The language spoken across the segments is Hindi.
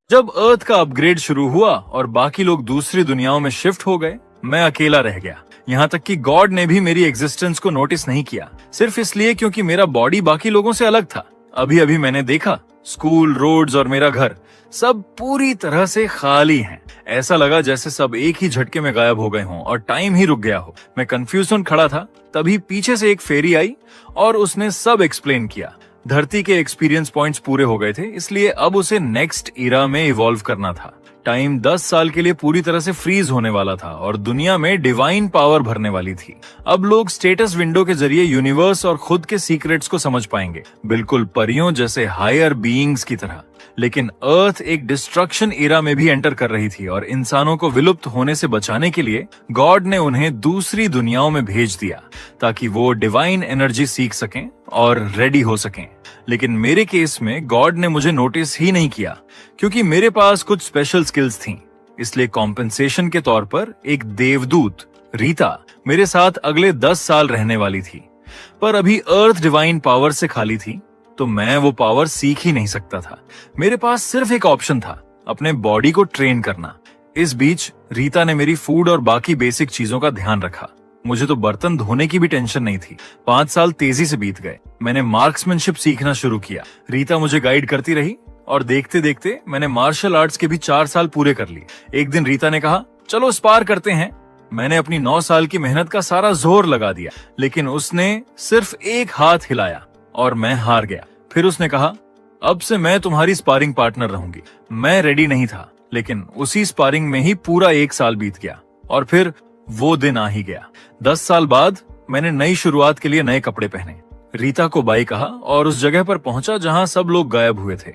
जब अर्थ का अपग्रेड शुरू हुआ और बाकी लोग दूसरी दुनियाओं में शिफ्ट हो गए, मैं अकेला रह गया। यहाँ तक कि गॉड ने भी मेरी एग्जिस्टेंस को नोटिस नहीं किया, सिर्फ इसलिए क्योंकि मेरा बॉडी बाकी लोगों से अलग था। अभी अभी मैंने देखा, स्कूल, रोड्स और मेरा घर सब पूरी तरह से खाली हैं। ऐसा लगा जैसे सब एक ही झटके में गायब हो गए हों और टाइम ही रुक गया हो। मैं कंफ्यूजन खड़ा था, तभी पीछे से एक फेरी आई और उसने सब एक्सप्लेन किया। धरती के एक्सपीरियंस पॉइंट्स पूरे हो गए थे, इसलिए अब उसे नेक्स्ट इरा में इवॉल्व करना था। टाइम 10 साल के लिए पूरी तरह से फ्रीज होने वाला था और दुनिया में डिवाइन पावर भरने वाली थी। अब लोग स्टेटस विंडो के जरिए यूनिवर्स और खुद के सीक्रेट्स को समझ पाएंगे, बिल्कुल परियों जैसे हायर बीइंग्स की तरह। लेकिन अर्थ एक डिस्ट्रक्शन एरा में भी एंटर कर रही थी और इंसानों को विलुप्त होने से बचाने के लिए गॉड ने उन्हें दूसरी दुनियाओं में भेज दिया ताकि वो डिवाइन एनर्जी सीख सकें और रेडी हो सकें। लेकिन मेरे केस में गॉड ने मुझे नोटिस ही नहीं किया क्योंकि मेरे पास कुछ स्पेशल स्किल्स थीं। इसलिए कॉम्पेंसेशन के तौर पर एक देवदूत रीता मेरे साथ अगले 10 साल रहने वाली थी। पर अभी अर्थ डिवाइन पावर से खाली थी, तो मैं वो पावर सीख ही नहीं सकता था। मेरे पास सिर्फ एक ऑप्शन था, अपने बॉडी को ट्रेन करना। इस बीच रीता ने मेरी फूड और बाकी बेसिक चीजों का ध्यान रखा। मुझे तो बर्तन धोने की भी टेंशन नहीं थी। 5 साल तेजी से बीत गए। मैंने मार्क्समैनशिप सीखना शुरू किया। रीता मुझे गाइड करती रही और देखते देखते मैंने मार्शल आर्ट्स के भी 4 साल पूरे कर लिए। एक दिन रीता ने कहा, चलो स्पार करते हैं। मैंने अपनी 9 साल की मेहनत का सारा जोर लगा दिया, लेकिन उसने सिर्फ एक हाथ हिलाया और मैं हार गया। फिर उसने कहा, अब से मैं तुम्हारी स्पारिंग पार्टनर रहूंगी। मैं रेडी नहीं था, लेकिन उसी स्पारिंग में ही पूरा 1 साल बीत गया और फिर वो दिन आ ही गया। 10 साल बाद मैंने नई शुरुआत के लिए नए कपड़े पहने, रीता को बाय कहा और उस जगह पर पहुंचा जहां सब लोग गायब हुए थे।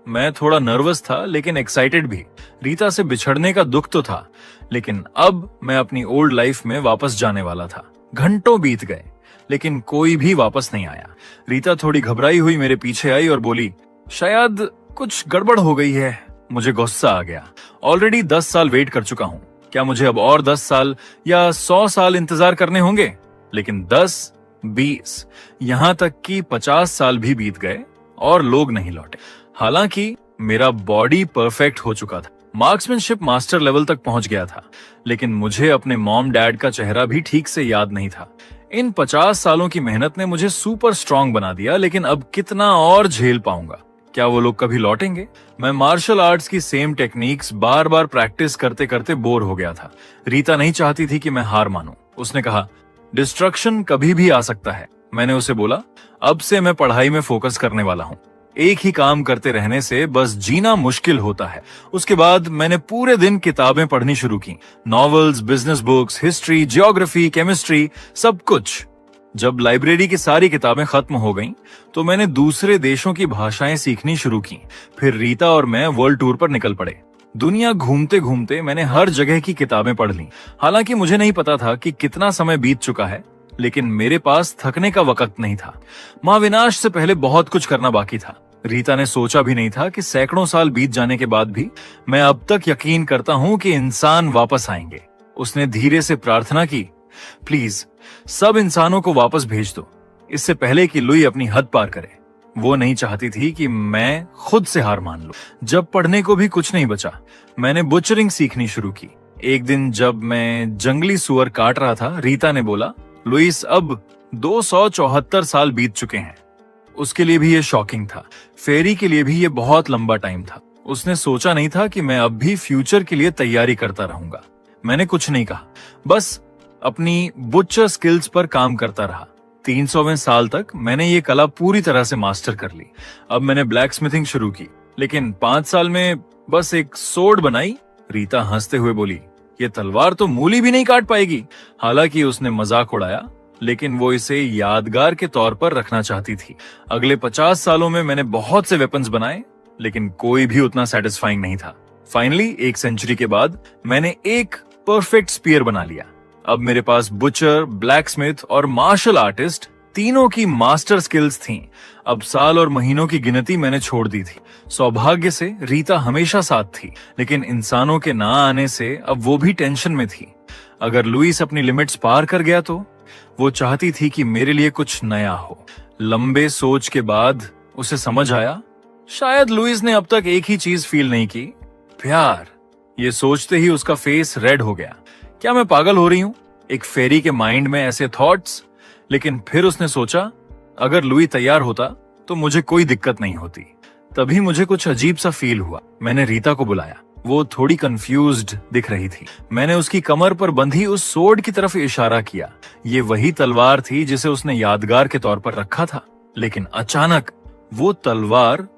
मैं थोड़ा नर्वस था लेकिन एक्साइटेड भी। रीता से बिछड़ने का दुख तो था, लेकिन अब मैं अपनी ओल्ड लाइफ में वापस जाने वाला था। घंटों बीत गए लेकिन कोई भी वापस नहीं आया। रीता थोड़ी घबराई हुई मेरे पीछे आई और बोली, शायद कुछ गड़बड़ हो गई है। मुझे गुस्सा आ गया। ऑलरेडी 10 साल वेट कर चुका हूँ। क्या मुझे अब और 10 साल या 100 साल इंतजार करने होंगे? लेकिन 10, 20, यहाँ तक कि 50 साल भी बीत गए और लोग नहीं लौटे। हालांकि मेरा बॉडी परफेक्ट हो चुका था, मार्क्समैनशिप मास्टर लेवल तक पहुंच गया था, लेकिन मुझे अपने मॉम डैड का चेहरा भी ठीक से याद नहीं था। इन 50 सालों की मेहनत ने मुझे सुपर स्ट्रांग बना दिया, लेकिन अब कितना और झेल पाऊंगा? क्या वो लोग कभी लौटेंगे? मैं मार्शल आर्ट्स की सेम टेक्निक्स बार बार प्रैक्टिस करते करते बोर हो गया था। रीता नहीं चाहती थी कि मैं हार मानूं। उसने कहा, डिस्ट्रक्शन कभी भी आ सकता है। मैंने उसे बोला, अब से मैं पढ़ाई में फोकस करने वाला हूँ। एक ही काम करते रहने से बस जीना मुश्किल होता है। उसके बाद मैंने पूरे दिन किताबें पढ़नी शुरू की, novels, business books, history, geography, chemistry, सब कुछ। जब लाइब्रेरी की सारी किताबें खत्म हो गईं, तो मैंने दूसरे देशों की भाषाएं सीखनी शुरू की। फिर रीता और मैं वर्ल्ड टूर पर निकल पड़े। दुनिया घूमते घूमते मैंने हर जगह की किताबें पढ़ ली। हालांकि मुझे नहीं पता था कि कितना समय बीत चुका है, लेकिन मेरे पास थकने का वक्त नहीं था। महाविनाश से पहले बहुत कुछ करना बाकी था। रीता ने सोचा भी नहीं था कि सैकड़ों साल बीत जाने के बाद भी मैं अब तक यकीन करता हूं कि इंसान वापस आएंगे। उसने धीरे से प्रार्थना की, प्लीज सब इंसानों को वापस भेज दो, इससे पहले कि लुई अपनी हद पार करे। वो नहीं चाहती थी कि मैं खुद से हार मान लूं। जब पढ़ने को भी कुछ नहीं बचा, मैंने बुचरिंग सीखनी शुरू की। एक दिन जब मैं जंगली सुअर काट रहा था, रीता ने बोला, लुइस, अब 274 साल बीत चुके हैं। उसके लिए भी ये शॉकिंग था। फेरी के लिए भी ये बहुत लंबा टाइम था। उसने सोचा नहीं था कि मैं अब भी फ्यूचर के लिए तैयारी करता रहूंगा। मैंने कुछ नहीं कहा, बस अपनी बुचर स्किल्स पर काम करता रहा। 300वें साल तक मैंने ये कला पूरी तरह से मास्टर कर ली। अब मैंने ब्लैक स्मिथिंग शुरू की, लेकिन 5 साल में बस एक सोर्ड बनाई। रीता हंसते हुए बोली, ये तलवार तो मूली भी नहीं काट पाएगी। हालांकि उसने मजाक उड़ाया, लेकिन वो इसे यादगार के तौर पर रखना चाहती थी। अगले 50 सालों में मैंने बहुत से वेपन्स बनाए, लेकिन कोई भी उतना सेटिस्फाइंग नहीं था। फाइनली 1 सेंचुरी के बाद मैंने एक परफेक्ट स्पीयर बना लिया। अब मेरे पास बुचर, ब्लैकस्मिथ और मार्शल आर्टिस्ट तीनों की मास्टर स्किल्स थीं। अब साल और महीनों की गिनती मैंने छोड़ दी थी। सौभाग्य से रीता हमेशा साथ थी, लेकिन इंसानों के ना आने से अब वो भी टेंशन में थी। अगर लुइस अपनी लिमिट्स पार कर गया तो वो चाहती थी कि मेरे लिए कुछ नया हो। लंबे सोच के बाद उसे समझ आया, शायद लुइस ने अब तक एक ही चीज फील नहीं की प्यार, ये सोचते ही उसका फेस रेड हो गया। क्या मैं पागल हो रही हूं? एक फेरी के माइंड में ऐसे थॉट्स? लेकिन फिर उसने सोचा, अगर लुई तैयार होता तो मुझे कोई दिक्कत नहीं होती। तभी मुझे कुछ अजीब सा फील हुआ। मैंने रीता को बुलाया। वो थोड़ी कंफ्यूज्ड दिख रही थी। मैंने उसकी कमर पर बंधी उस सोर्ड की तरफ इशारा किया। ये वही तलवार थी जिसे उसने यादगार के तौर पर रखा था। लेकिन अचानक वो तलवार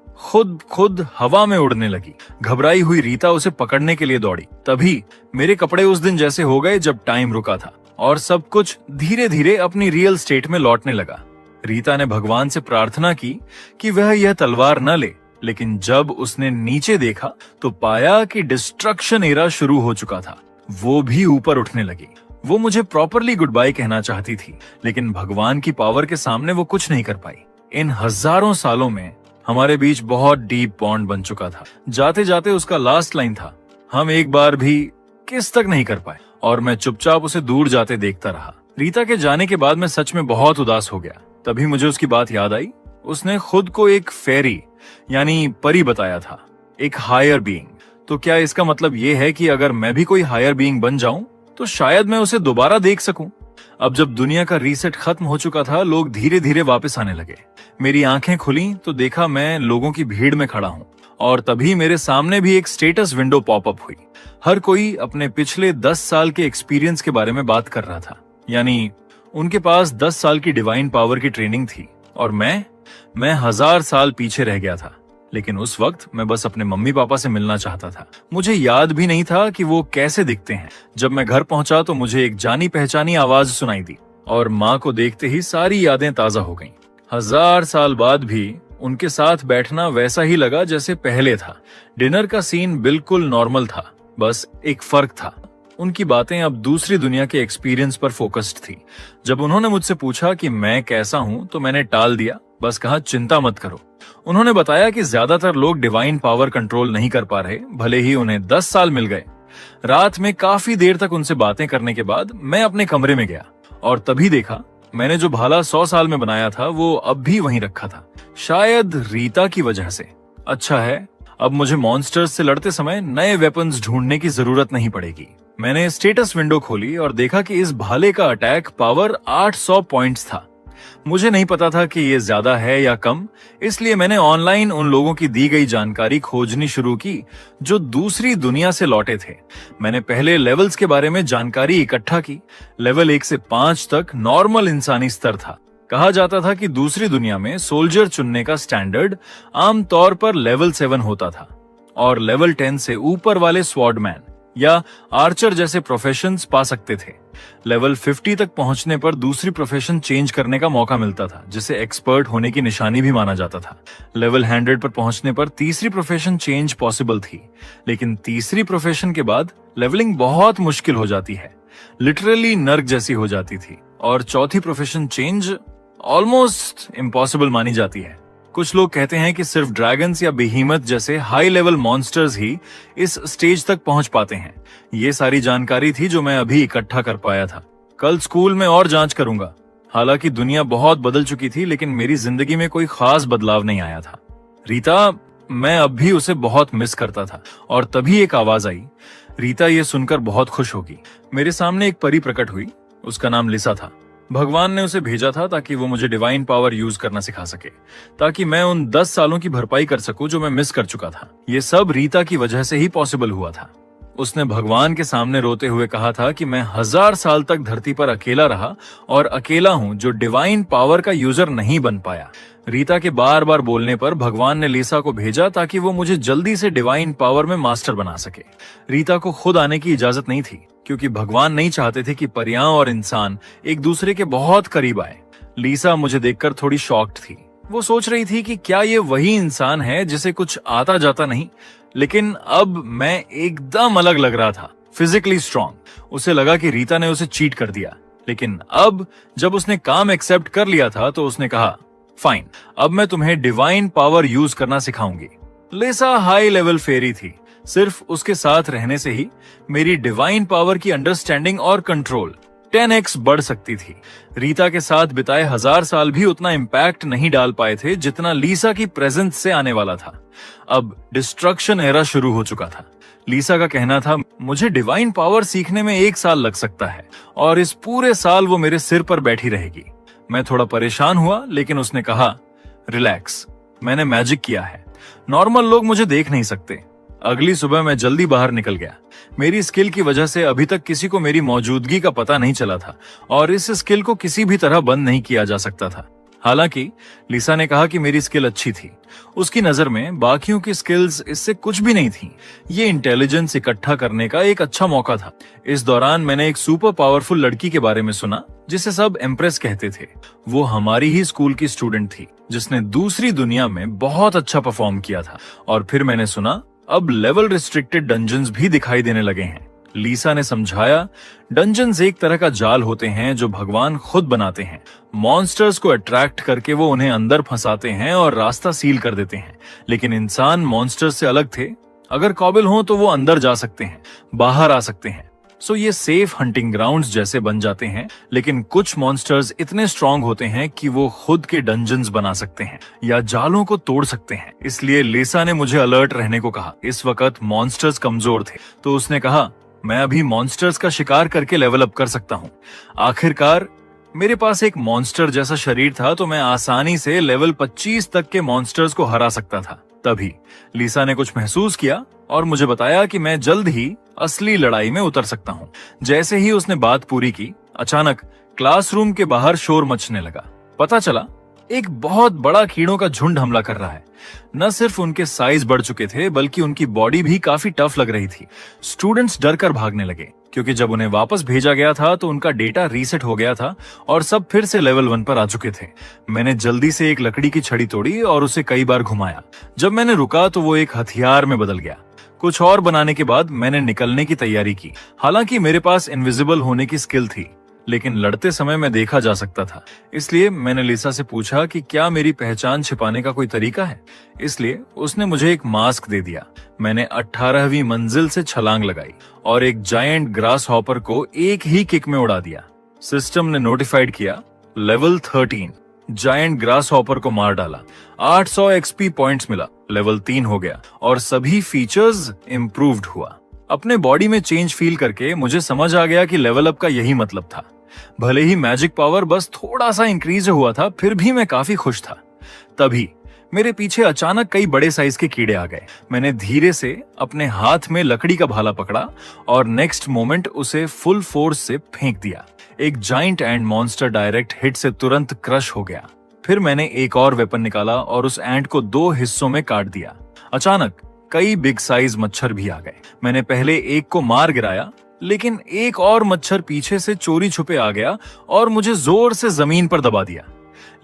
खुद हवा में उड़ने लगी। घबराई हुई रीता उसे पकड़ने के लिए दौड़ी। तभी मेरे कपड़े उस दिन जैसे हो गए जब टाइम रुका था और सब कुछ धीरे धीरे अपनी रियल स्टेट में लौटने लगा। रीता ने भगवान से प्रार्थना की कि वह यह तलवार न ले, लेकिन जब उसने नीचे देखा तो पाया कि डिस्ट्रक्शन एरा शुरू हो चुका था। वो भी ऊपर उठने लगी। वो मुझे प्रॉपरली गुड बाय कहना चाहती थी, लेकिन भगवान की पावर के सामने वो कुछ नहीं कर पाई। इन हजारों सालों में हमारे बीच बहुत डीप बॉन्ड बन चुका था। जाते जाते उसका लास्ट लाइन था, हम एक बार भी किस तक नहीं कर पाए, और मैं चुपचाप उसे दूर जाते देखता रहा। रीता के जाने के बाद मैं सच में बहुत उदास हो गया। तभी मुझे उसकी बात याद आई। उसने खुद को एक फेरी यानी परी बताया था, एक हायर बीइंग। तो क्या इसका मतलब ये है कि अगर मैं भी कोई हायर बीइंग बन जाऊं तो शायद मैं उसे दोबारा देख सकूं? अब जब दुनिया का रीसेट खत्म हो चुका था, लोग धीरे धीरे वापस आने लगे। मेरी आंखें खुली तो देखा मैं लोगों की भीड़ में खड़ा हूं, और तभी मेरे सामने भी एक स्टेटस विंडो पॉपअप हुई। हर कोई अपने पिछले 10 साल के एक्सपीरियंस के बारे में बात कर रहा था। यानी उनके पास 10 साल की डिवाइन पावर की ट्रेनिंग थी, और मैं 1000 साल पीछे रह गया था। लेकिन उस वक्त मैं बस अपने मम्मी पापा से मिलना चाहता था। मुझे याद भी नहीं था कि वो कैसे दिखते हैं। जब मैं घर पहुंचा तो मुझे एक जानी पहचानी आवाज सुनाई दी, और माँ को देखते ही सारी यादें ताजा हो गईं। 1000 साल बाद भी उनके साथ बैठना वैसा ही लगा जैसे पहले था। डिनर का सीन बिल्कुल नॉर्मल था, बस एक फर्क था। उनकी बातें अब दूसरी दुनिया के एक्सपीरियंस पर फोकस्ड थी। जब उन्होंने मुझसे पूछा कि मैं कैसा हूं तो मैंने टाल दिया, बस कहा चिंता मत करो। उन्होंने बताया कि ज्यादातर लोग डिवाइन पावर कंट्रोल नहीं कर पा रहे, भले ही उन्हें 10 साल मिल गए। रात में काफी देर तक उनसे बातें करने के बाद मैं अपने कमरे में गया, और तभी देखा मैंने जो भाला 100 साल में बनाया था वो अब भी वहीं रखा था। शायद रीता की वजह से। अच्छा है, अब मुझे मॉन्स्टर्स से लड़ते समय नए वेपन्स ढूंढने की जरूरत नहीं पड़ेगी। मैंने स्टेटस विंडो खोली और देखा कि इस भाले का अटैक पावर 800 पॉइंट्स था। मुझे नहीं पता था कि ये ज्यादा है या कम, इसलिए मैंने ऑनलाइन उन लोगों की दी गई जानकारी खोजनी शुरू की जो दूसरी दुनिया से लौटे थे। मैंने पहले लेवल्स के बारे में जानकारी इकट्ठा की। लेवल 1 से 5 तक नॉर्मल इंसानी स्तर था। कहा जाता था कि दूसरी दुनिया में सोल्जर चुनने का स्टैंडर्ड आमतौर पर लेवल 7 होता था, और लेवल 10 से ऊपर वाले स्वॉर्डमैन या आर्चर जैसे प्रोफेशंस पा सकते थे। लेवल 50 तक पहुंचने पर दूसरी प्रोफेशन चेंज करने का मौका मिलता था, जिसे एक्सपर्ट होने की निशानी भी माना जाता था। लेवल 100 पर पहुंचने पर तीसरी प्रोफेशन चेंज पॉसिबल थी, लेकिन तीसरी प्रोफेशन के बाद लेवलिंग बहुत मुश्किल हो जाती है, लिटरली नर्क जैसी हो जाती थी। और चौथी प्रोफेशन चेंज ऑलमोस्ट इम्पॉसिबल मानी जाती है। कुछ लोग कहते हैं कि सिर्फ ड्रैगन्स या बेहीमथ जैसे हाई लेवल मॉन्स्टर्स ही इस स्टेज तक पहुंच पाते हैं। ये सारी जानकारी थी जो मैं अभी इकट्ठा कर पाया था। कल स्कूल में और जांच करूंगा। हालांकि दुनिया बहुत बदल चुकी थी, लेकिन मेरी जिंदगी में कोई खास बदलाव नहीं आया था। रीता, मैं अब भी उसे बहुत मिस करता था। और तभी एक आवाज आई। रीता ये सुनकर बहुत खुश होगी। मेरे सामने एक परी प्रकट हुई। उसका नाम लिसा था। भगवान ने उसे भेजा था ताकि वो मुझे डिवाइन पावर यूज करना सिखा सके, ताकि मैं उन 10 सालों की भरपाई कर सकूं जो मैं मिस कर चुका था। ये सब रीता की वजह से ही पॉसिबल हुआ था। उसने भगवान के सामने रोते हुए कहा था कि मैं 1000 साल तक धरती पर अकेला रहा और अकेला हूं जो डिवाइन पावर का यूजर नहीं बन पाया। रीता के बार बार बोलने पर भगवान ने लिसा को भेजा ताकि वो मुझे जल्दी से डिवाइन पावर में मास्टर बना सके। रीता को खुद आने की इजाजत नहीं थी, क्योंकि भगवान नहीं चाहते थे कि परियां और इंसान एक दूसरे के बहुत करीब आए। लिसा मुझे देखकर थोड़ी शॉक्ड थी। वो सोच रही थी कि क्या ये वही इंसान है जिसे कुछ आता जाता नहीं। लेकिन अब मैं एकदम अलग लग रहा था, फिजिकली स्ट्रांग। उसे लगा कि रीता ने उसे चीट कर दिया। लेकिन अब जब उसने काम एक्सेप्ट कर लिया था तो उसने कहा, फाइन, अब मैं तुम्हें डिवाइन पावर यूज करना सिखाऊंगी। लिसा हाई लेवल फेरी थी। सिर्फ उसके साथ रहने से ही मेरी डिवाइन पावर की अंडरस्टैंडिंग और कंट्रोल 10x बढ़ सकती थी। रीता के साथ बिताए 1000 साल भी उतना इम्पैक्ट नहीं डाल पाए थे जितना लीसा की प्रेजेंस से आने वाला था। अब डिस्ट्रक्शन एरा शुरू हो चुका था। लीसा का कहना था मुझे डिवाइन पावर सीखने में 1 साल लग सकता है और इस पूरे साल वो मेरे सिर पर बैठी रहेगी। मैं थोड़ा परेशान हुआ, लेकिन उसने कहा रिलैक्स, मैंने मैजिक किया है, नॉर्मल लोग मुझे देख नहीं सकते। अगली सुबह मैं जल्दी बाहर निकल गया। मेरी स्किल की वजह से अभी तक किसी को मेरी मौजूदगी का पता नहीं चला था और इस स्किल को किसी भी तरह बंद नहीं किया जा सकता था। हालांकि लीसा ने कहा कि मेरी स्किल अच्छी थी। उसकी नजर में बाकियों की स्किल्स इससे कुछ भी नहीं थी। ये इंटेलिजेंस इकट्ठा करने का एक अच्छा मौका था। इस दौरान मैंने एक सुपर पावरफुल लड़की के बारे में सुना जिसे सब एम्प्रेस कहते थे। वो हमारी ही स्कूल की स्टूडेंट थी जिसने दूसरी दुनिया में बहुत अच्छा परफॉर्म किया था। और फिर मैंने सुना अब लेवल रिस्ट्रिक्टेड डंजन्स भी दिखाई देने लगे हैं। लीसा ने समझाया डंजन्स एक तरह का जाल होते हैं जो भगवान खुद बनाते हैं। मॉन्स्टर्स को अट्रैक्ट करके वो उन्हें अंदर फंसाते हैं और रास्ता सील कर देते हैं। लेकिन इंसान मॉन्स्टर्स से अलग थे। अगर काबिल हो तो वो अंदर जा सकते हैं, बाहर आ सकते हैं। सो ये सेफ हंटिंग ग्राउंड्स जैसे बन जाते हैं। लेकिन कुछ मॉन्स्टर्स इतने स्ट्रांग होते हैं कि वो खुद के डंजन्स बना सकते हैं या जालों को तोड़ सकते हैं। इसलिए लीसा ने मुझे अलर्ट रहने को कहा। इस वक्त मॉन्स्टर्स कमजोर थे, तो उसने कहा मैं अभी मॉन्स्टर्स का शिकार करके लेवल अप कर सकता हूँ। आखिरकार मेरे पास एक मॉन्स्टर जैसा शरीर था, तो मैं आसानी से लेवल 25 तक के मॉन्स्टर्स को हरा सकता था। तभी लीसा ने कुछ महसूस किया और मुझे बताया कि मैं जल्द ही असली लड़ाई में उतर सकता हूँ। जैसे ही उसने बात पूरी की, अचानक क्लासरूम के बाहर शोर मचने लगा। पता चला एक बहुत बड़ा कीड़ों का झुंड हमला कर रहा है। न सिर्फ उनके साइज बढ़ चुके थे, बल्कि उनकी बॉडी भी काफी टफ लग रही थी। स्टूडेंट्स डर कर भागने लगे क्योंकि जब उन्हें वापस भेजा गया था तो उनका डेटा रीसेट हो गया था और सब फिर से लेवल 1 पर आ चुके थे। मैंने जल्दी से एक लकड़ी की छड़ी तोड़ी और उसे कई बार घुमाया। जब मैंने रुका तो वो एक हथियार में बदल गया। कुछ और बनाने के बाद मैंने निकलने की तैयारी की। हालांकि मेरे पास इनविजिबल होने की स्किल थी, लेकिन लड़ते समय मैं देखा जा सकता था। इसलिए मैंने लीसा से पूछा कि क्या मेरी पहचान छिपाने का कोई तरीका है। इसलिए उसने मुझे एक मास्क दे दिया। मैंने 18वीं मंजिल से छलांग लगाई और एक जायंट ग्रास हॉपर को एक ही किक में उड़ा दिया। सिस्टम ने नोटिफाइड किया लेवल 13। जायंट ग्रास हॉपर को मार डाला। 800 एक्सपी पॉइंट्स मिला, लेवल 3 हो गया और सभी फीचर्स इम्प्रूव्ड हुआ। अपने बॉडी में चेंज फील करके मुझे समझ आ गया कि लेवल अप का यही मतलब था। भले ही मैजिक पावर बस थोड़ा सा इंक्रीज हुआ था, फिर भी मैं काफी खुश था। तभी मेरे पीछे अचानक कई बड़े साइज के कीड़े आ गए। मैंने धीरे से अपने हाथ में लकड़ी का भाला पकड़ा और नेक्स्ट मोमेंट उसे फुल फोर्स से फेंक दिया। एक giant and monster direct hit से तुरंत क्रश हो गया। फिर मैंने एक और वेपन निकाला और उस एंट को 2 हिस्सों में काट दिया। अचानक कई बिग साइज मच्छर भी आ गए। मैंने पहले एक को मार गिराया, लेकिन एक और मच्छर पीछे से चोरी छुपे आ गया और मुझे जोर से जमीन पर दबा दिया।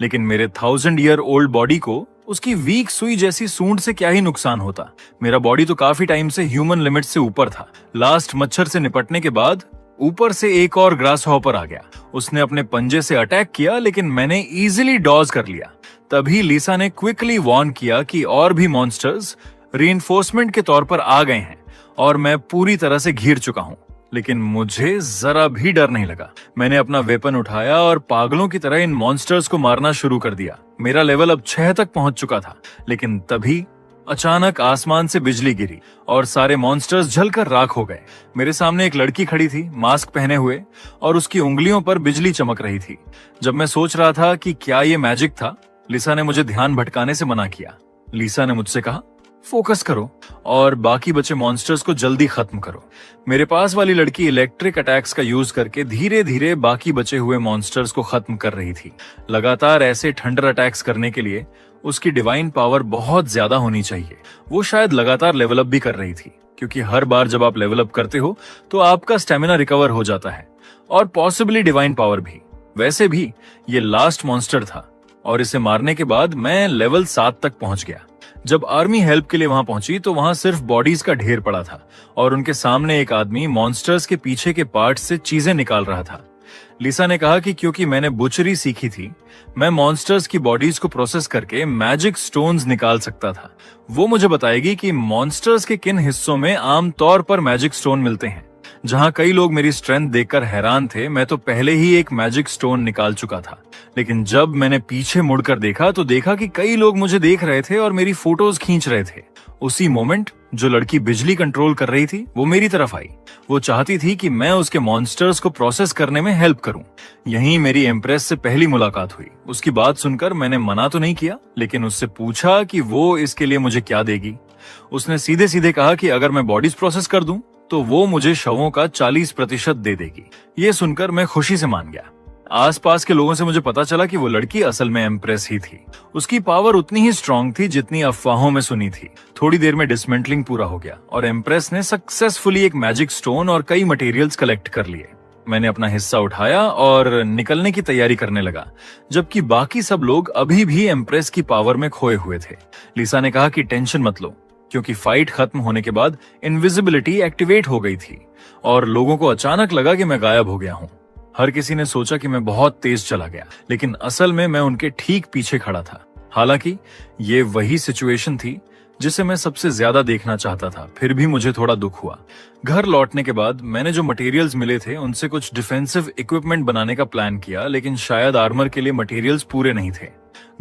लेकिन मेरे 1000 ईयर ओल्ड बॉडी को उसकी वीक सुई जैसी सूंड से क्या ही नुकसान होता। मेरा बॉडी तो काफी टाइम से ह्यूमन लिमिट से ऊपर था। लास्ट मच्छर से निपटने के बाद ऊपर से एक और ग्रास हॉपर आ गया। उसने अपने पंजे से अटैक किया, लेकिन मैंने इजीली डॉज कर लिया। तभी लीसा ने क्विकली वार्न किया कि और भी मॉन्स्टर्स रीइंफोर्समेंट के तौर पर आ गए हैं और मैं पूरी तरह से घिर चुका हूं। लेकिन मुझे जरा भी डर नहीं लगा। मैंने अपना वेपन उठाया और पागलों की तरह इन मॉन्स्टर्स को मारना शुरू कर दिया। मेरा लेवल अब 6 तक पहुंच चुका था। लेकिन तभी अचानक आसमान से बिजली गिरी और सारे मॉन्स्टर्स जलकर राख हो गए। मेरे सामने एक लड़की खड़ी थी, मास्क पहने हुए, और उसकी उंगलियों पर बिजली चमक रही थी। जब मैं सोच रहा था कि क्या ये मैजिक था, लीसा ने मुझे ध्यान भटकाने से मना किया। लीसा ने मुझसे कहा, फोकस करो और बाकी बचे मॉन्स्टर्स को जल्दी खत्म करो। मेरे पास वाली लड़की इलेक्ट्रिक अटैक्स का यूज करके धीरे धीरे बाकी बचे हुए मॉन्स्टर्स को खत्म कर रही थी। लगातार ऐसे थंडर अटैक्स करने के लिए उसकी डिवाइन पावर बहुत ज्यादा होनी चाहिए। वो शायद लगातार लेवल अप भी कर रही थी, क्योंकि हर बार जब आप लेवल अप करते हो तो आपका स्टेमिना रिकवर हो जाता है और पॉसिबली डिवाइन पावर भी। वैसे भी ये लास्ट मॉन्स्टर था और इसे मारने के बाद मैं लेवल 7 तक पहुंच गया। जब आर्मी हेल्प के लिए वहां पहुंची तो वहां सिर्फ बॉडीज का ढेर पड़ा था और उनके सामने एक आदमी मॉन्स्टर्स के पीछे के पार्ट्स से चीजें निकाल रहा था। लीसा ने कहा कि क्योंकि मैंने बुचरी सीखी थी, मैं मॉन्स्टर्स की बॉडीज को प्रोसेस करके मैजिक स्टोन्स निकाल सकता था। वो मुझे बताएगी कि मॉन्स्टर्स के किन हिस्सों में आमतौर पर मैजिक स्टोन मिलते हैं। जहां कई लोग मेरी स्ट्रेंथ देखकर हैरान थे, मैं तो पहले ही एक मैजिक स्टोन निकाल चुका था। लेकिन जब मैंने पीछे मुड़कर देखा तो देखा कि कई लोग मुझे देख रहे थे और मेरी फोटोज खींच रहे थे। उसी मोमेंट जो लड़की बिजली कंट्रोल कर रही थी वो मेरी तरफ आई। वो चाहती थी कि मैं उसके मॉन्स्टर्स को प्रोसेस करने में हेल्प करूं। यहीं मेरी एम्प्रेस से पहली मुलाकात हुई। उसकी बात सुनकर मैंने मना तो नहीं किया, लेकिन उससे पूछा कि वो इसके लिए मुझे क्या देगी। उसने सीधे सीधे कहा कि अगर मैं बॉडीज प्रोसेस कर दूं तो वो मुझे शवों का 40% दे देगी। ये सुनकर मैं खुशी से मान गया। आसपास के लोगों से मुझे पता चला कि वो लड़की असल में एम्प्रेस ही थी। उसकी पावर उतनी ही स्ट्रांग थी जितनी अफवाहों में सुनी थी। थोड़ी देर में डिसमेंटलिंग पूरा हो गया और एम्प्रेस ने सक्सेसफुली एक मैजिक स्टोन और कई मटेरियल्स कलेक्ट कर लिए। मैंने अपना हिस्सा उठाया और निकलने की तैयारी करने लगा, जबकि बाकी सब लोग अभी भी एम्प्रेस की पावर में खोए हुए थे। लिसा ने कहा कि टेंशन मत लो, क्योंकि फाइट खत्म होने के बाद इनविजिबिलिटी एक्टिवेट हो गई थी और लोगों को अचानक लगा कि मैं गायब हो गया हूँ। हर किसी ने सोचा कि मैं बहुत तेज चला गया, लेकिन असल में मैं उनके ठीक पीछे खड़ा था। हालांकि ये वही सिचुएशन थी जिसे मैं सबसे ज्यादा देखना चाहता था। फिर भी मुझे थोड़ा दुख हुआ। घर लौटने के बाद मैंने जो मटेरियल्स मिले थे उनसे कुछ डिफेंसिव इक्विपमेंट बनाने का प्लान किया, लेकिन शायद आर्मर के लिए मटेरियल्स पूरे नहीं थे।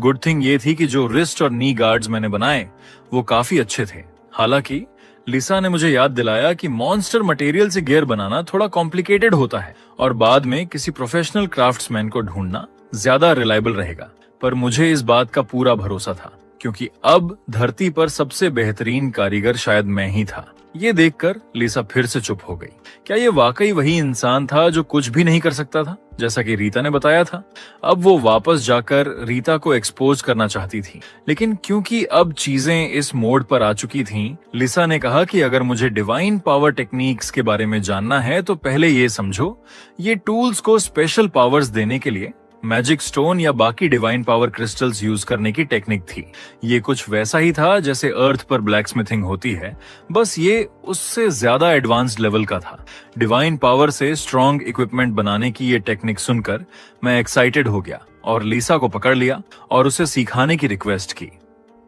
गुड थिंग ये थी कि जो रिस्ट और नी गार्ड्स मैंने बनाए वो काफी अच्छे थे। हालांकि लिसा ने मुझे याद दिलाया कि मॉन्स्टर मटेरियल से गियर बनाना थोड़ा कॉम्प्लिकेटेड होता है और बाद में किसी प्रोफेशनल क्राफ्ट्समैन को ढूंढना ज्यादा रिलायबल रहेगा। पर मुझे इस बात का पूरा भरोसा था, क्योंकि अब धरती पर सबसे बेहतरीन कारीगर शायद मैं ही था। ये देखकर लिसा फिर से चुप हो गई। क्या ये वाकई वही इंसान था जो कुछ भी नहीं कर सकता था, जैसा कि रीता ने बताया था? अब वो वापस जाकर रीता को एक्सपोज करना चाहती थी, लेकिन क्योंकि अब चीजें इस मोड पर आ चुकी थीं, लिसा ने कहा कि अगर मुझे डिवाइन पावर टेक्निक्स के बारे में जानना है तो पहले ये समझो, ये टूल्स को स्पेशल पावर्स देने के लिए मैजिक स्टोन या बाकी डिवाइन पावर क्रिस्टल्स यूज करने की टेक्निक थी। ये कुछ वैसा ही था जैसे अर्थ पर ब्लैकस्मिथिंग होती है, बस ये उससे ज्यादा एडवांस्ड लेवल का था। डिवाइन पावर से स्ट्रॉन्ग इक्विपमेंट बनाने की ये टेक्निक सुनकर मैं एक्साइटेड हो गया और लिसा को पकड़ लिया और उसे सिखाने की रिक्वेस्ट की।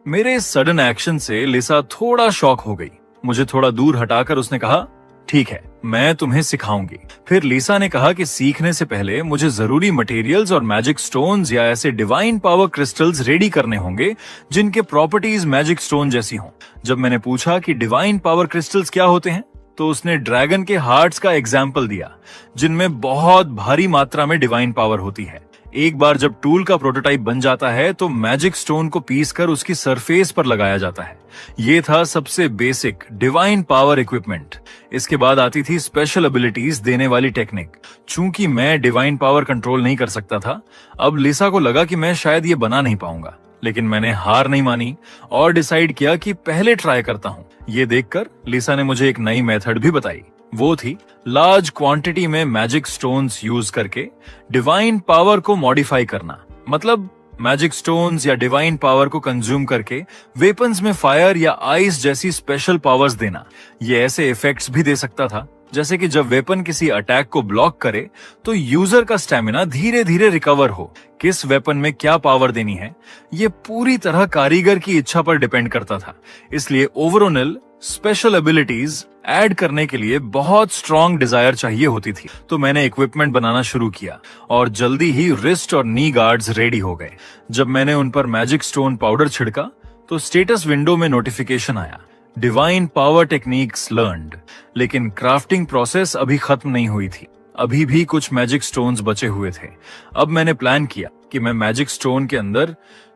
मेरे इस सडन एक्शन से लिसा थोड़ा शॉक हो गई। मुझे थोड़ा दूर हटाकर उसने कहा, ठीक है, मैं तुम्हें सिखाऊंगी। फिर लिसा ने कहा कि सीखने से पहले मुझे जरूरी मटेरियल्स और मैजिक स्टोन्स या ऐसे डिवाइन पावर क्रिस्टल्स रेडी करने होंगे जिनके प्रॉपर्टीज मैजिक स्टोन जैसी हों। जब मैंने पूछा कि डिवाइन पावर क्रिस्टल्स क्या होते हैं, तो उसने ड्रैगन के हार्ट्स का एग्जाम्पल दिया, जिनमें बहुत भारी मात्रा में डिवाइन पावर होती है। एक बार जब टूल का प्रोटोटाइप बन जाता है तो मैजिक स्टोन को पीसकर उसकी सरफेस पर लगाया जाता है। ये था सबसे बेसिक डिवाइन पावर इक्विपमेंट। इसके बाद आती थी स्पेशल एबिलिटीज देने वाली टेक्निक। चूंकि मैं डिवाइन पावर कंट्रोल नहीं कर सकता था, अब लिसा को लगा कि मैं शायद ये बना नहीं पाऊंगा, लेकिन मैंने हार नहीं मानी और डिसाइड किया कि पहले ट्राई करता हूँ। ये देखकर लिसा ने मुझे एक नई मेथड भी बताई। वो थी लार्ज क्वांटिटी में मैजिक स्टोन्स यूज करके डिवाइन पावर को मॉडिफाई करना। मतलब मैजिक स्टोन्स या डिवाइन पावर को कंज्यूम करके वेपन्स में फायर या आइस जैसी स्पेशल पावर्स देना। ये ऐसे इफेक्ट्स भी दे सकता था जैसे कि जब वेपन किसी अटैक को ब्लॉक करे तो यूजर का स्टेमिना धीरे धीरे रिकवर हो। किस वेपन में क्या पावर देनी है, ये पूरी तरह कारीगर की इच्छा पर डिपेंड करता था। इसलिए ओवरऑल स्पेशल एबिलिटीज ऐड करने के लिए बहुत स्ट्रॉन्ग डिजायर चाहिए होती थी। तो मैंने इक्विपमेंट बनाना शुरू किया और जल्दी ही रिस्ट और नी गार्ड्स रेडी हो गए। जब मैंने उन पर मैजिक स्टोन पाउडर छिड़का तो स्टेटस विंडो में नोटिफिकेशन आया, डिवाइन पावर टेक्निक्स लर्न्ड। लेकिन क्राफ्टिंग प्रोसेस अभी खत्म नहीं हुई थी। अभी भी कुछ मैजिक स्टोन्स बचे हुए थे। अब मैंने प्लान किया कि मैं मैजिक स्टोन के अंदर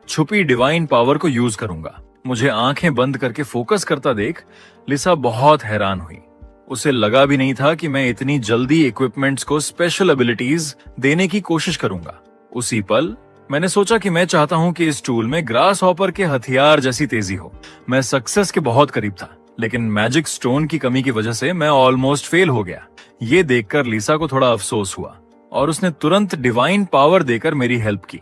छुपी डिवाइन पावर को यूज करूंगा। मुझे आंखें बंद करके फोकस करता देख लिसा बहुत हैरान हुई। उसे लगा भी नहीं था कि मैं इतनी जल्दी इक्विपमेंट्स को स्पेशल एबिलिटीज देने की कोशिश करूंगा। उसी पल मैंने सोचा कि मैं चाहता हूं कि इस टूल में ग्रास हॉपर के हथियार जैसी तेजी हो। मैं सक्सेस के बहुत करीब था, लेकिन मैजिक स्टोन की कमी की वजह से मैं ऑलमोस्ट फेल हो गया। ये देखकर लिसा को थोड़ा अफसोस हुआ और उसने तुरंत डिवाइन पावर देकर मेरी हेल्प की।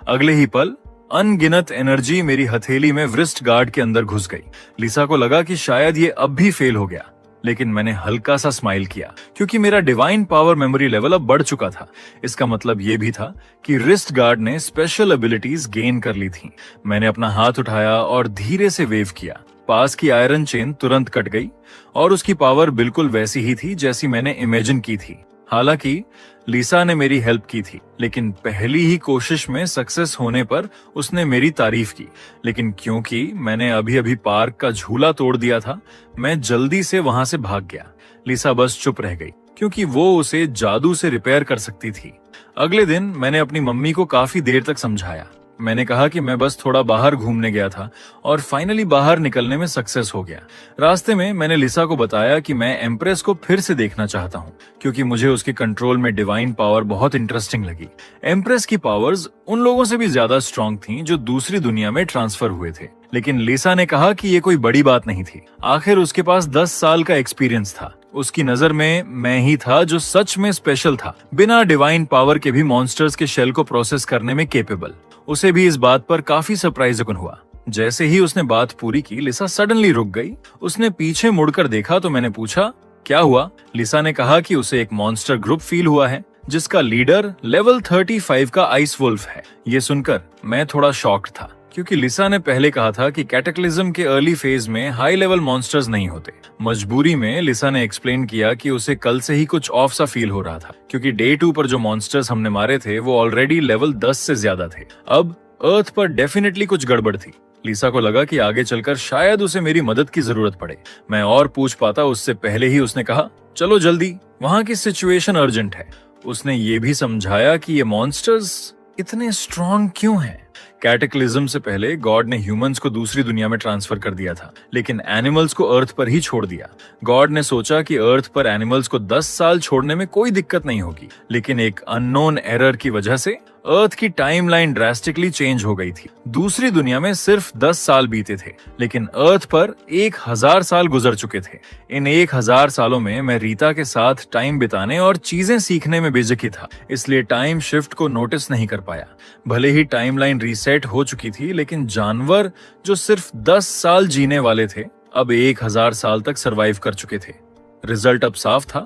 अगले ही पल अनगिनत एनर्जी मेरी हथेली में व्रिस्ट गार्ड के अंदर घुस गई। लिसा को लगा कि शायद ये अब भी फेल हो गया, लेकिन मैंने हल्का सा स्माइल किया क्योंकि मेरा डिवाइन पावर मेमोरी लेवल अब बढ़ चुका था। इसका मतलब ये भी था कि रिस्ट गार्ड ने स्पेशल एबिलिटीज गेन कर ली थी। मैंने अपना हाथ उठाया और धीरे से वेव किया। पास की आयरन चेन तुरंत कट गई और उसकी पावर बिल्कुल वैसी ही थी जैसी मैंने इमेजिन की थी। हालांकि लिसा ने मेरी हेल्प की थी, लेकिन पहली ही कोशिश में सक्सेस होने पर उसने मेरी तारीफ की। लेकिन क्योंकि मैंने अभी अभी पार्क का झूला तोड़ दिया था, मैं जल्दी से वहां से भाग गया। लिसा बस चुप रह गई क्योंकि वो उसे जादू से रिपेयर कर सकती थी। अगले दिन मैंने अपनी मम्मी को काफी देर तक समझाया। मैंने कहा कि मैं बस थोड़ा बाहर घूमने गया था और फाइनली बाहर निकलने में सक्सेस हो गया। रास्ते में मैंने लिसा को बताया कि मैं एम्प्रेस को फिर से देखना चाहता हूँ क्योंकि मुझे उसके कंट्रोल में डिवाइन पावर बहुत इंटरेस्टिंग लगी। एम्प्रेस की पावर्स उन लोगों से भी ज्यादा स्ट्रांग थीं जो दूसरी दुनिया में ट्रांसफर हुए थे, लेकिन लिसा ने कहा कि ये कोई बड़ी बात नहीं थी। आखिर उसके पास 10 साल का एक्सपीरियंस था। उसकी नजर में मैं ही था जो सच में स्पेशल था, बिना डिवाइन पावर के भी मॉन्स्टर्स के शेल को प्रोसेस करने में केपेबल। उसे भी इस बात पर काफी सरप्राइजन हुआ। जैसे ही उसने बात पूरी की, लिसा सडनली रुक गई। उसने पीछे मुड़कर देखा तो मैंने पूछा, क्या हुआ? लिसा ने कहा कि उसे एक मॉन्स्टर ग्रुप फील हुआ है जिसका लीडर लेवल 35 का आइस वुल्फ है। ये सुनकर मैं थोड़ा शॉक्ड था क्योंकि लिसा ने पहले कहा था कि कैटेक्लिज्म के अर्ली फेज में हाई लेवल मॉन्स्टर्स नहीं होते। मजबूरी में लिसा ने एक्सप्लेन किया कि उसे कल से ही कुछ ऑफ सा फील हो रहा था क्योंकि डे 2 पर जो मॉन्स्टर्स हमने मारे थे वो ऑलरेडी लेवल 10 से ज्यादा थे। अब अर्थ पर डेफिनेटली कुछ गड़बड़ थी। लिसा को लगा कि आगे चलकर शायद उसे मेरी मदद की जरूरत पड़े। मैं और पूछ पाता उससे पहले ही उसने कहा, चलो जल्दी, वहां की सिचुएशन अर्जेंट है। उसने ये भी समझाया कि ये मॉन्स्टर्स इतने स्ट्रॉन्ग क्यों हैं। कैटेक्लिज्म से पहले गॉड ने ह्यूमंस को दूसरी दुनिया में ट्रांसफर कर दिया था, लेकिन एनिमल्स को अर्थ पर ही छोड़ दिया। गॉड ने सोचा कि अर्थ पर एनिमल्स को 10 साल छोड़ने में कोई दिक्कत नहीं होगी, लेकिन एक अननोन एरर की वजह से अर्थ की टाइमलाइन ड्रास्टिकली चेंज हो गई थी। दूसरी दुनिया में सिर्फ 10 साल बीते थे, लेकिन अर्थ पर 1000 साल गुजर चुके थे। इन 1000 सालों में मैं रीता के साथ टाइम बिताने और चीजें सीखने में बेझिझक था, इसलिए टाइम शिफ्ट को नोटिस नहीं कर पाया। भले ही टाइमलाइन रीसेट हो चुकी थी, लेकिन जानवर जो सिर्फ 10 साल जीने वाले थे अब 1000 साल तक सरवाइव कर चुके थे। रिजल्ट अब साफ था,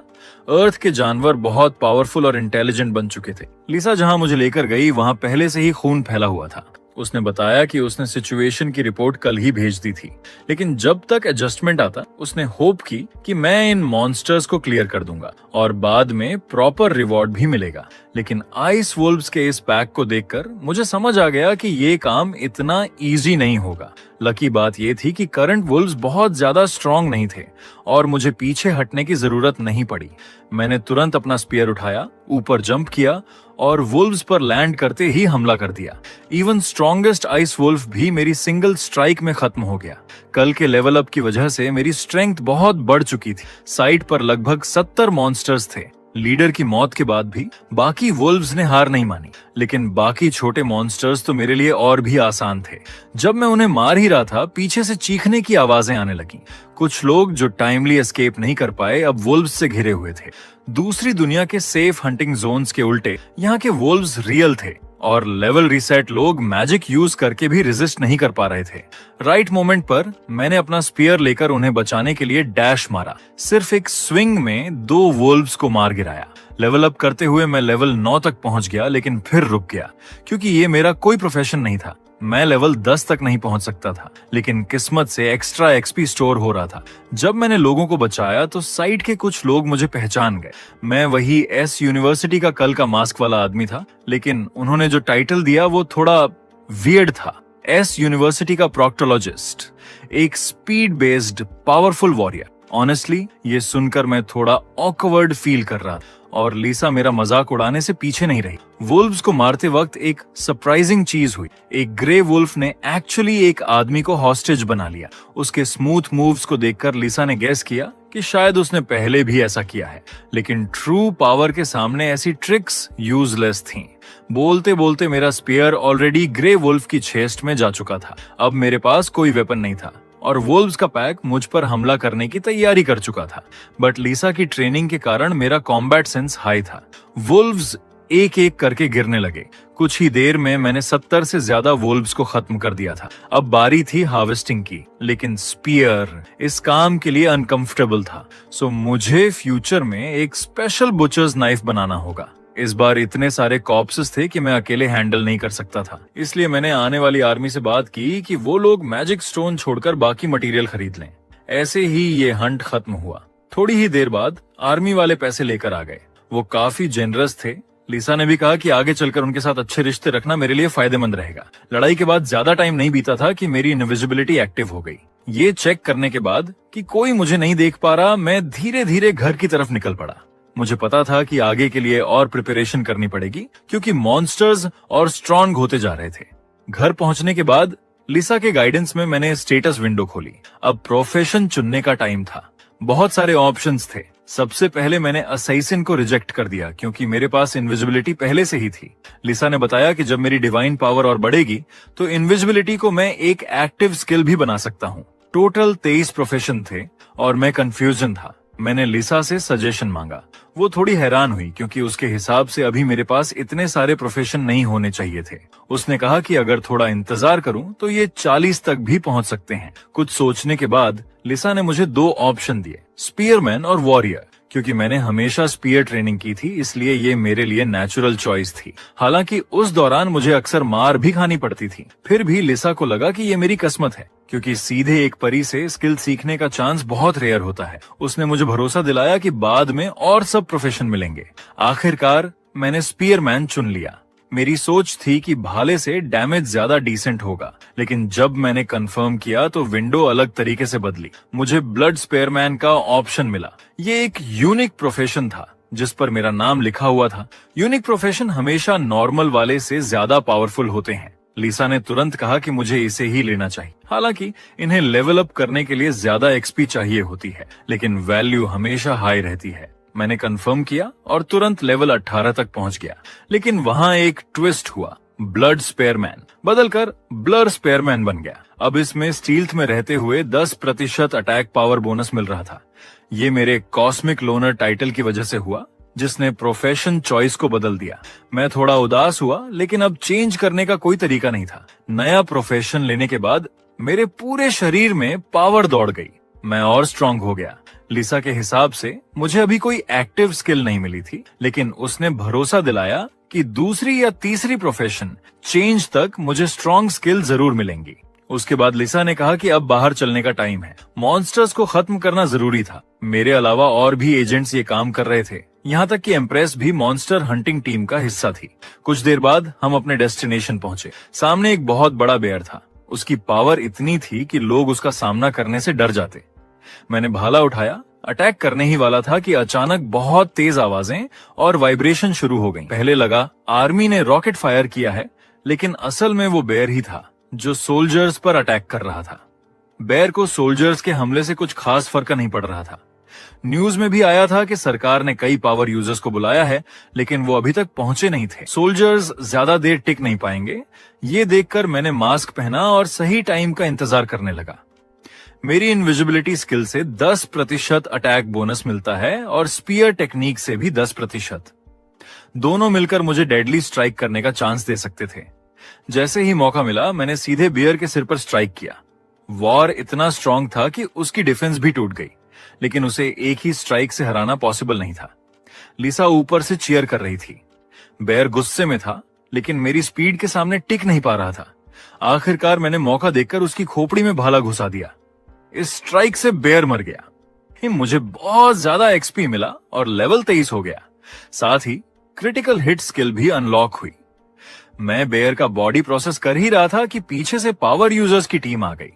अर्थ के जानवर बहुत पावरफुल और इंटेलिजेंट बन चुके थे। लिसा जहां मुझे लेकर गई वहां पहले से ही खून फैला हुआ था। उसने बताया कि उसने सिचुएशन की रिपोर्ट कल ही भेज दी थी, लेकिन जब तक एडजस्टमेंट आता उसने होप की कि मैं इन मॉन्स्टर्स को क्लियर कर दूंगा और बाद में प्रॉपर रिवॉर्ड भी मिलेगा। लेकिन आइस वुल्व्स के इस पैक को देखकर मुझे समझ आ गया कि ये काम इतना इजी नहीं होगा। लकी बात ये थी कि करंट वुल्व्स बहुत ज्यादा स्ट्रांग नहीं थे और मुझे पीछे हटने की जरूरत नहीं पड़ी। मैंने तुरंत अपना स्पीयर उठाया, ऊपर जंप किया और वुल्व्स पर लैंड करते ही हमला कर दिया। इवन स्ट्रॉन्गेस्ट आइस वुल्फ भी मेरी सिंगल स्ट्राइक में खत्म हो गया। कल के लेवल अप की वजह से मेरी स्ट्रेंथ बहुत बढ़ चुकी थी। साइट पर लगभग 70 मॉन्स्टर्स थे। लीडर की मौत के बाद भी बाकी वुल्व्स ने हार नहीं मानी, लेकिन बाकी छोटे मॉन्स्टर्स तो मेरे लिए और भी आसान थे। जब मैं उन्हें मार ही रहा था, पीछे से चीखने की आवाजें आने लगी। कुछ लोग जो टाइमली एस्केप नहीं कर पाए अब वुल्व्स से घिरे हुए थे। दूसरी दुनिया के सेफ हंटिंग जोन्स के उल्टे यहाँ के वुल्व्स रियल थे और लेवल रिसेट लोग मैजिक यूज करके भी रेजिस्ट नहीं कर पा रहे थे। राइट मोमेंट पर मैंने अपना स्पीयर लेकर उन्हें बचाने के लिए डैश मारा। सिर्फ एक स्विंग में 2 वुल्व्स को मार गिराया। लेवल अप करते हुए मैं लेवल 9 तक पहुंच गया, लेकिन फिर रुक गया क्योंकि ये मेरा कोई प्रोफेशन नहीं था। मैं लेवल 10 तक नहीं पहुंच सकता था, लेकिन किस्मत से एक्स्ट्रा एक्सपी स्टोर हो रहा था। जब मैंने लोगों को बचाया तो साइड के कुछ लोग मुझे पहचान गए। मैं वही एस यूनिवर्सिटी का कल का मास्क वाला आदमी था, लेकिन उन्होंने जो टाइटल दिया वो थोड़ा वियर्ड था। एस यूनिवर्सिटी का प्रोक्टोलॉजिस्ट, एक speed based powerful warrior. Honestly ये सुनकर मैं थोड़ा ऑकवर्ड फील कर रहा था और लिसा मेरा मजाक उड़ाने से पीछे नहीं रही। वुल्व्स को मारते वक्त एक सरप्राइजिंग चीज हुई। एक ग्रे वुल्फ ने एक्चुअली एक आदमी को हॉस्टेज बना लिया। उसके स्मूथ मूव्स को देखकर लिसा ने गेस किया कि शायद उसने पहले भी ऐसा किया है, लेकिन ट्रू पावर के सामने ऐसी ट्रिक्स यूजलेस थीं। बोलते बोलते मेरा स्पीयर ऑलरेडी ग्रे वुल्फ की चेस्ट में जा चुका था। अब मेरे पास कोई वेपन नहीं था और वुल्व्स का पैक मुझ पर हमला करने की तैयारी कर चुका था। बट लिसा की ट्रेनिंग के कारण मेरा कॉम्बैट सेंस हाई था। वुल्व्स एक एक करके गिरने लगे। कुछ ही देर में मैंने 70 से ज्यादा वुल्व्स को खत्म कर दिया था। अब बारी थी हार्वेस्टिंग की, लेकिन स्पीयर इस काम के लिए अनकंफर्टेबल था। सो मुझे फ्यूचर में एक स्पेशल बुचर्स नाइफ बनाना होगा। इस बार इतने सारे कॉर्प्सेस थे कि मैं अकेले हैंडल नहीं कर सकता था। इसलिए मैंने आने वाली आर्मी से बात की कि वो लोग मैजिक स्टोन छोड़कर बाकी मटेरियल खरीद लें। ऐसे ही ये हंट खत्म हुआ। थोड़ी ही देर बाद आर्मी वाले पैसे लेकर आ गए। वो काफी जेनरस थे। लिसा ने भी कहा कि आगे चलकर उनके साथ अच्छे रिश्ते रखना मेरे लिए फायदेमंद रहेगा। लड़ाई के बाद ज्यादा टाइम नहीं बीता था कि मेरी इनविजिबिलिटी एक्टिव हो गई। ये चेक करने के बाद कि कोई मुझे नहीं देख पा रहा, मैं धीरे धीरे घर की तरफ निकल पड़ा। मुझे पता था कि आगे के लिए और प्रिपरेशन करनी पड़ेगी क्योंकि मॉन्स्टर्स और स्ट्रॉन्ग होते जा रहे थे। घर पहुंचने के बाद लिसा के गाइडेंस में मैंने स्टेटस विंडो खोली। अब प्रोफेशन चुनने का टाइम था। बहुत सारे ऑप्शंस थे। सबसे पहले मैंने असैसिन को रिजेक्ट कर दिया क्योंकि मेरे पास इनविजिबिलिटी पहले से ही थी। लिसा ने बताया कि जब मेरी डिवाइन पावर और बढ़ेगी तो इनविजिबिलिटी को मैं एक एक्टिव स्किल भी बना सकता हूँ। टोटल 23 प्रोफेशन थे और मैं कंफ्यूजन था। मैंने लिसा से सजेशन मांगा। वो थोड़ी हैरान हुई क्योंकि उसके हिसाब से अभी मेरे पास इतने सारे प्रोफेशन नहीं होने चाहिए थे। उसने कहा कि अगर थोड़ा इंतजार करूं तो ये 40 तक भी पहुंच सकते हैं। कुछ सोचने के बाद लिसा ने मुझे 2 ऑप्शन दिए, स्पीयरमैन और वॉरियर। क्योंकि मैंने हमेशा स्पीयर ट्रेनिंग की थी इसलिए ये मेरे लिए नेचुरल चॉइस थी। हालांकि उस दौरान मुझे अक्सर मार भी खानी पड़ती थी। फिर भी लिसा को लगा कि ये मेरी किस्मत है क्योंकि सीधे एक परी से स्किल सीखने का चांस बहुत रेयर होता है। उसने मुझे भरोसा दिलाया कि बाद में और सब प्रोफेशन मिलेंगे। आखिरकार मैंने स्पीयरमैन चुन लिया। मेरी सोच थी कि भाले से डैमेज ज्यादा डिसेंट होगा, लेकिन जब मैंने कंफर्म किया तो विंडो अलग तरीके से बदली। मुझे ब्लड स्पेयरमैन का ऑप्शन मिला। ये एक यूनिक प्रोफेशन था जिस पर मेरा नाम लिखा हुआ था। यूनिक प्रोफेशन हमेशा नॉर्मल वाले से ज्यादा पावरफुल होते हैं। लिसा ने तुरंत कहा कि मुझे इसे ही लेना चाहिए। हालांकि इन्हें लेवल अप करने के लिए ज्यादा एक्सपी चाहिए होती है, लेकिन वैल्यू हमेशा हाई रहती है। मैंने कंफर्म किया और तुरंत लेवल 18 तक पहुंच गया। लेकिन वहां एक ट्विस्ट हुआ। ब्लड स्पेयरमैन बदलकर ब्लर स्पेयरमैन बन गया। अब इसमें स्टील्थ में रहते हुए 10% अटैक पावर बोनस मिल रहा था। ये मेरे कॉस्मिक लोनर टाइटल की वजह से हुआ जिसने प्रोफेशन चॉइस को बदल दिया। मैं थोड़ा उदास हुआ, लेकिन अब चेंज करने का कोई तरीका नहीं था। नया प्रोफेशन लेने के बाद मेरे पूरे शरीर में पावर दौड़ गई। मैं और स्ट्रांग हो गया। लिसा के हिसाब से मुझे अभी कोई एक्टिव स्किल नहीं मिली थी, लेकिन उसने भरोसा दिलाया कि दूसरी या तीसरी प्रोफेशन चेंज तक मुझे स्ट्रांग स्किल जरूर मिलेंगी। उसके बाद लिसा ने कहा कि अब बाहर चलने का टाइम है। मॉन्स्टर्स को खत्म करना जरूरी था। मेरे अलावा और भी एजेंट्स ये काम कर रहे थे। यहाँ तक कि एम्प्रेस भी मॉन्स्टर हंटिंग टीम का हिस्सा थी। कुछ देर बाद हम अपने डेस्टिनेशन पहुंचे। सामने एक बहुत बड़ा बेयर था। उसकी पावर इतनी थी कि लोग उसका सामना करने से डर जाते। मैंने भाला उठाया, अटैक करने ही वाला था कि अचानक बहुत तेज आवाजें और वाइब्रेशन शुरू हो गईं। पहले लगा आर्मी ने रॉकेट फायर किया है, लेकिन असल में वो बेयर ही था जो सोल्जर्स पर अटैक कर रहा था। बेयर को सोल्जर्स के हमले से कुछ खास फर्क नहीं पड़ रहा था। न्यूज में भी आया था कि सरकार ने कई पावर यूजर्स को बुलाया है, लेकिन वो अभी तक पहुंचे नहीं थे। सोल्जर्स ज्यादा देर टिक नहीं पाएंगे। ये देखकर मैंने मास्क पहना और सही टाइम का इंतजार करने लगा। मेरी इनविजिबिलिटी स्किल से 10% अटैक बोनस मिलता है और स्पीयर टेक्निक से भी 10%। दोनों मिलकर मुझे डेडली स्ट्राइक करने का चांस दे सकते थे। जैसे ही मौका मिला मैंने सीधे बियर के सिर पर स्ट्राइक किया। वॉर इतना स्ट्रांग था कि उसकी डिफेंस भी टूट गई, लेकिन उसे एक ही स्ट्राइक से हराना पॉसिबल नहीं था। लिसा ऊपर से चीयर कर रही थी। बेयर गुस्से में था, लेकिन मेरी स्पीड के सामने टिक नहीं पा रहा था। आखिरकार मैंने मौका देखकर उसकी खोपड़ी में भाला घुसा दिया। इस स्ट्राइक से बेयर मर गया। मुझे बहुत ज्यादा एक्सपी मिला और लेवल 23 हो गया। साथ ही क्रिटिकल हिट स्किल भी अनलॉक हुई। मैं बेयर का बॉडी प्रोसेस कर ही रहा था कि पीछे से पावर यूजर्स की टीम आ गई।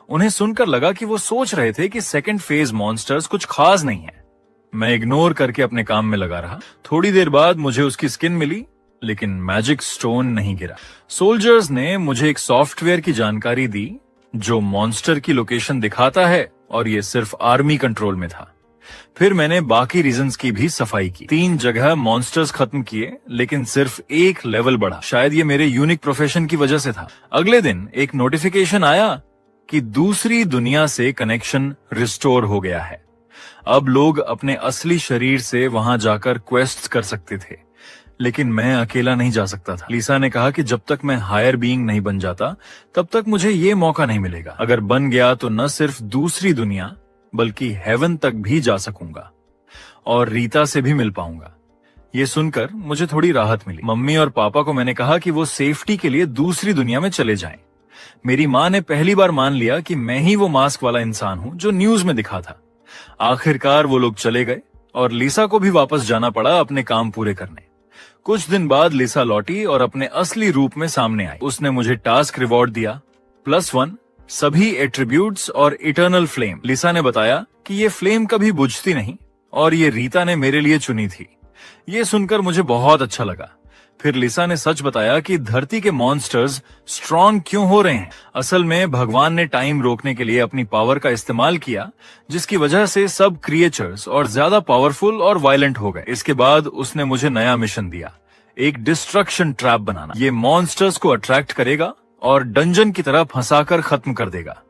उन्हें सुनकर लगा कि वो सोच रहे थे कि सेकंड फेज मॉन्स्टर्स कुछ खास नहीं है। मैं इग्नोर करके अपने काम में लगा रहा। थोड़ी देर बाद मुझे उसकी स्किन मिली, लेकिन मैजिक स्टोन नहीं गिरा। सोल्जर्स ने मुझे एक सॉफ्टवेयर की जानकारी दी जो मॉन्स्टर की लोकेशन दिखाता है, और ये सिर्फ आर्मी कंट्रोल में था। फिर मैंने बाकी रीजन्स की भी सफाई की। 3 जगह मॉन्स्टर्स खत्म किए, लेकिन सिर्फ एक लेवल बढ़ा। शायद ये मेरे यूनिक प्रोफेशन की वजह से था। अगले दिन एक नोटिफिकेशन आया कि दूसरी दुनिया से कनेक्शन रिस्टोर हो गया है। अब लोग अपने असली शरीर से वहां जाकर क्वेस्ट कर सकते थे, लेकिन मैं अकेला नहीं जा सकता था। लिसा ने कहा कि जब तक मैं हायर बीइंग नहीं बन जाता, तब तक मुझे ये मौका नहीं मिलेगा। अगर बन गया तो न सिर्फ दूसरी दुनिया बल्कि हेवन तक भी जा सकूंगा और रीता से भी मिल पाऊंगा। ये सुनकर मुझे थोड़ी राहत मिली। मम्मी और पापा को मैंने कहा कि वो सेफ्टी के लिए दूसरी दुनिया में चले जाएं। मेरी माँ ने पहली बार मान लिया कि मैं ही वो मास्क वाला इंसान हूँ जो न्यूज में दिखा था। आखिरकार वो लोग चले गए और लिसा को भी वापस जाना पड़ा अपने काम पूरे करने। कुछ दिन बाद लिसा लौटी और अपने असली रूप में सामने आई। उसने मुझे टास्क रिवॉर्ड दिया, +1, सभी एट्रीब्यूट्स और इटर्नल फ्लेम। लिसा ने बताया कि ये फ्लेम कभी बुझती नहीं और ये रीता ने मेरे लिए चुनी थी। ये सुनकर मुझे बहुत अच्छा लगा। फिर लिसा ने सच बताया कि धरती के मॉन्स्टर्स स्ट्रॉन्ग क्यों हो रहे हैं। असल में भगवान ने टाइम रोकने के लिए अपनी पावर का इस्तेमाल किया, जिसकी वजह से सब क्रिएचर्स और ज्यादा पावरफुल और वायलेंट हो गए। इसके बाद उसने मुझे नया मिशन दिया, एक डिस्ट्रक्शन ट्रैप बनाना। ये मॉन्स्टर्स को अट्रैक्ट करेगा और डंजन की तरह फंसाकर खत्म कर देगा।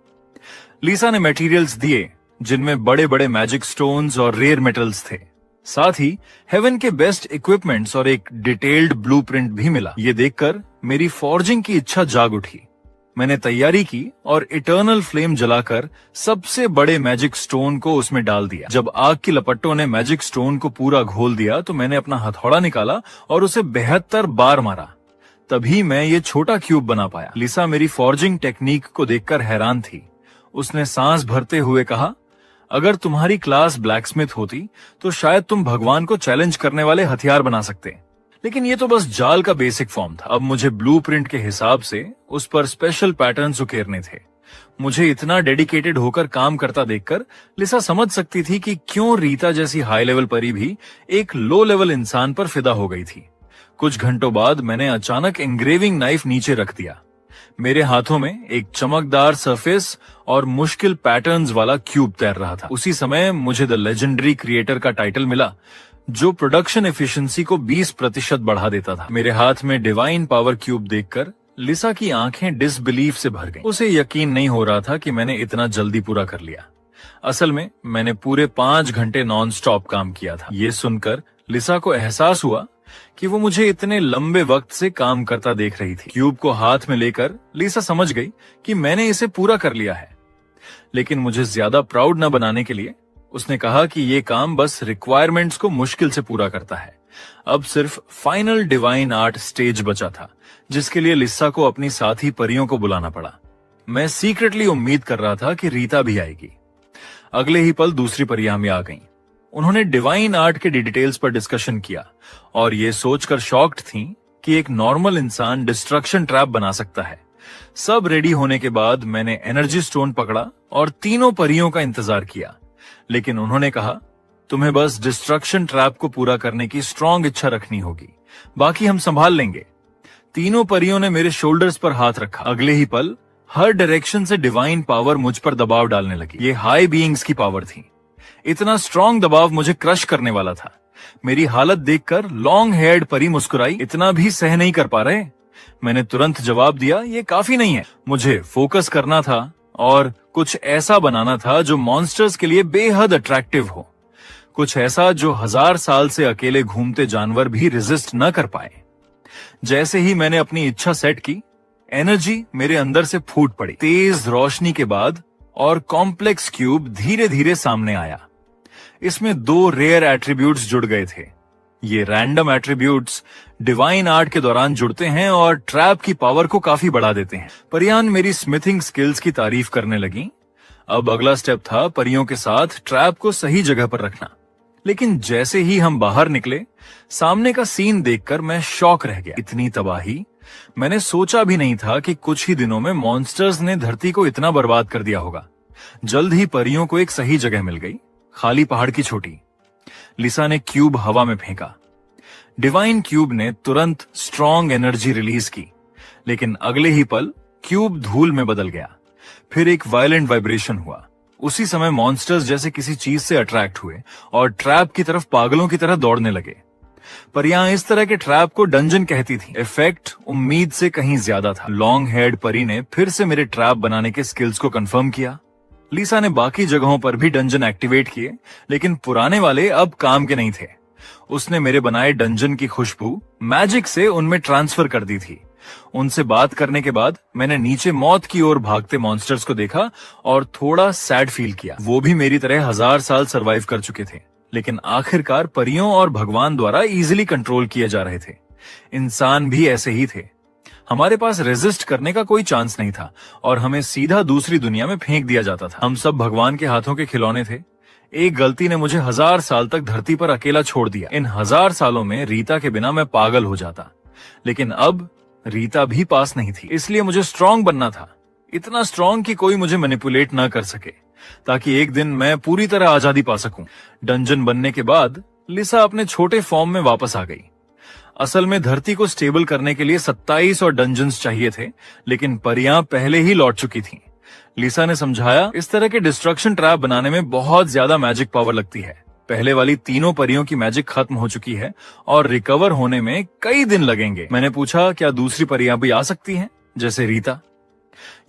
लिसा ने मटेरियल्स दिए जिनमें बड़े बड़े मैजिक स्टोन्स और रेयर मेटल्स थे। साथ ही हेवन के बेस्ट इक्विपमेंट्स और एक डिटेल्ड ब्लूप्रिंट भी मिला। ये देखकर मेरी फॉर्जिंग की इच्छा जाग उठी। मैंने तैयारी की और इटर्नल फ्लेम जलाकर सबसे बड़े मैजिक स्टोन को उसमें डाल दिया। जब आग की लपटों ने मैजिक स्टोन को पूरा घोल दिया तो मैंने अपना हथौड़ा निकाला और उसे 72 बार मारा। तभी मैं ये छोटा क्यूब बना पाया। लिसा मेरी फॉर्जिंग टेक्निक को देखकर हैरान थी। उसने सांस भरते हुए कहा, अगर तुम्हारी क्लास ब्लैकस्मिथ होती तो शायद तुम भगवान को चैलेंज करने वाले हथियार बना सकते, लेकिन ये तो बस जाल का बेसिक फॉर्म था। अब मुझे ब्लूप्रिंट के हिसाब से उस पर स्पेशल पैटर्न्स उकेरने थे। मुझे इतना डेडिकेटेड होकर काम करता देखकर लिसा समझ सकती थी कि क्यों रीता जैसी हाई लेवल परी भी एक लो लेवल इंसान पर फिदा हो गई थी। कुछ घंटों बाद मैंने अचानक एंग्रेविंग नाइफ नीचे रख दिया। मेरे हाथों में एक चमकदार सरफेस और मुश्किल पैटर्न्स वाला क्यूब तैर रहा था। उसी समय मुझे द लेजेंडरी क्रिएटर का टाइटल मिला, जो प्रोडक्शन एफिशिएंसी को 20% बढ़ा देता था। मेरे हाथ में डिवाइन पावर क्यूब देखकर लिसा की आंखें डिसबिलीफ से भर गईं। उसे यकीन नहीं हो रहा था कि मैंने इतना जल्दी पूरा कर लिया। असल में मैंने पूरे 5 घंटे नॉन स्टॉप काम किया था। ये सुनकर लिसा को एहसास हुआ कि वो मुझे इतने लंबे वक्त से काम करता देख रही थी। क्यूब को हाथ में लेकर लिसा समझ गई कि मैंने इसे पूरा कर लिया है, लेकिन मुझे ज्यादा प्राउड न बनाने के लिए उसने कहा कि ये काम बस रिक्वायरमेंट्स को मुश्किल से पूरा करता है। अब सिर्फ फाइनल डिवाइन आर्ट स्टेज बचा था, जिसके लिए लिसा को अपनी साथी परियों को बुलाना पड़ा। मैं सीक्रेटली उम्मीद कर रहा था कि रीता भी आएगी। अगले ही पल दूसरी परियां भी आ गईं। उन्होंने डिवाइन आर्ट के डिटेल्स पर डिस्कशन किया और ये सोचकर शॉक्ड थीं कि एक नॉर्मल इंसान डिस्ट्रक्शन ट्रैप बना सकता है। सब रेडी होने के बाद मैंने एनर्जी स्टोन पकड़ा और तीनों परियों का इंतजार किया, लेकिन उन्होंने कहा, तुम्हें बस डिस्ट्रक्शन ट्रैप को पूरा करने की स्ट्रॉन्ग इच्छा रखनी होगी, बाकी हम संभाल लेंगे। तीनों परियों ने मेरे शोल्डर्स पर हाथ रखा। अगले ही पल हर डायरेक्शन से डिवाइन पावर मुझ पर दबाव डालने लगी। ये हाई बीइंग्स की पावर थी। इतना स्ट्रॉन्ग दबाव मुझे क्रश करने वाला था। मेरी हालत देखकर लॉन्ग हेयर्ड परी मुस्कुराई, इतना भी सह नहीं कर पा रहे? मैंने तुरंत जवाब दिया, ये काफी नहीं है। मुझे फोकस करना था और कुछ ऐसा बनाना था जो मॉन्स्टर्स के लिए बेहद अट्रैक्टिव हो, कुछ ऐसा जो 1000 साल से अकेले घूमते जानवर भी रेजिस्ट न कर पाए। जैसे ही मैंने अपनी इच्छा सेट की, एनर्जी मेरे अंदर से फूट पड़ी। तेज रोशनी के बाद और कॉम्प्लेक्स क्यूब धीरे धीरे सामने आया। इसमें 2 रेयर एट्रीब्यूट्स जुड़ गए थे। ये रैंडम एट्रीब्यूट्स डिवाइन आर्ट के दौरान जुड़ते हैं और ट्रैप की पावर को काफी बढ़ा देते हैं। परियां मेरी स्मिथिंग स्किल्स की तारीफ करने लगी। अब अगला स्टेप था परियों के साथ ट्रैप को सही जगह पर रखना। लेकिन जैसे ही हम बाहर निकले, सामने का सीन देखकर मैं शॉक रह गया। इतनी तबाही मैंने सोचा भी नहीं था कि कुछ ही दिनों में मॉन्स्टर्स ने धरती को इतना बर्बाद कर दिया होगा। जल्द ही परियों को एक सही जगह मिल गई, खाली पहाड़ की चोटी। लिसा ने क्यूब हवा में फेंका। डिवाइन क्यूब ने तुरंत स्ट्रॉन्ग एनर्जी रिलीज की, लेकिन अगले ही पल क्यूब धूल में बदल गया। फिर एक वायलेंट वाइब्रेशन हुआ। उसी समय मॉन्स्टर्स जैसे किसी चीज से अट्रैक्ट हुए और ट्रैप की तरफ पागलों की तरह दौड़ने लगे। परियां इस तरह के ट्रैप को डंजन कहती थी। इफेक्ट उम्मीद से कहीं ज्यादा था। लॉन्ग हेयर्ड परी ने फिर से मेरे ट्रैप बनाने के स्किल्स को कंफर्म किया। लिसा ने बाकी जगहों पर भी डंजन एक्टिवेट किए, लेकिन पुराने वाले अब काम के नहीं थे। उसने मेरे बनाए डंजन की खुशबू मैजिक से उनमें ट्रांसफर कर दी थी। उनसे बात करने के बाद मैंने नीचे मौत की ओर भागते मॉन्स्टर्स को देखा और थोड़ा सैड फील किया। वो भी मेरी तरह 1000 साल सरवाइव कर चुके थे, लेकिन आखिरकार परियों और भगवान द्वारा इजीली कंट्रोल किए जा रहे थे। इंसान भी ऐसे ही थे। हमारे पास रेजिस्ट करने का कोई चांस नहीं था और हमें सीधा दूसरी दुनिया में फेंक दिया जाता था। हम सब भगवान के हाथों के खिलौने थे। एक गलती ने मुझे 1000 साल तक धरती पर अकेला छोड़ दिया। इन 1000 सालों में रीता के बिना मैं पागल हो जाता, लेकिन अब रीता भी पास नहीं थी। इसलिए मुझे स्ट्रांग बनना था, इतना स्ट्रांग कि कोई मुझे मैनिपुलेट ना कर सके, ताकि एक दिन मैं पूरी तरह आजादी पा सकूं। डंजन बनने के बाद लिसा अपने छोटे फॉर्म में वापस आ गई। असल में धरती को स्टेबल करने के लिए 27 और डंजन्स चाहिए थे, लेकिन परियां पहले ही लौट चुकी थीं। लिसा ने समझाया, इस तरह के डिस्ट्रक्शन ट्रैप बनाने में बहुत ज्यादा मैजिक पावर लगती है। पहले वाली तीनों परियों की मैजिक खत्म हो चुकी है और रिकवर होने में कई दिन लगेंगे। मैंने पूछा, क्या दूसरी परियां भी आ सकती हैं, जैसे रीता?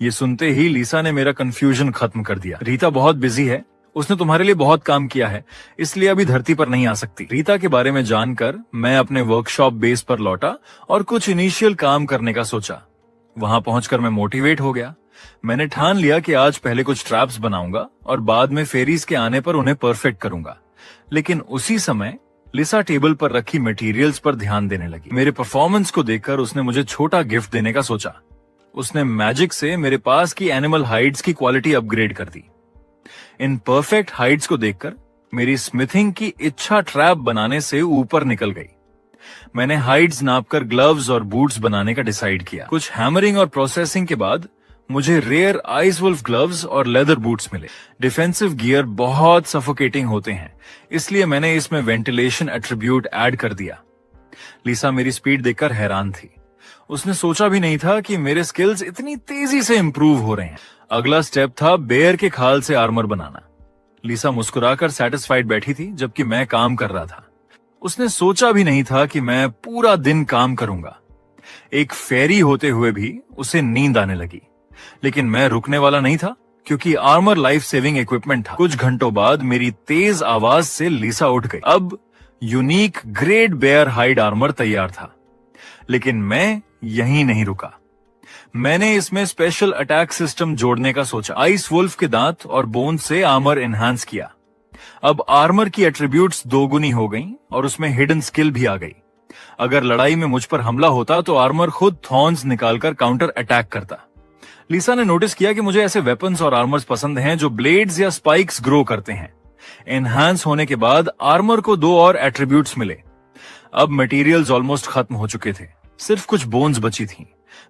ये सुनते ही लिसा ने मेरा कंफ्यूजन खत्म कर दिया। रीता बहुत बिजी है, उसने तुम्हारे लिए बहुत काम किया है, इसलिए अभी धरती पर नहीं आ सकती। रीता के बारे में जानकर मैं अपने वर्कशॉप बेस पर लौटा और कुछ इनिशियल काम करने का सोचा। वहां पहुंचकर मैं मोटिवेट हो गया। मैंने ठान लिया कि आज पहले कुछ ट्रैप्स बनाऊंगा और बाद में फेरीज के आने पर उन्हें परफेक्ट करूंगा। लेकिन उसी समय लिसा टेबल पर रखी मटेरियल्स पर ध्यान देने लगी। मेरे परफॉर्मेंस को देखकर उसने मुझे छोटा गिफ्ट देने का सोचा। उसने मैजिक से मेरे पास की एनिमल हाइड्स की क्वालिटी अपग्रेड कर दी। इन परफेक्ट हाइड्स को देखकर मेरी स्मिथिंग की इच्छा ट्रैप बनाने से ऊपर निकल गई। मैंने हाइड्स नापकर ग्लव्स और बूट्स बनाने का डिसाइड किया। कुछ हैमरिंग और प्रोसेसिंग के बाद मुझे रेयर आइस वुल्फ ग्लव्स और लेदर बूट्स मिले। डिफेंसिव गियर बहुत सफोकेटिंग होते हैं, इसलिए मैंने इसमें वेंटिलेशन एट्रीब्यूट ऐड कर दिया। लिसा मेरी स्पीड देखकर हैरान थी। उसने सोचा भी नहीं था कि मेरे स्किल्स इतनी तेजी से इंप्रूव हो रहे हैं। अगला स्टेप था बेयर के खाल से आर्मर बनाना। लिसा मुस्कुराकर सैटिस्फाइड बैठी थी, जबकि मैं काम कर रहा था। उसने सोचा भी नहीं था कि मैं पूरा दिन काम करूंगा। एक फेरी होते हुए भी उसे नींद आने लगी, लेकिन मैं रुकने वाला नहीं था, क्योंकि आर्मर लाइफ सेविंग इक्विपमेंट था। कुछ घंटों बाद मेरी तेज आवाज से लिसा उठ गई। अब unique great bear hide armour तैयार था, लेकिन मैं यहीं नहीं रुका। मैंने इसमें स्पेशल अटैक सिस्टम जोड़ने का सोचा। आइस वुल्फ के दांत और बोन से आर्मर एनहांस किया। अब आर्मर की एट्रीब्यूट्स दोगुनी हो गईं और उसमें हिडन स्किल भी आ गई। अगर लड़ाई में मुझ पर हमला होता तो आर्मर खुद थॉर्न्स निकालकर काउंटर अटैक करता। लिसा ने नोटिस किया कि मुझे ऐसे वेपन्स और आर्मर्स पसंद हैं जो ब्लेड्स या स्पाइक्स ग्रो करते हैं। एनहांस होने के बाद आर्मर को 2 और एट्रीब्यूट्स मिले। अब मटेरियल्स ऑलमोस्ट खत्म हो चुके थे, सिर्फ कुछ बोन्स बची थीं।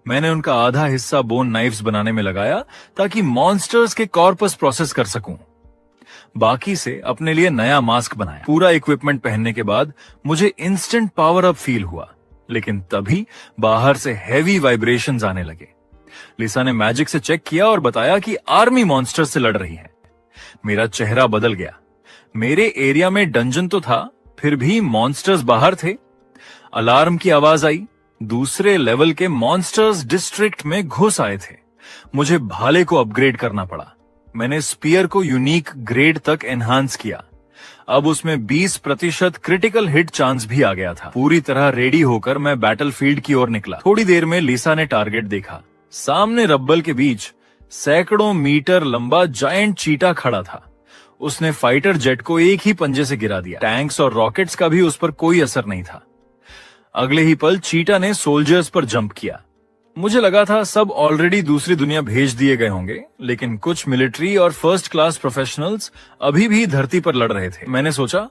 मैंने उनका आधा हिस्सा बोन नाइफ्स बनाने में लगाया ताकि मॉन्स्टर्स के कॉर्पस प्रोसेस कर सकूं। बाकी से अपने लिए नया मास्क बनाया। पूरा इक्विपमेंट पहनने के बाद मुझे इंस्टेंट पावर अप फील हुआ, लेकिन तभी बाहर से हेवी वाइब्रेशंस आने लगे। लिसा ने मैजिक से चेक किया और बताया कि आर्मी मॉन्स्टर्स से लड़ रही है। मेरा चेहरा बदल गया। मेरे एरिया में डंजन तो था, फिर भी मॉन्स्टर्स बाहर थे। अलार्म की आवाज आई। दूसरे लेवल के मॉन्स्टर्स डिस्ट्रिक्ट में घुस आए थे। मुझे भाले को अपग्रेड करना पड़ा। मैंने स्पीयर को यूनिक ग्रेड तक एनहांस किया। अब उसमें 20% क्रिटिकल हिट चांस भी आ गया था। पूरी तरह रेडी होकर मैं बैटलफील्ड की ओर निकला। थोड़ी देर में लिसा ने टारगेट देखा। सामने रब्बल के बीच सैकड़ों मीटर लंबा जायंट चीटा खड़ा था। उसने फाइटर जेट को एक ही पंजे से गिरा दिया। टैंक्स और रॉकेट्स का भी उस पर कोई असर नहीं था। अगले ही पल चीटा ने सोल्जर्स पर जंप किया। मुझे लगा था सब ऑलरेडी दूसरी दुनिया भेज दिए गए होंगे, लेकिन कुछ मिलिट्री और फर्स्ट क्लास प्रोफेशनल्स अभी भी धरती पर लड़ रहे थे। मैंने सोचा,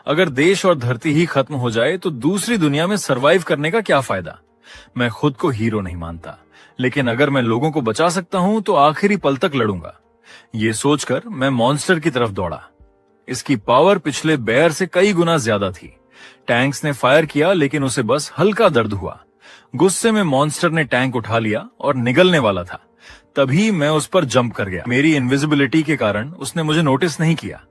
अगर देश और धरती ही खत्म हो जाए तो दूसरी दुनिया में सरवाइव करने का क्या फायदा। मैं खुद को हीरो नहीं मानता, लेकिन अगर मैं लोगों को बचा सकता हूं तो आखिरी पल तक लड़ूंगा। ये सोचकर मैं मॉन्स्टर की तरफ दौड़ा। इसकी पावर पिछले बेयर से कई गुना ज्यादा थी। टैंक्स ने फायर किया, लेकिन उसे बस हल्का दर्द हुआ। गुस्से में मॉन्स्टर ने टैंक उठा लिया और निगलने वाला था। तभी मैं उस पर जंप कर गया। मेरी इनविजिबिलिटी के कारण उसने मुझे नोटिस नहीं किया।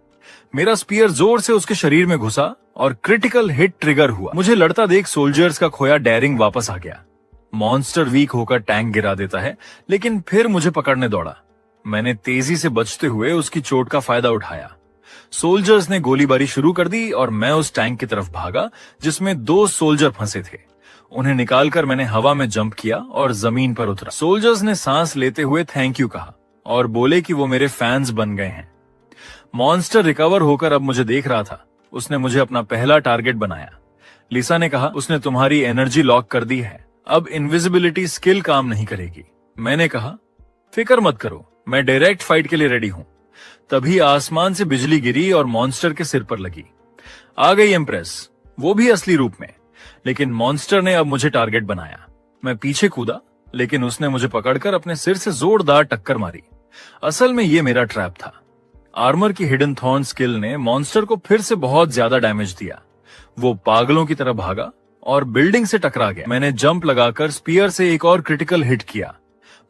मेरा स्पीयर जोर से उसके शरीर में घुसा और क्रिटिकल हिट ट्रिगर हुआ। मुझे लड़ता देख सोल्जर्स का खोया डेयरिंग वापस आ गया। मॉन्स्टर वीक होकर टैंक गिरा देता है, लेकिन फिर मुझे पकड़ने दौड़ा। मैंने तेजी से बचते हुए उसकी चोट का फायदा उठाया। सोल्जर्स ने गोलीबारी शुरू कर दी और मैं उस टैंक की तरफ भागा जिसमें 2 सोल्जर फंसे थे। उन्हें निकालकर मैंने हवा में जंप किया और जमीन पर उतरा। सोल्जर्स ने सांस लेते हुए थैंक यू कहा और बोले कि वो मेरे फैंस बन गए हैं। मॉन्स्टर रिकवर होकर अब मुझे देख रहा था। उसने मुझे अपना पहला टारगेट बनाया। लिसा ने कहा, उसने तुम्हारी एनर्जी लॉक कर दी है, अब इनविजिबिलिटी स्किल काम नहीं करेगी। मैंने कहा, फिक्र मत करो, मैं डायरेक्ट फाइट के लिए रेडी हूं। तभी आसमान से बिजली गिरी और मॉन्स्टर के सिर पर लगी। आ गई एम्प्रेस, वो भी असली रूप में। लेकिन मॉन्स्टर ने अब मुझे टारगेट बनाया। मैं पीछे कूदा, लेकिन उसने मुझे पकड़कर अपने सिर से जोरदार टक्कर मारी। असल में ये मेरा ट्रैप था। आर्मर की हिडन थॉर्न स्किल ने मॉन्स्टर को फिर से बहुत ज्यादा डैमेज दिया। वो पागलों की तरह भागा और बिल्डिंग से टकरा गया। मैंने जंप लगाकर स्पीयर से एक और क्रिटिकल हिट किया।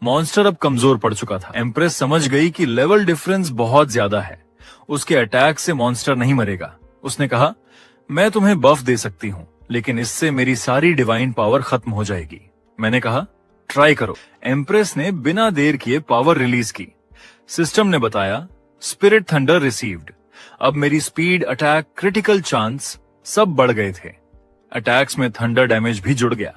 मॉन्स्टर अब कमजोर पड़ चुका था। एम्प्रेस समझ गई कि लेवल डिफरेंस बहुत ज्यादा है। उसके अटैक से मॉन्स्टर नहीं मरेगा। उसने कहा, मैं तुम्हें बफ दे सकती हूँ, लेकिन इससे मेरी सारी डिवाइन पावर खत्म हो जाएगी। मैंने कहा, ट्राई करो। एम्प्रेस ने बिना देर किए पावर रिलीज की। सिस्टम ने बताया, स्पिरिट थंडर रिसीव्ड। अब मेरी स्पीड, अटैक, क्रिटिकल चांस सब बढ़ गए थे। अटैक्स में थंडर डैमेज भी जुड़ गया।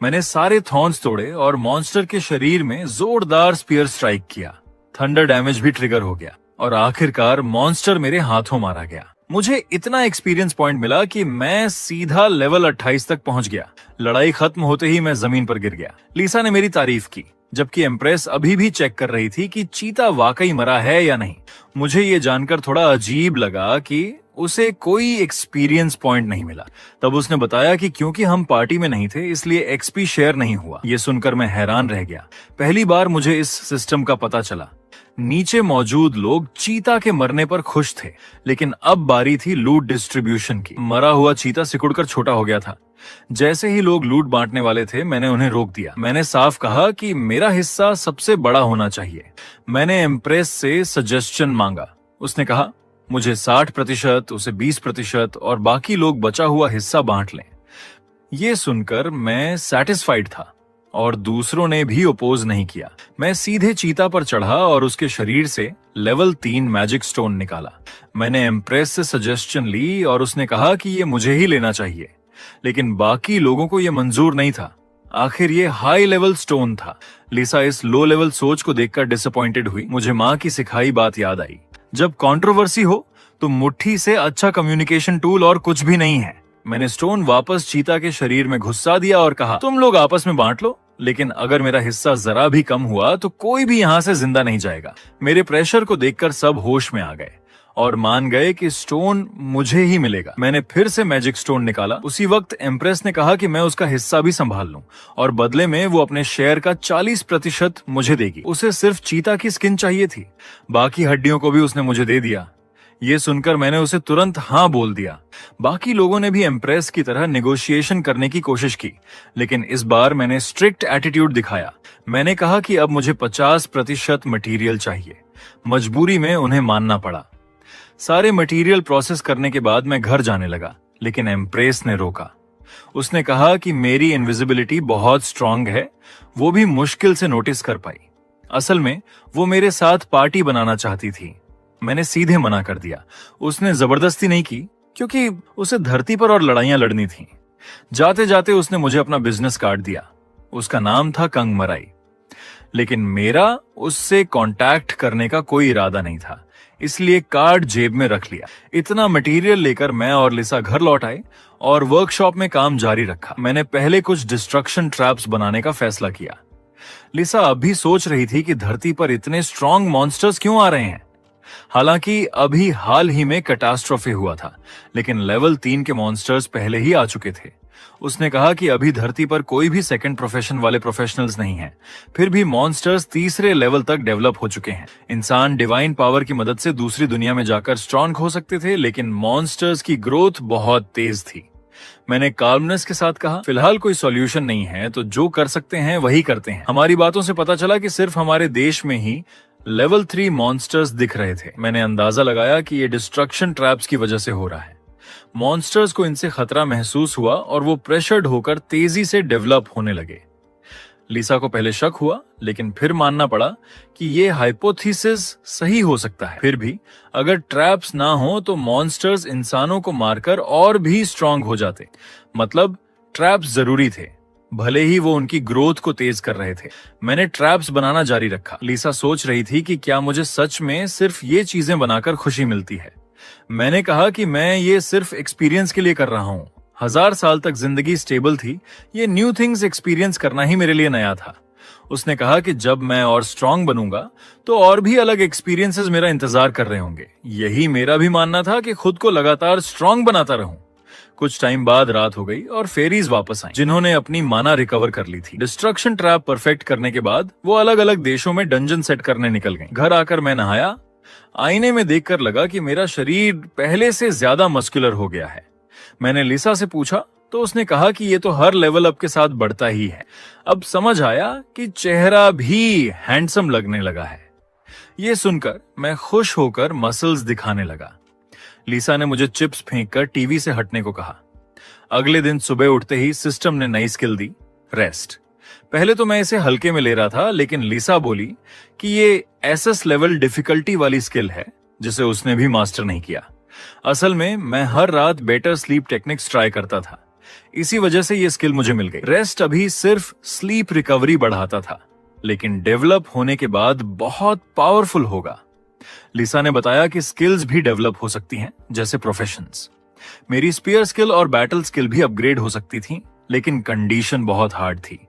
मैंने सारे थॉर्न्स तोड़े और मॉन्स्टर के शरीर में जोरदार स्पीयर स्ट्राइक किया। थंडर डैमेज भी ट्रिगर हो गया और आखिरकार मॉन्स्टर मेरे हाथों मारा गया। मुझे इतना एक्सपीरियंस पॉइंट मिला कि मैं सीधा लेवल 28 तक पहुंच गया। लड़ाई खत्म होते ही मैं जमीन पर गिर गया। लिसा ने मेरी तारीफ की, जबकि एम्प्रेस अभी भी चेक कर रही थी कि चीता वाकई मरा है या नहीं। मुझे ये जानकर थोड़ा अजीब लगा कि उसे कोई एक्सपीरियंस पॉइंट नहीं मिला। तब उसने बताया कि क्योंकि हम पार्टी में नहीं थे, इसलिए एक्सपी शेयर नहीं हुआ। ये सुनकर मैं हैरान रह गया। पहली बार मुझे इस सिस्टम का पता चला। नीचे मौजूद लोग चीता के मरने पर खुश थे, लेकिन अब बारी थी लूट डिस्ट्रीब्यूशन की। मरा हुआ चीता सिकुड़कर छोटा हो गया था। जैसे ही लोग लूट बांटने वाले थे, मैंने उन्हें रोक दिया। मैंने साफ कहा कि मेरा हिस्सा सबसे बड़ा होना चाहिए। मैंने एम्प्रेस से सजेशन मांगा। उसने कहा, मुझे 60%, उसे 20% और बाकी लोग बचा हुआ हिस्सा बांट लें। ये सुनकर मैं सैटिस्फाइड था और दूसरों ने भी अपोज नहीं किया। मैं सीधे चीता पर चढ़ा और उसके शरीर से लेवल 3 मैजिक स्टोन निकाला। मैंने एम्प्रेस से सजेशन ली और उसने कहा कि ये मुझे ही लेना चाहिए, लेकिन बाकी लोगों को ये मंजूर नहीं था। आखिर ये हाई लेवल स्टोन था। लिसा इस लो लेवल सोच को देखकर डिसअपॉइंटेड हुई। मुझे माँ की सिखाई बात याद आई, जब कंट्रोवर्सी हो तो मुट्ठी से अच्छा कम्युनिकेशन टूल और कुछ भी नहीं है। मैंने स्टोन वापस चीता के शरीर में घुसा दिया और कहा, तुम लोग आपस में बांट लो, लेकिन अगर मेरा हिस्सा जरा भी कम हुआ तो कोई भी यहाँ से जिंदा नहीं जाएगा। मेरे प्रेशर को देखकर सब होश में आ गए और मान गए कि स्टोन मुझे ही मिलेगा। मैंने फिर से मैजिक स्टोन निकाला। उसी वक्त एम्प्रेस ने कहा कि मैं उसका हिस्सा भी संभाल लूं और बदले में वो अपने शेयर का 40% मुझे देगी। उसे सिर्फ चीता की स्किन चाहिए थी, बाकी हड्डियों को भी उसने मुझे दे दिया। ये सुनकर मैंने उसे तुरंत हाँ बोल दिया। बाकी लोगों ने भी एम्प्रेस की तरह नेगोशिएशन करने की कोशिश की, लेकिन इस बार मैंने स्ट्रिक्ट एटीट्यूड दिखाया। मैंने कहा कि अब मुझे 50% मटेरियल चाहिए। मजबूरी में उन्हें मानना पड़ा। सारे मटेरियल प्रोसेस करने के बाद मैं घर जाने लगा, लेकिन एम्प्रेस ने रोका। उसने कहा कि मेरी इनविजिबिलिटी बहुत स्ट्रांग है, वो भी मुश्किल से नोटिस कर पाई। असल में वो मेरे साथ पार्टी बनाना चाहती थी। मैंने सीधे मना कर दिया। उसने जबरदस्ती नहीं की, क्योंकि उसे धरती पर और लड़ाइयां लड़नी थीं। जाते जाते उसने मुझे अपना बिजनेस कार्ड दिया। उसका नाम था कंग मराई, लेकिन मेरा उससे कांटेक्ट करने का कोई इरादा नहीं था, इसलिए कार्ड जेब में रख लिया। इतना मटेरियल लेकर मैं और लिसा घर लौट आए और वर्कशॉप में काम जारी रखा। मैंने पहले कुछ डिस्ट्रक्शन ट्रैप्स बनाने का फैसला किया। लिसा अभी सोच रही थी कि धरती पर इतने स्ट्रॉन्ग मॉन्स्टर्स क्यों आ रहे हैं। हालांकि अभी हाल ही में कैटास्ट्रोफी हुआ था, लेकिन लेवल 3 के मॉन्स्टर्स पहले ही आ चुके थे। उसने कहा कि अभी धरती पर कोई भी सेकंड प्रोफेशन वाले प्रोफेशनल्स नहीं हैं। फिर भी मॉन्स्टर्स तीसरे लेवल तक डेवलप हो चुके हैं। इंसान डिवाइन पावर की मदद से दूसरी दुनिया में जाकर स्ट्रॉन्ग हो सकते थे, लेकिन मॉन्स्टर्स की ग्रोथ बहुत तेज थी। मैंने काल्मनेस के साथ कहा, फिलहाल कोई सॉल्यूशन नहीं है, तो जो कर सकते हैं वही करते हैं। हमारी बातों से पता चला कि सिर्फ हमारे देश में ही लेवल 3 मॉन्स्टर्स दिख रहे थे। मैंने अंदाजा लगाया कि ये डिस्ट्रक्शन ट्रैप्स की वजह से हो रहा है। मॉन्स्टर्स को इनसे खतरा महसूस हुआ और वो प्रेशर्ड होकर तेजी से डेवलप होने लगे। लिसा को पहले शक हुआ, लेकिन फिर मानना पड़ा कि ये हाइपोथेसिस सही हो सकता है। फिर भी अगर ट्रैप्स ना हो तो मॉन्स्टर्स इंसानों को मारकर और भी स्ट्रांग हो जाते। मतलब ट्रैप्स जरूरी थे, भले ही वो उनकी ग्रोथ को तेज कर रहे थे। मैंने ट्रैप्स बनाना जारी रखा। लिसा सोच रही थी कि क्या मुझे सच में सिर्फ ये चीजें बनाकर खुशी मिलती है। मैंने कहा कि मैं ये सिर्फ एक्सपीरियंस के लिए कर रहा हूँ। 1000 साल तक जिंदगी स्टेबल थी, ये न्यू थिंग्स एक्सपीरियंस करना ही मेरे लिए नया था। उसने कहा कि जब मैं और स्ट्रांग बनूंगा तो और भी अलग एक्सपीरियंसेस मेरा इंतजार कर रहे होंगे। यही मेरा भी मानना था कि खुद को लगातार स्ट्रांग बनाता रहूं। कुछ टाइम बाद रात हो गई और फेरीज वापस आई, जिन्होंने अपनी माना रिकवर कर ली थी। डिस्ट्रक्शन ट्रैप परफेक्ट करने के बाद वो अलग अलग देशों में डंजन सेट करने निकल गई। घर आकर मैं नहाया। आईने में देखकर लगा कि मेरा शरीर पहले से ज्यादा मस्कुलर हो गया है। मैंने लिसा से पूछा तो उसने कहा कि ये तो हर लेवल अप के साथ बढ़ता ही है। अब समझ आया कि चेहरा भी हैंडसम लगने लगा है। ये सुनकर मैं खुश होकर मसल्स दिखाने लगा। लिसा ने मुझे चिप्स फेंककर टीवी से हटने को कहा। अगले दिन सुबह उठते ही सिस्टम ने नई स्किल दी, रेस्ट। पहले तो मैं इसे हल्के में ले रहा था, लेकिन लिसा बोली कि ये एसएस लेवल डिफिकल्टी वाली स्किल है जिसे उसने भी मास्टर नहीं किया। असल में मैं हर रात बेटर स्लीप टेक्निक्स ट्राई करता था, इसी वजह से ये स्किल मुझे मिल गई। रेस्ट अभी सिर्फ स्लीप रिकवरी बढ़ाता था, लेकिन डेवलप होने के बाद बहुत पावरफुल होगा। लिसा ने बताया कि स्किल्स भी डेवलप हो सकती हैं, जैसे प्रोफेशंस। मेरी स्पीयर स्किल और बैटल स्किल भी अपग्रेड हो सकती थी, लेकिन कंडीशन बहुत हार्ड थी।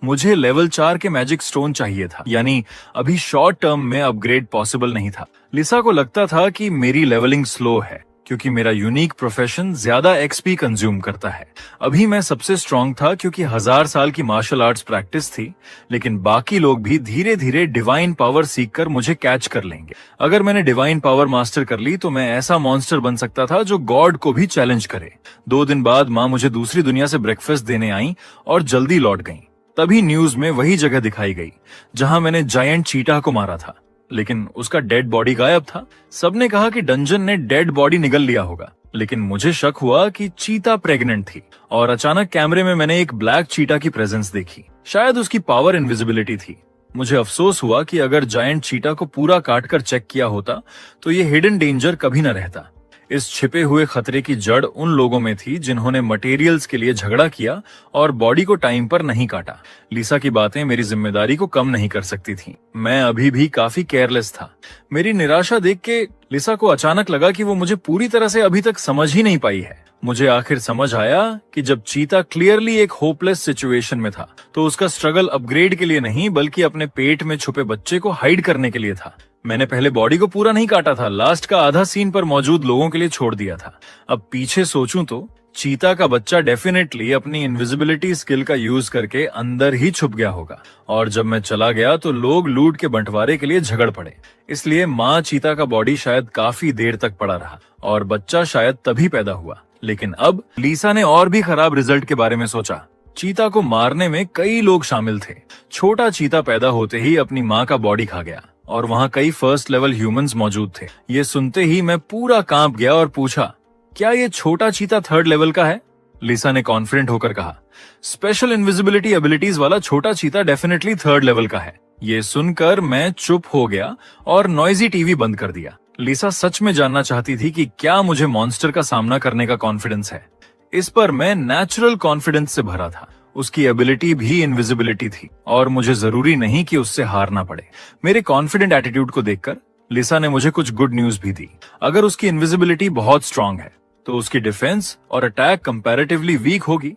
मुझे लेवल 4 के मैजिक स्टोन चाहिए था, यानी अभी शॉर्ट टर्म में अपग्रेड पॉसिबल नहीं था। लिसा को लगता था कि मेरी लेवलिंग स्लो है, क्योंकि मेरा यूनिक प्रोफेशन ज्यादा एक्सपी कंज्यूम करता है। अभी मैं सबसे स्ट्रांग था क्योंकि 1000 साल की मार्शल आर्ट्स प्रैक्टिस थी, लेकिन बाकी लोग भी धीरे धीरे डिवाइन पावर सीखकर मुझे कैच कर लेंगे। अगर मैंने डिवाइन पावर मास्टर कर ली तो मैं ऐसा मॉन्स्टर बन सकता था जो गॉड को भी चैलेंज करे। 2 दिन बाद माँ मुझे दूसरी दुनिया से ब्रेकफास्ट देने आई और जल्दी लौट गई। तभी न्यूज में वही जगह दिखाई गई जहां मैंने जायंट चीटा को मारा था, लेकिन उसका डेड बॉडी गायब था। सबने कहा कि डंजन ने डेड बॉडी निगल लिया होगा, लेकिन मुझे शक हुआ कि चीता प्रेग्नेंट थी और अचानक कैमरे में मैंने एक ब्लैक चीटा की प्रेजेंस देखी। शायद उसकी पावर इनविजिबिलिटी थी। मुझे अफसोस हुआ कि अगर जायंट चीटा को पूरा काटकर चेक किया होता तो ये हिडन डेंजर कभी न रहता। इस छिपे हुए खतरे की जड़ उन लोगों में थी जिन्होंने मटेरियल्स के लिए झगड़ा किया और बॉडी को टाइम पर नहीं काटा। लिसा की बातें मेरी जिम्मेदारी को कम नहीं कर सकती थी। मैं अभी भी काफी केयरलेस था। मेरी निराशा देख के लिसा को अचानक लगा कि वो मुझे पूरी तरह से अभी तक समझ ही नहीं पाई है। मुझे आखिर समझ आया कि जब चीता क्लियरली एक होपलेस सिचुएशन में था तो उसका स्ट्रगल अपग्रेड के लिए नहीं, बल्कि अपने पेट में छुपे बच्चे को हाइड करने के लिए था। मैंने पहले बॉडी को पूरा नहीं काटा था, लास्ट का आधा सीन पर मौजूद लोगों के लिए छोड़ दिया था। अब पीछे सोचूं तो चीता का बच्चा डेफिनेटली अपनी इनविजिबिलिटी स्किल का यूज करके अंदर ही छुप गया होगा, और जब मैं चला गया तो लोग लूट के बंटवारे के लिए झगड़ पड़े। इसलिए माँ चीता का बॉडी शायद काफी देर तक पड़ा रहा और बच्चा शायद तभी पैदा हुआ। लेकिन अब लिसा ने और भी खराब रिजल्ट के बारे में सोचा। चीता को मारने में कई लोग शामिल थे। छोटा चीता पैदा होते ही अपनी माँ का बॉडी खा गया और वहाँ कई फर्स्ट लेवल ह्यूमंस मौजूद थे। ये सुनते ही मैं पूरा कांप गया और पूछा, क्या ये छोटा चीता 3rd लेवल का है? लिसा ने कॉन्फिडेंट होकर कहा, स्पेशल इनविजिबिलिटी एबिलिटीज वाला छोटा चीता डेफिनेटली 3rd लेवल का है। ये सुनकर मैं चुप हो गया और नॉइजी टीवी बंद कर दिया। लिसा सच में जानना चाहती थी कि क्या मुझे मॉन्स्टर का सामना करने का कॉन्फिडेंस है। इस पर मैं नेचुरल कॉन्फिडेंस से भरा था। उसकी एबिलिटी भी इनविजिबिलिटी थी और मुझे जरूरी नहीं कि उससे हारना पड़े। मेरे कॉन्फिडेंट एटीट्यूड को देखकर लिसा ने मुझे कुछ गुड न्यूज भी दी। अगर उसकी इनविजिबिलिटी बहुत स्ट्रांग है तो उसकी डिफेंस और अटैक कंपैरेटिवली वीक होगी,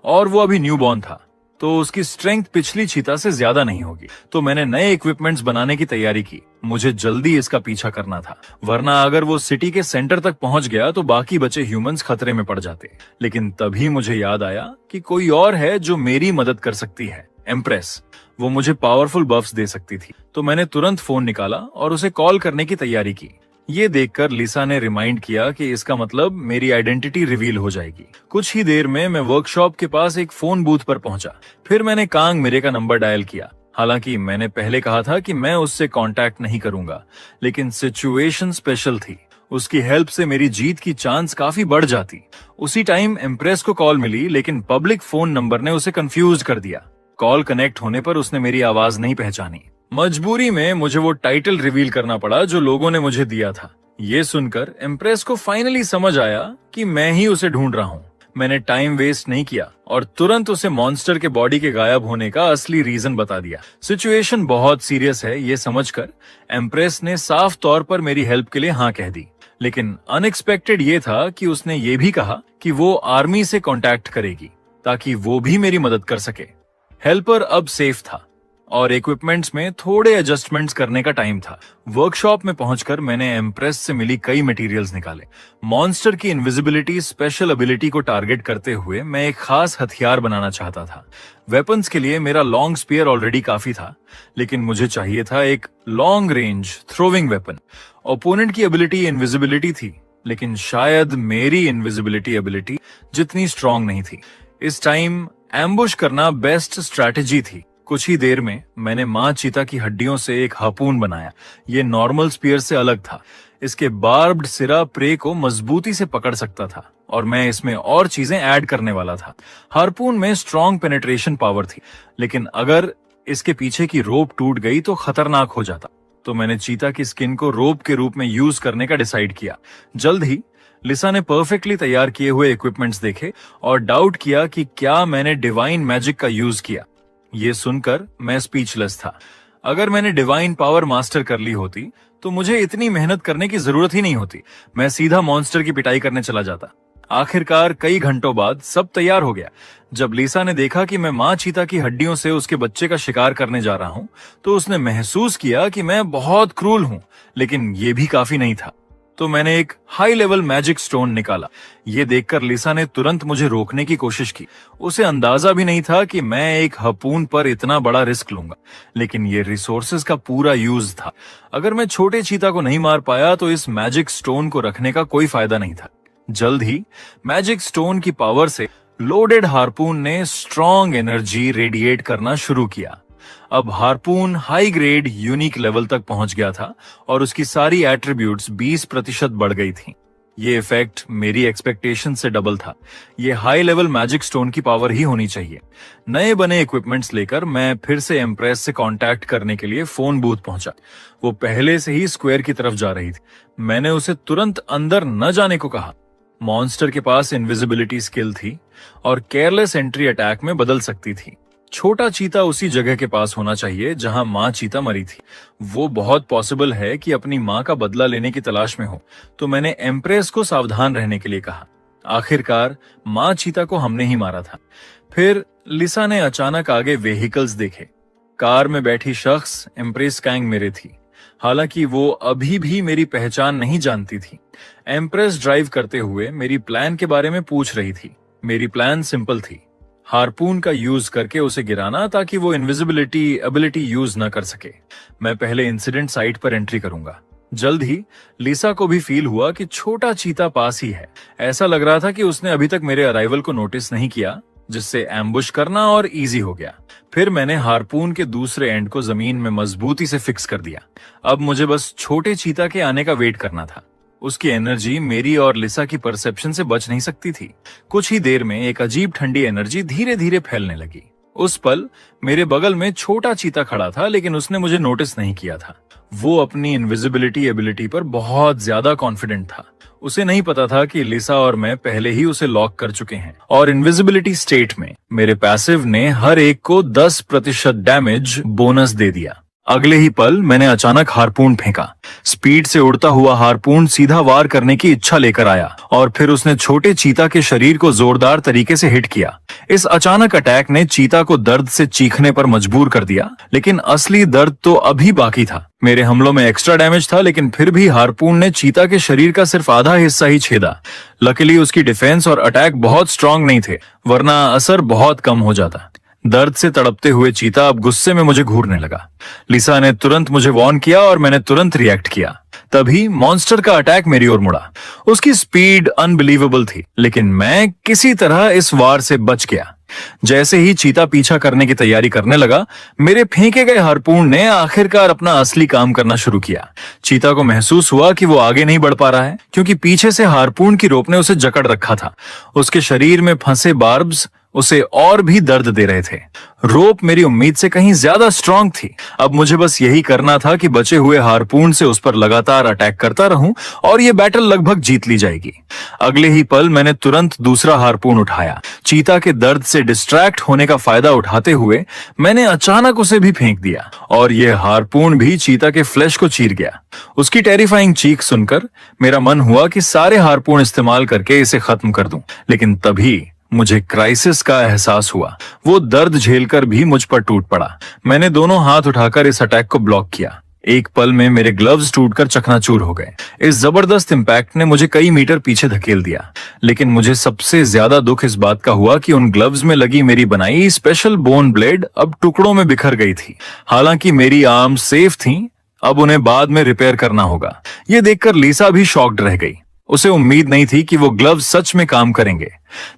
और वो अभी न्यूबॉर्न था तो उसकी स्ट्रेंथ पिछली चीता से ज्यादा नहीं होगी। तो मैंने नए इक्विपमेंट्स बनाने की तैयारी की। मुझे जल्दी इसका पीछा करना था, वरना अगर वो सिटी के सेंटर तक पहुंच गया तो बाकी बचे ह्यूमंस खतरे में पड़ जाते। लेकिन तभी मुझे याद आया कि कोई और है जो मेरी मदद कर सकती है, एम्प्रेस। वो मुझे पावरफुल बफ्स दे सकती थी। तो मैंने तुरंत फोन निकाला और उसे कॉल करने की तैयारी की। ये देखकर लिसा ने रिमाइंड किया कि इसका मतलब मेरी आइडेंटिटी रिवील हो जाएगी। कुछ ही देर में मैं वर्कशॉप के पास एक फोन बूथ पर पहुंचा। फिर मैंने कांग मिरे का नंबर डायल किया। हालांकि मैंने पहले कहा था कि मैं उससे कांटेक्ट नहीं करूंगा, लेकिन सिचुएशन स्पेशल थी। उसकी हेल्प से मेरी जीत की चांस काफी बढ़ जाती। उसी टाइम एम्प्रेस को कॉल मिली, लेकिन पब्लिक फोन नंबर ने उसे कंफ्यूज कर दिया। कॉल कनेक्ट होने पर उसने मेरी आवाज नहीं पहचानी। मजबूरी में मुझे वो टाइटल रिवील करना पड़ा जो लोगों ने मुझे दिया था। ये सुनकर एम्प्रेस को फाइनली समझ आया कि मैं ही उसे ढूंढ रहा हूँ। मैंने टाइम वेस्ट नहीं किया और तुरंत उसे मॉन्स्टर के बॉडी के गायब होने का असली रीजन बता दिया। सिचुएशन बहुत सीरियस है ये समझकर एम्प्रेस ने साफ तौर पर मेरी हेल्प के लिए हाँ कह दी। लेकिन अनएक्सपेक्टेड ये था कि उसने ये भी कहा कि वो आर्मी से कांटेक्ट करेगी ताकि वो भी मेरी मदद कर सके। हेल्पर अब सेफ था और इक्विपमेंट्स में थोड़े एडजस्टमेंट्स करने का टाइम था। वर्कशॉप में पहुंचकर मैंने एम्प्रेस से मिली कई मटेरियल्स निकाले। मॉन्स्टर की इनविजिबिलिटी स्पेशल एबिलिटी को टारगेट करते हुए मैं एक खास हथियार बनाना चाहता था। वेपन्स के लिए मेरा लॉन्ग स्पीयर ऑलरेडी काफी था, लेकिन मुझे चाहिए था एक long range throwing weapon. Opponent की एबिलिटी इनविजिबिलिटी थी, लेकिन शायद मेरी इनविजिबिलिटी एबिलिटी जितनी स्ट्रांग नहीं थी। इस टाइम एम्बुश करना बेस्ट स्ट्रैटेजी थी। कुछ ही देर में मैंने माँ चीता की हड्डियों से एक हार्पून बनाया। ये नॉर्मल स्पीयर से अलग था। इसके बार्ब्ड सिरा प्रे को मजबूती से पकड़ सकता था और मैं इसमें और चीजें ऐड करने वाला था। हार्पून में स्ट्रॉन्ग पेनिट्रेशन पावर थी, लेकिन अगर इसके पीछे की रोप टूट गई तो खतरनाक हो जाता। तो मैंने चीता की स्किन को रोप के रूप में यूज करने का डिसाइड किया। जल्द ही लिसा ने परफेक्टली तैयार किए हुए इक्विपमेंट्स देखे और डाउट किया कि क्या मैंने डिवाइन मैजिक का यूज किया। ये सुनकर मैं स्पीचलेस था। अगर मैंने डिवाइन पावर मास्टर कर ली होती तो मुझे इतनी मेहनत करने की जरूरत ही नहीं होती। मैं सीधा मॉन्स्टर की पिटाई करने चला जाता। आखिरकार कई घंटों बाद सब तैयार हो गया। जब लिसा ने देखा कि मैं माँ चीता की हड्डियों से उसके बच्चे का शिकार करने जा रहा हूँ, तो उसने महसूस किया कि मैं बहुत क्रूर हूँ। लेकिन ये भी काफी नहीं था, तो मैंने एक हाई लेवल मैजिक स्टोन निकाला। ये देखकर लिसा ने तुरंत मुझे रोकने की कोशिश की। उसे अंदाजा भी नहीं था कि मैं एक हार्पून पर इतना बड़ा रिस्क लूंगा, लेकिन ये रिसोर्सेज का पूरा यूज था। अगर मैं छोटे चीता को नहीं मार पाया तो इस मैजिक स्टोन को रखने का कोई फायदा नहीं था। जल्द ही मैजिक स्टोन की पावर से लोडेड हार्पून ने स्ट्रॉन्ग एनर्जी रेडिएट करना शुरू किया। अब harpoon high grade unique level तक पहुंच गया था और उसकी सारी एट्रीब्यूट्स 20% बढ़ गई थी। ये इफेक्ट मेरी एक्सपेक्टेशन से डबल था। ये हाई लेवल मैजिक स्टोन की पावर ही होनी चाहिए। नए बने इक्विपमेंट्स लेकर मैं फिर से एम्प्रेस से कांटेक्ट करने के लिए फोन बूथ पहुंचा। वो पहले से ही स्क्वायर की तरफ जा रही थी। मैंने उसे तुरंत अंदर न जाने को कहा। मॉन्स्टर के पास इनविजिबिलिटी स्किल थी और केयरलेस एंट्री अटैक में बदल सकती थी। छोटा चीता उसी जगह के पास होना चाहिए जहां माँ चीता मरी थी। वो बहुत पॉसिबल है कि अपनी माँ का बदला लेने की तलाश में हो, तो मैंने एम्प्रेस को सावधान रहने के लिए कहा। आखिरकार माँ चीता को हमने ही मारा था। फिर लिसा ने अचानक आगे व्हीकल्स देखे। कार में बैठी शख्स एम्प्रेस कैंग मेरे थी। हालांकि वो अभी भी मेरी पहचान नहीं जानती थी। एम्प्रेस ड्राइव करते हुए मेरी प्लान के बारे में पूछ रही थी। मेरी प्लान सिंपल थी, हार्पून का यूज करके उसे गिराना ताकि वो इनविजिबिलिटी एबिलिटी यूज न कर सके। मैं पहले इंसिडेंट साइट पर एंट्री करूंगा। जल्द ही लिसा को भी फील हुआ कि छोटा चीता पास ही है। ऐसा लग रहा था कि उसने अभी तक मेरे अराइवल को नोटिस नहीं किया, जिससे एम्बुश करना और इजी हो गया। फिर मैंने हार्पून के दूसरे एंड को जमीन में मजबूती से फिक्स कर दिया। अब मुझे बस छोटे चीता के आने का वेट करना था। उसकी एनर्जी मेरी और लिसा की परसेप्शन से बच नहीं सकती थी। कुछ ही देर में एक अजीब ठंडी एनर्जी धीरे धीरे फैलने लगी। उस पल मेरे बगल में छोटा चीता खड़ा था, लेकिन उसने मुझे नोटिस नहीं किया था। वो अपनी इनविजिबिलिटी एबिलिटी पर बहुत ज्यादा कॉन्फिडेंट था। उसे नहीं पता था कि लिसा और मैं पहले ही उसे लॉक कर चुके हैं और इनविजिबिलिटी स्टेट में मेरे पैसिव ने हर एक को 10% डैमेज बोनस दे दिया। अगले ही पल मैंने अचानक हार्पून फेंका। स्पीड से उड़ता हुआ हार्पून सीधा वार करने की इच्छा लेकर आया और फिर उसने छोटे चीता के शरीर को जोरदार तरीके से हिट किया। इस अचानक अटैक ने चीता को दर्द से चीखने पर मजबूर कर दिया, लेकिन असली दर्द तो अभी बाकी था। मेरे हमलों में एक्स्ट्रा डैमेज था, लेकिन फिर भी हार्पून ने चीता के शरीर का सिर्फ आधा हिस्सा ही छेदा। लकीली उसकी डिफेंस और अटैक बहुत स्ट्रांग नहीं थे, वरना असर बहुत कम हो जाता। दर्द से तड़पते हुए चीता अब गुस्से में मुझे घूरने लगा। लिसा ने तुरंत मुझे वार्न किया और मैंने तुरंत रिएक्ट किया। तभी मॉन्स्टर का अटैक मेरी ओर मुड़ा। उसकी स्पीड अनबिलीवेबल थी, लेकिन मैं किसी तरह इस वार से बच गया। जैसे ही चीता पीछा करने की तैयारी करने लगा, मेरे फेंके गए हार्पून ने आखिरकार अपना असली काम करना शुरू किया। चीता को महसूस हुआ कि वो आगे नहीं बढ़ पा रहा है, क्योंकि पीछे से हार्पून की रोप ने उसे जकड़ रखा था। उसके शरीर में फंसे बार्ब्स उसे और भी दर्द दे रहे थे। रोप मेरी उम्मीद से कहीं ज्यादा स्ट्रांग थी। अब मुझे बस यही करना था कि बचे हुए हार्पून से उस पर लगातार अटैक करता रहूं और ये बैटल लगभग जीत ली जाएगी। अगले ही पल मैंने तुरंत दूसरा हार्पून उठाया। चीता के दर्द से डिस्ट्रैक्ट होने का फायदा उठाते हुए मैंने अचानक उसे भी फेंक दिया और यह हार्पून भी चीता के फ्लैश को चीर गया। उसकी टेरिफाइंग चीख सुनकर मेरा मन हुआ कि सारे हार्पून इस्तेमाल करके इसे खत्म कर दूं, लेकिन तभी मुझे क्राइसिस का एहसास हुआ। वो दर्द झेलकर भी मुझ पर टूट पड़ा। मैंने दोनों हाथ उठाकर इस अटैक को ब्लॉक किया। एक पल में मेरे ग्लव्स टूटकर चकनाचूर हो गए। इस जबरदस्त इंपैक्ट ने मुझे कई मीटर पीछे धकेल दिया, लेकिन मुझे सबसे ज्यादा दुख इस बात का हुआ कि उन ग्लव्स में लगी मेरी बनाई स्पेशल बोन ब्लेड अब टुकड़ों में बिखर गई थी। हालांकि मेरी आर्म सेफ थी, अब उन्हें बाद में रिपेयर करना होगा। ये देखकर लिसा भी शॉक्ड रह गई। उसे उम्मीद नहीं थी कि वो ग्लव्स सच में काम करेंगे।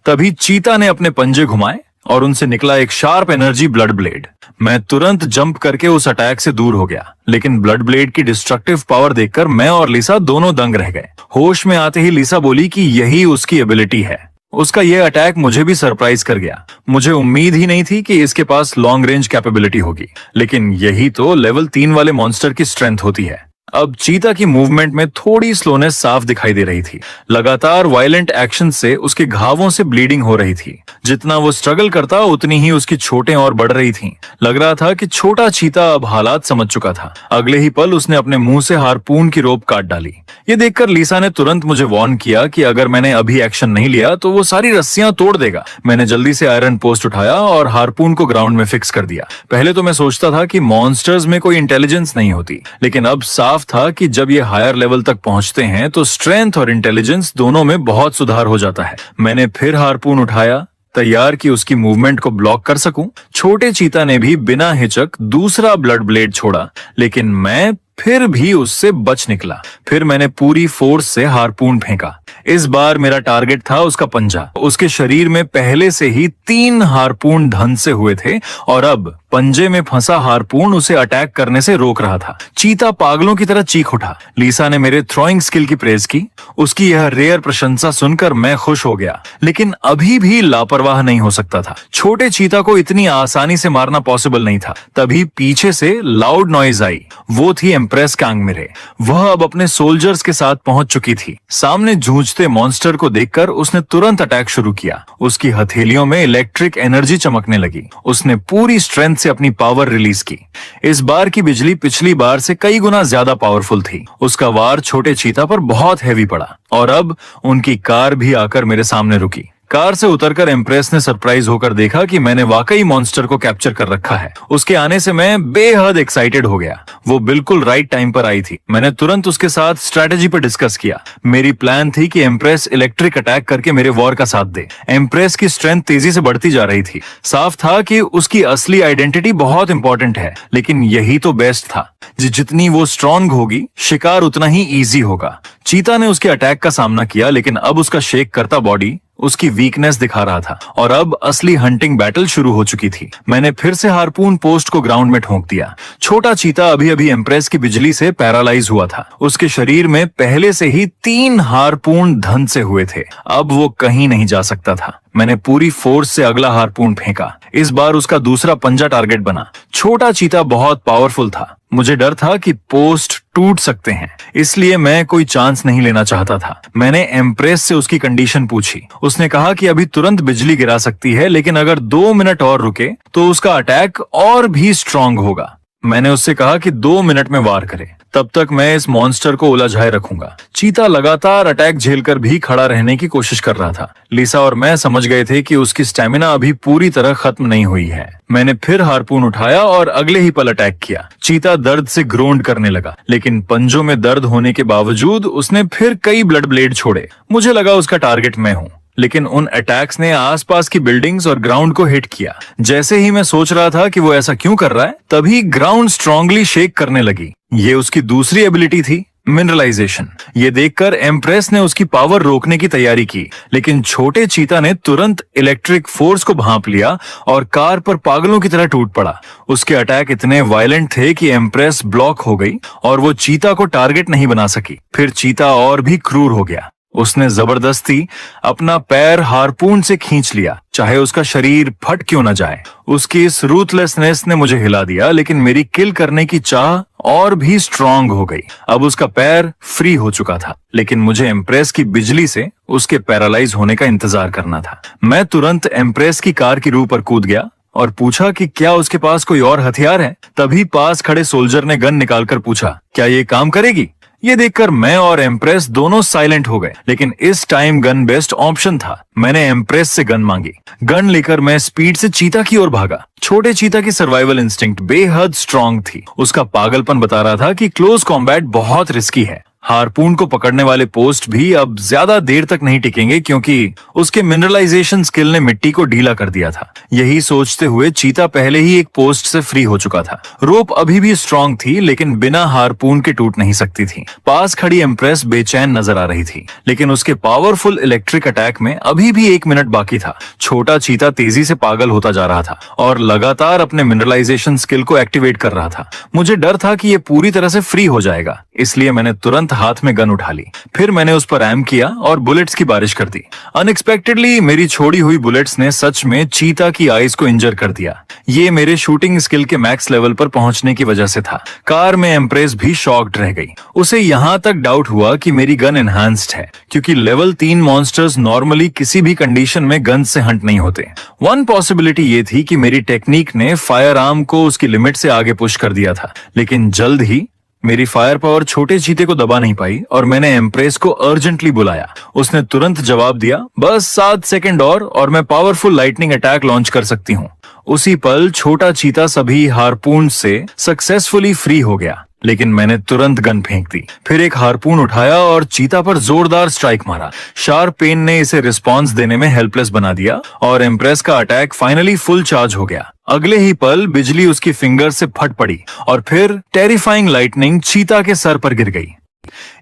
तभी चीता ने अपने पंजे घुमाए और उनसे निकला एक शार्प एनर्जी ब्लड ब्लेड। मैं तुरंत जंप करके उस अटैक से दूर हो गया, लेकिन ब्लड ब्लेड की डिस्ट्रक्टिव पावर देखकर मैं और लिसा दोनों दंग रह गए। होश में आते ही लिसा बोली कि यही उसकी एबिलिटी है। उसका यह अटैक मुझे भी सरप्राइज कर गया। मुझे उम्मीद ही नहीं थी कि इसके पास लॉन्ग रेंज कैपेबिलिटी होगी, लेकिन यही तो लेवल 3 वाले मॉन्स्टर की स्ट्रेंथ होती है। अब चीता की मूवमेंट में थोड़ी स्लोनेस साफ दिखाई दे रही थी। लगातार वायलेंट एक्शन से उसके घावों से ब्लीडिंग हो रही थी। जितना वो स्ट्रगल करता उतनी ही उसकी चोटें और बढ़ रही थीं। लग रहा था कि छोटा चीता अब हालात समझ चुका था। अगले ही पल उसने अपने मुंह से हार्पून की रोप काट डाली। ये देखकर लिसा ने तुरंत मुझे वार्न किया कि अगर मैंने अभी एक्शन नहीं लिया तो वो सारी रस्सियां तोड़ देगा। मैंने जल्दी से आयरन पोस्ट उठाया और हार्पून को ग्राउंड में फिक्स कर दिया। पहले तो मैं सोचता था कि मॉन्स्टर्स में कोई इंटेलिजेंस नहीं होती, लेकिन अब साफ था कि जब ये हायर लेवल तक पहुंचते हैं तो स्ट्रेंथ और इंटेलिजेंस दोनों में बहुत सुधार हो जाता है। मैंने फिर हार्पून उठाया, तैयार कि उसकी मूवमेंट को ब्लॉक कर सकूं। छोटे चीता ने भी बिना हिचक दूसरा ब्लड ब्लेड छोड़ा, लेकिन मैं फिर भी उससे बच निकला। फिर मैंने पूरी फोर्स से हार्पून फेंका। इस बार मेरा टारगेट था उसका पंजा। उसके शरीर में पहले से ही 3 हार्पून धंस से हुए थे और अब पंजे में फंसा हार्पून उसे अटैक करने से रोक रहा था। चीता पागलों की तरह चीख उठा। लिसा ने मेरे थ्रोइंग स्किल की प्रेज की। उसकी यह रेयर प्रशंसा सुनकर मैं खुश हो गया, लेकिन अभी भी लापरवाह नहीं हो सकता था। छोटे चीता को इतनी आसानी से मारना पॉसिबल नहीं था। तभी पीछे से लाउड नॉइज आई। वो थी एम्प्रेस कांगमिरे। वह अब अपने सोल्जर्स के साथ पहुंच चुकी थी। सामने जूझते मॉन्स्टर को देखकर उसने तुरंत अटैक शुरू किया। उसकी हथेलियों में इलेक्ट्रिक एनर्जी चमकने लगी। उसने पूरी स्ट्रेंथ से अपनी पावर रिलीज की। इस बार की बिजली पिछली बार से कई गुना ज्यादा पावरफुल थी। उसका वार छोटे चीता पर बहुत हैवी पड़ा और अब उनकी कार भी आकर मेरे सामने रुकी। कार से उतरकर एम्प्रेस ने सरप्राइज होकर देखा कि मैंने वाकई मॉन्स्टर को कैप्चर कर रखा है। उसके आने से मैं बेहद एक्साइटेड हो गया। वो बिल्कुल राइट टाइम पर आई थी। मैंने तुरंत उसके साथ स्ट्रेटेजी पर डिस्कस किया। मेरी प्लान थी कि एम्प्रेस इलेक्ट्रिक अटैक करके मेरे वॉर का साथ दे। एम्प्रेस की स्ट्रेंथ तेजी से बढ़ती जा रही थी। साफ था कि उसकी असली आइडेंटिटी बहुत इंपॉर्टेंट है, लेकिन यही तो बेस्ट था। जितनी वो स्ट्रांग होगी, शिकार उतना ही इजी होगा। चीता ने उसके अटैक का सामना किया, लेकिन अब उसका शेक करता बॉडी उसकी वीकनेस दिखा रहा था और अब असली हंटिंग बैटल शुरू हो चुकी थी। मैंने फिर से हार्पून पोस्ट को ग्राउंड में ठोक दिया। छोटा चीता अभी अभी एम्प्रेस की बिजली से पैरालाइज हुआ था। उसके शरीर में पहले से ही 3 हार्पून धंस से हुए थे। अब वो कहीं नहीं जा सकता था। मैंने पूरी फोर्स से अगला हार्पून फेंका। इस बार उसका दूसरा पंजा टारगेट बना। छोटा चीता बहुत पावरफुल था। मुझे डर था कि पोस्ट टूट सकते हैं, इसलिए मैं कोई चांस नहीं लेना चाहता था। मैंने एम्प्रेस से उसकी कंडीशन पूछी। उसने कहा कि अभी तुरंत बिजली गिरा सकती है, लेकिन अगर 2 मिनट और रुके तो उसका अटैक और भी स्ट्रांग होगा। मैंने उससे कहा कि 2 मिनट में वार करे, तब तक मैं इस मॉन्स्टर को उलझाए रखूंगा। चीता लगातार अटैक झेलकर भी खड़ा रहने की कोशिश कर रहा था। लिसा और मैं समझ गए थे कि उसकी स्टेमिना अभी पूरी तरह खत्म नहीं हुई है। मैंने फिर हार्पून उठाया और अगले ही पल अटैक किया। चीता दर्द से ग्रोंड करने लगा, लेकिन पंजों में दर्द होने के बावजूद उसने फिर कई ब्लड ब्लेड छोड़े। मुझे लगा उसका टारगेट मैं हूँ, लेकिन उन अटैक्स ने आसपास की बिल्डिंग्स और ग्राउंड को हिट किया। जैसे ही मैं सोच रहा था कि वो ऐसा क्यों कर रहा है, तभी ग्राउंड स्ट्रांगली शेक करने लगी। ये उसकी दूसरी एबिलिटी थी, मिनरलाइजेशन। ये देखकर एम्प्रेस ने उसकी पावर रोकने की तैयारी की, लेकिन छोटे चीता ने तुरंत इलेक्ट्रिक फोर्स को भांप लिया और कार पर पागलों की तरह टूट पड़ा। उसके अटैक इतने वायलेंट थे कि एम्प्रेस ब्लॉक हो गई और वो चीता को टारगेट नहीं बना सकी। फिर चीता और भी क्रूर हो गया। उसने जबरदस्ती अपना पैर हारपून से खींच लिया, चाहे उसका शरीर फट क्यों न जाए। उसकी इस रूथलेसनेस ने मुझे हिला दिया, लेकिन मेरी किल करने की चाह और भी स्ट्रांग हो गई। अब उसका पैर फ्री हो चुका था, लेकिन मुझे एम्प्रेस की बिजली से उसके पैरालाइज होने का इंतजार करना था। मैं तुरंत एम्प्रेस की कार की रूह पर कूद गया और पूछा कि क्या उसके पास कोई और हथियार है। तभी पास खड़े सोल्जर ने गन निकालकर पूछा, क्या ये काम करेगी? ये देखकर मैं और एम्प्रेस दोनों साइलेंट हो गए, लेकिन इस टाइम गन बेस्ट ऑप्शन था। मैंने एम्प्रेस से गन मांगी। गन लेकर मैं स्पीड से चीता की ओर भागा। छोटे चीता की सर्वाइवल इंस्टिंक्ट बेहद स्ट्रांग थी। उसका पागलपन बता रहा था कि क्लोज कॉम्बैट बहुत रिस्की है। हारपून को पकड़ने वाले पोस्ट भी अब ज्यादा देर तक नहीं टिकेंगे, क्योंकि उसके मिनरलाइजेशन स्किल ने मिट्टी को ढीला कर दिया था। यही सोचते हुए चीता पहले ही एक पोस्ट से फ्री हो चुका था। रोप अभी भी स्ट्रांग थी, लेकिन बिना हारपून के टूट नहीं सकती थी। पास खड़ी एम्प्रेस बेचैन नजर आ रही थी, लेकिन उसके पावरफुल इलेक्ट्रिक अटैक में अभी भी 1 मिनट बाकी था। छोटा चीता तेजी से पागल होता जा रहा था और लगातार अपने मिनरलाइजेशन स्किल को एक्टिवेट कर रहा था। मुझे डर था कि यह पूरी तरह से फ्री हो जाएगा, इसलिए मैंने तुरंत हाथ में गन उठा ली। फिर मैंने उस पर एम किया और बुलेट्स की बारिश कर दी। अनएक्सपेक्टेडली मेरी छोड़ी हुई बुलेट्स ने सच में चीता की आईज को इंजर कर दिया। ये मेरे शूटिंग स्किल के मैक्स लेवल पर पहुंचने की वजह से था। कार में एम्प्रेस भी शॉक्ड रह गई। उसे यहां तक डाउट हुआ कि मेरी गन एनहांस्ड है, क्योंकि लेवल 3 मॉन्स्टर्स नॉर्मली किसी भी कंडीशन में गन से हंट नहीं होते। वन पॉसिबिलिटी ये थी कि मेरी टेक्निक ने फायर आर्म को उसकी लिमिट से आगे पुश कर दिया था, लेकिन जल्द ही मेरी फायर पावर छोटे चीते को दबा नहीं पाई और मैंने एम्प्रेस को अर्जेंटली बुलाया। उसने तुरंत जवाब दिया, बस 7 सेकंड और मैं पावरफुल लाइटनिंग अटैक लॉन्च कर सकती हूँ। उसी पल छोटा चीता सभी हारपून से सक्सेसफुली फ्री हो गया, लेकिन मैंने तुरंत गन फेंक दी। फिर एक हारपून उठाया और चीता पर जोरदार स्ट्राइक मारा। शार्प पेन ने इसे रिस्पॉन्स देने में हेल्पलेस बना दिया और एम्प्रेस का अटैक फाइनली फुल चार्ज हो गया। अगले ही पल बिजली उसकी फिंगर से फट पड़ी और फिर टेरिफाइंग लाइटनिंग चीता के सर पर गिर गई।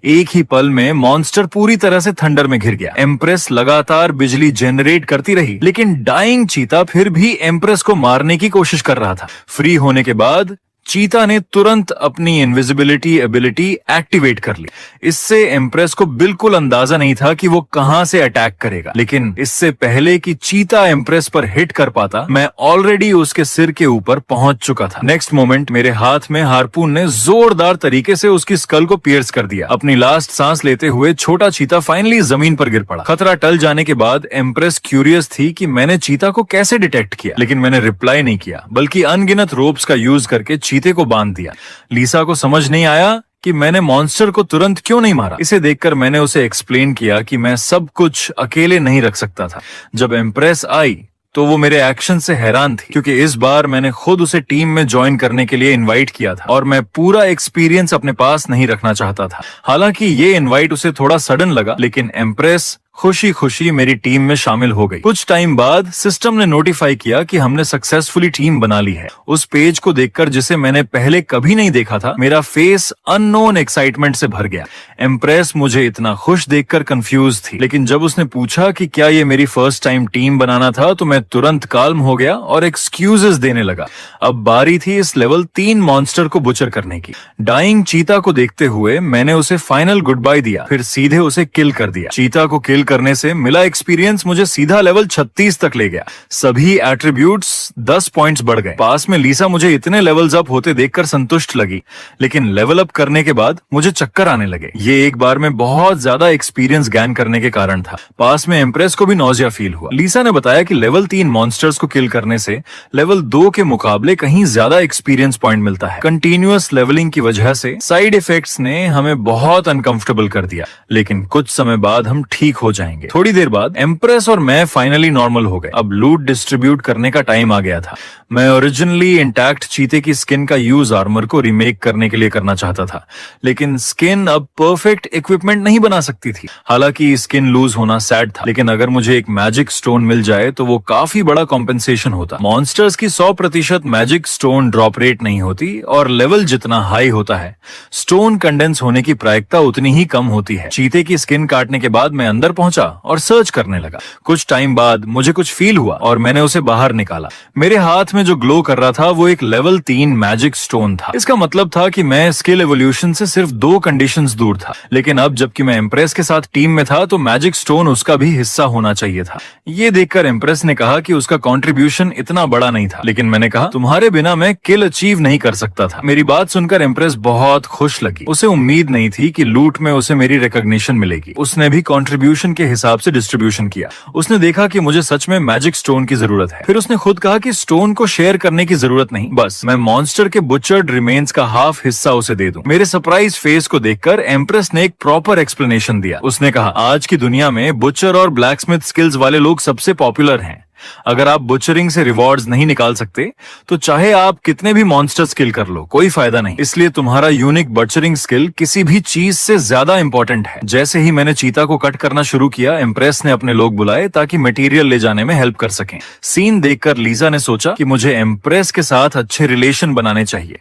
एक ही पल में मॉन्स्टर पूरी तरह से थंडर में घिर गया। एम्प्रेस लगातार बिजली जनरेट करती रही, लेकिन डाइंग चीता फिर भी एम्प्रेस को मारने की कोशिश कर रहा था। फ्री होने के बाद चीता ने तुरंत अपनी इनविजिबिलिटी एबिलिटी एक्टिवेट कर ली। इससे एम्प्रेस को बिल्कुल अंदाजा नहीं था कि वो कहां से अटैक करेगा, लेकिन इससे पहले कि चीता एम्प्रेस पर हिट कर पाता, मैं ऑलरेडी उसके सिर के ऊपर पहुंच चुका था। नेक्स्ट मोमेंट मेरे हाथ में हारपून ने जोरदार तरीके से उसकी स्कल को पियर्स कर दिया। अपनी लास्ट सांस लेते हुए छोटा चीता फाइनली जमीन पर गिर पड़ा। खतरा टल जाने के बाद एम्प्रेस क्यूरियस थी कि मैंने चीता को कैसे डिटेक्ट किया, लेकिन मैंने रिप्लाई नहीं किया, बल्कि अनगिनत रोप्स का यूज करके चीते को बांध दिया। लीसा को समझ नहीं आया कि मैंने मॉन्स्टर को तुरंत क्यों नहीं मारा। इसे देखकर मैंने उसे एक्सप्लेन किया कि मैं सब कुछ अकेले नहीं रख सकता था। जब एम्प्रेस आई तो वो मेरे एक्शन से हैरान थी, क्योंकि इस बार मैंने खुद उसे टीम में ज्वाइन करने के लिए इनवाइट किया था और मैं पूरा एक्सपीरियंस अपने पास नहीं रखना चाहता था। हालांकि ये इनवाइट उसे थोड़ा सडन लगा, लेकिन एम्प्रेस खुशी खुशी मेरी टीम में शामिल हो गई। कुछ टाइम बाद सिस्टम ने नोटिफाई किया कि हमने सक्सेसफुली टीम बना ली है। उस पेज को देखकर, जिसे मैंने पहले कभी नहीं देखा था, मेरा फेस अननोन एक्साइटमेंट से भर गया। एम्प्रेस मुझे इतना खुश देखकर कंफ्यूज थी, लेकिन जब उसने पूछा कि क्या ये मेरी फर्स्ट टाइम टीम बनाना था, तो मैं तुरंत काल्म हो गया और एक्सक्यूजेस देने लगा। अब बारी थी इस लेवल 3 मॉन्स्टर को बुचर करने की। डाइंग चीता को देखते हुए मैंने उसे फाइनल गुड बाय दिया, फिर सीधे उसे किल कर दिया। चीता को किल करने से मिला एक्सपीरियंस मुझे सीधा लेवल 36 तक ले गया। सभी एट्रीब्यूट्स 10 पॉइंट्स बढ़ गए। पास में लीसा मुझे इतने लेवल्स अप होते देखकर संतुष्ट लगी, लेकिन लेवल अप करने के बाद मुझे चक्कर आने लगे। ये एक बार में बहुत ज्यादा एक्सपीरियंस गेन करने के कारण था। पास में एम्प्रेस को भी नौजिया फील हुआ। लीसा ने बताया कि लेवल 3 मॉन्स्टर्स को किल करने से लेवल 2 के मुकाबले कहीं ज्यादा एक्सपीरियंस पॉइंट मिलता है। कंटिन्यूअस लेवलिंग की वजह से साइड इफेक्ट्स ने हमें बहुत अनकंफर्टेबल कर दिया, लेकिन कुछ समय बाद हम ठीक हो जाएंगे। थोड़ी देर बाद एम्प्रेस और मैं फाइनली नॉर्मल हो गए। अब लूट डिस्ट्रीब्यूट करने का टाइम आ गया था। मैं ओरिजिनली इंटैक्ट चीते की स्किन का यूज आर्मर को रिमेक करने के लिए करना चाहता था, लेकिन स्किन अब परफेक्ट इक्विपमेंट नहीं बना सकती थी। हालांकि स्किन लूज होना सैड था, लेकिन अगर मुझे एक मैजिक स्टोन मिल जाए तो वो काफी बड़ा कॉम्पेंसेशन होता। मॉन्स्टर्स की 100% मैजिक स्टोन ड्रॉप रेट नहीं होती और लेवल जितना हाई होता है, स्टोन कंडेंस होने की प्रायिकता उतनी ही कम होती है। चीते की स्किन काटने के बाद मैं अंदर पहुंचा और सर्च करने लगा। कुछ टाइम बाद मुझे कुछ फील हुआ और मैंने उसे बाहर निकाला। मेरे हाथ में जो ग्लो कर रहा था वो एक लेवल 3 मैजिक स्टोन था। इसका मतलब था कि मैं स्किल एवोल्यूशन से सिर्फ 2 कंडीशंस दूर था। लेकिन अब जबकि मैं एम्प्रेस के साथ टीम में था तो मैजिक स्टोन उसका भी हिस्सा होना चाहिए था। ये देखकर एम्प्रेस ने कहा कि उसका कंट्रीब्यूशन इतना बड़ा नहीं था। लेकिन मैंने कहा, तुम्हारे बिना मैं किल अचीव नहीं कर सकता था। मेरी बात सुनकर एम्प्रेस बहुत खुश लगी। उसे उम्मीद नहीं थी कि लूट में उसे मेरी रिकॉग्निशन मिलेगी। उसने भी कंट्रीब्यूशन के हिसाब से डिस्ट्रीब्यूशन किया। उसने देखा कि मुझे सच में मैजिक स्टोन की जरूरत है। फिर उसने खुद कहा कि स्टोन को शेयर करने की जरूरत नहीं, बस मैं मॉन्स्टर के बुचर्ड रिमेन्स का हाफ हिस्सा उसे दे दूं। मेरे सरप्राइज फेस को देखकर एम्प्रेस ने एक प्रॉपर एक्सप्लेनेशन दिया। उसने कहा, आज की दुनिया में बुचर और ब्लैकस्मिथ स्किल्स वाले लोग सबसे पॉपुलर हैं। अगर आप बुचरिंग से रिवॉर्ड्स नहीं निकाल सकते तो चाहे आप कितने भी मॉन्स्टर स्किल कर लो, कोई फायदा नहीं। इसलिए तुम्हारा यूनिक बचरिंग स्किल किसी भी चीज से ज्यादा इंपॉर्टेंट है। जैसे ही मैंने चीता को कट करना शुरू किया, एम्प्रेस ने अपने लोग बुलाए ताकि मटेरियल ले जाने में हेल्प कर सकें। सीन देखकर लीजा ने सोचा कि मुझे एम्प्रेस के साथ अच्छे रिलेशन बनाने चाहिए।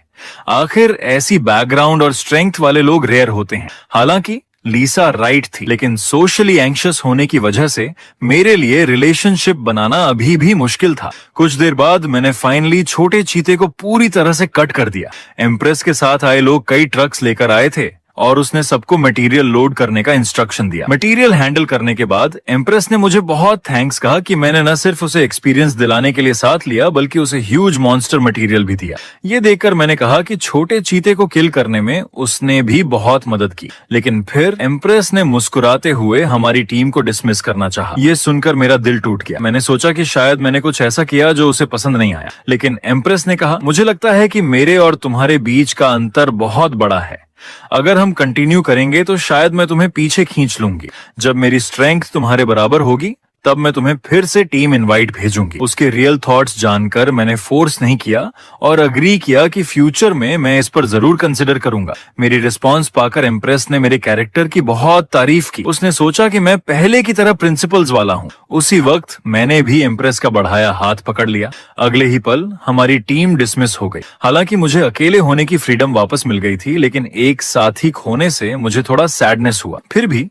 आखिर ऐसी बैकग्राउंड और स्ट्रेंथ वाले लोग रेयर होते हैं। हालांकि लीसा राइट थी, लेकिन सोशली एंग्शियस होने की वजह से मेरे लिए रिलेशनशिप बनाना अभी भी मुश्किल था। कुछ देर बाद मैंने फाइनली छोटे चीते को पूरी तरह से कट कर दिया। एम्प्रेस के साथ आए लोग कई ट्रक्स लेकर आए थे और उसने सबको मटेरियल लोड करने का इंस्ट्रक्शन दिया। मटेरियल हैंडल करने के बाद एम्प्रेस ने मुझे बहुत थैंक्स कहा कि मैंने न सिर्फ उसे एक्सपीरियंस दिलाने के लिए साथ लिया, बल्कि उसे ह्यूज मॉन्स्टर मटेरियल भी दिया। ये देखकर मैंने कहा कि छोटे चीते को किल करने में उसने भी बहुत मदद की। लेकिन फिर एम्प्रेस ने मुस्कुराते हुए हमारी टीम को डिसमिस करना चाहा। ये सुनकर मेरा दिल टूट गया। मैंने सोचा कि शायद मैंने कुछ ऐसा किया जो उसे पसंद नहीं आया। लेकिन एम्प्रेस ने कहा, मुझे लगता है कि मेरे और तुम्हारे बीच का अंतर बहुत बड़ा है। अगर हम कंटिन्यू करेंगे तो शायद मैं तुम्हें पीछे खींच लूंगी। जब मेरी स्ट्रेंथ तुम्हारे बराबर होगी तब मैं तुम्हें फिर से टीम इनवाइट भेजूंगी। उसके रियल थॉट्स जानकर मैंने फोर्स नहीं किया और अग्री किया कि फ्यूचर में मैं इस पर जरूर कंसिडर करूंगा। मेरी रिस्पांस पाकर एम्प्रेस ने मेरे कैरेक्टर की बहुत तारीफ की। उसने सोचा कि मैं पहले की तरह प्रिंसिपल्स वाला हूँ। उसी वक्त मैंने भी एम्प्रेस का बढ़ाया हाथ पकड़ लिया। अगले ही पल हमारी टीम डिसमिस हो गई। हालांकि मुझे अकेले होने की फ्रीडम वापस मिल गई थी, लेकिन एक साथी खोने से मुझे थोड़ा सैडनेस हुआ। फिर भी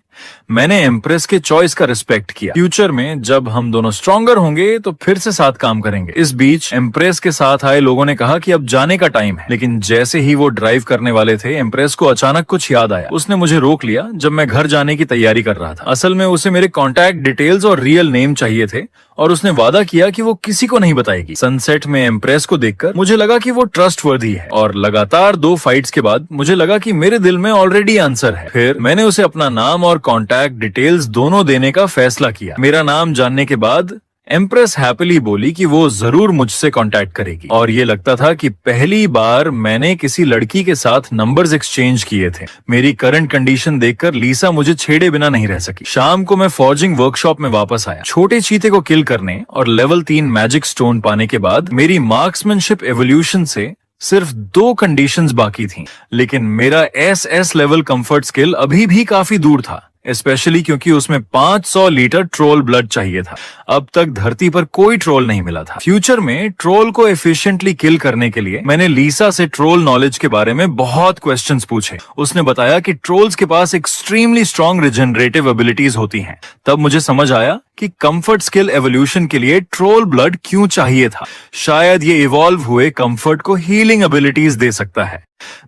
मैंने एम्प्रेस के चॉइस का रिस्पेक्ट किया। फ्यूचर में जब हम दोनों स्ट्रॉन्गर होंगे तो फिर से साथ काम करेंगे। इस बीच एम्प्रेस के साथ आए लोगों ने कहा कि अब जाने का टाइम है। लेकिन जैसे ही वो ड्राइव करने वाले थे, एम्प्रेस को अचानक कुछ याद आया। उसने मुझे रोक लिया जब मैं घर जाने की तैयारी कर रहा था। असल में उसे मेरे कॉन्टैक्ट डिटेल्स और रियल नेम चाहिए थे और उसने वादा किया कि वो किसी को नहीं बताएगी। सनसेट में एम्प्रेस को देखकर मुझे लगा कि वो ट्रस्टवर्दी है और लगातार 2 फाइट्स के बाद मुझे लगा कि मेरे दिल में ऑलरेडी आंसर है। फिर मैंने उसे अपना नाम और कॉन्टैक्ट डिटेल्स दोनों देने का फैसला किया। मेरा नाम जानने के बाद एम्प्रेस हैप्पीली बोली कि वो जरूर मुझसे कांटेक्ट करेगी और ये लगता था कि पहली बार मैंने किसी लड़की के साथ नंबर्स एक्सचेंज किए थे। मेरी करंट कंडीशन देखकर लीसा मुझे छेड़े बिना नहीं रह सकी। शाम को मैं फॉर्जिंग वर्कशॉप में वापस आया। छोटे चीते को किल करने और लेवल 3 मैजिक स्टोन पाने के बाद मेरी मार्क्समैनशिप एवोल्यूशन से सिर्फ 2 कंडीशंस बाकी थीं। लेकिन मेरा एसएस लेवल कंफर्ट स्किल अभी भी काफी दूर था, स्पेशली क्योंकि उसमें 500 लीटर ट्रोल ब्लड चाहिए था। अब तक धरती पर कोई ट्रोल नहीं मिला था। फ्यूचर में ट्रोल को एफिशिएंटली किल करने के लिए मैंने लीसा से ट्रोल नॉलेज के बारे में बहुत क्वेश्चंस पूछे। उसने बताया कि ट्रोल्स के पास एक्सट्रीमली स्ट्रॉन्ग रिजनरेटिव एबिलिटीज होती हैं। तब मुझे समझ आया कि कंफर्ट स्किल एवोल्यूशन के लिए ट्रोल ब्लड क्यों चाहिए था। शायद ये इवॉल्व हुए कंफर्ट को हीलिंग एबिलिटीज दे सकता है।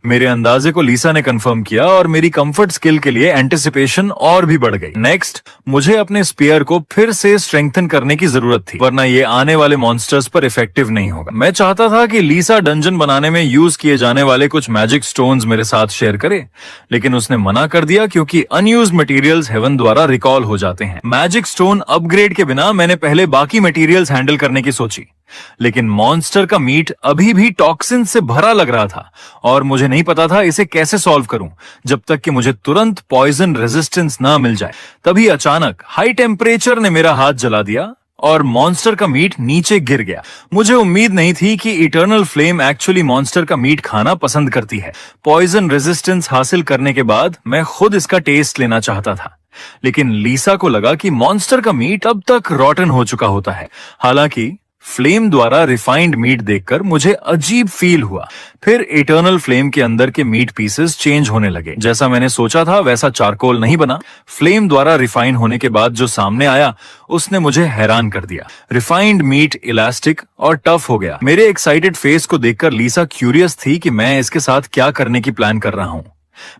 मेरे अंदाजे को लीसा ने कंफर्म किया और मेरी कंफर्ट स्किल के लिए एंटिसिपेशन और भी बढ़ गई। नेक्स्ट, मुझे अपने स्पीयर को फिर से स्ट्रेंथन करने की जरूरत थी, वरना ये आने वाले मॉन्स्टर्स पर इफेक्टिव नहीं होगा। मैं चाहता था कि लीसा डंजन बनाने में यूज किए जाने वाले कुछ मैजिक स्टोन्स मेरे साथ शेयर करे, लेकिन उसने मना कर दिया क्योंकि अनयूज्ड मटेरियल्स हेवन द्वारा रिकॉल हो जाते हैं। मैजिक स्टोन अपग्रेड के बिना मैंने पहले बाकी मटेरियल्स हैंडल करने की सोची, लेकिन मॉन्स्टर का मीट अभी भी टॉक्सिन से भरा लग रहा था और मुझे नहीं पता था इसे कैसे सॉल्व करूं जब तक कि मुझे तुरंत पॉइजन रेजिस्टेंस ना मिल जाए। तभी अचानक हाई टेम्परेचर ने मेरा हाथ जला दिया और मॉन्स्टर का मीट नीचे गिर गया। मुझे उम्मीद नहीं थी कि इटर्नल फ्लेम एक्चुअली मॉन्स्टर का मीट खाना पसंद करती है। पॉइजन रेजिस्टेंस हासिल करने के बाद मैं खुद इसका टेस्ट लेना चाहता था, लेकिन लीसा को लगा कि मॉन्स्टर का मीट अब तक रॉटन हो चुका होता है। हालांकि फ्लेम द्वारा रिफाइंड मीट देखकर मुझे अजीब फील हुआ। फिर इटर्नल फ्लेम के अंदर के मीट पीसेस चेंज होने लगे। जैसा मैंने सोचा था वैसा चारकोल नहीं बना। फ्लेम द्वारा रिफाइन होने के बाद जो सामने आया उसने मुझे हैरान कर दिया। रिफाइंड मीट इलास्टिक और टफ हो गया। मेरे एक्साइटेड फेस को देखकर लीसा क्यूरियस थी कि मैं इसके साथ क्या करने की प्लान कर रहा हूं।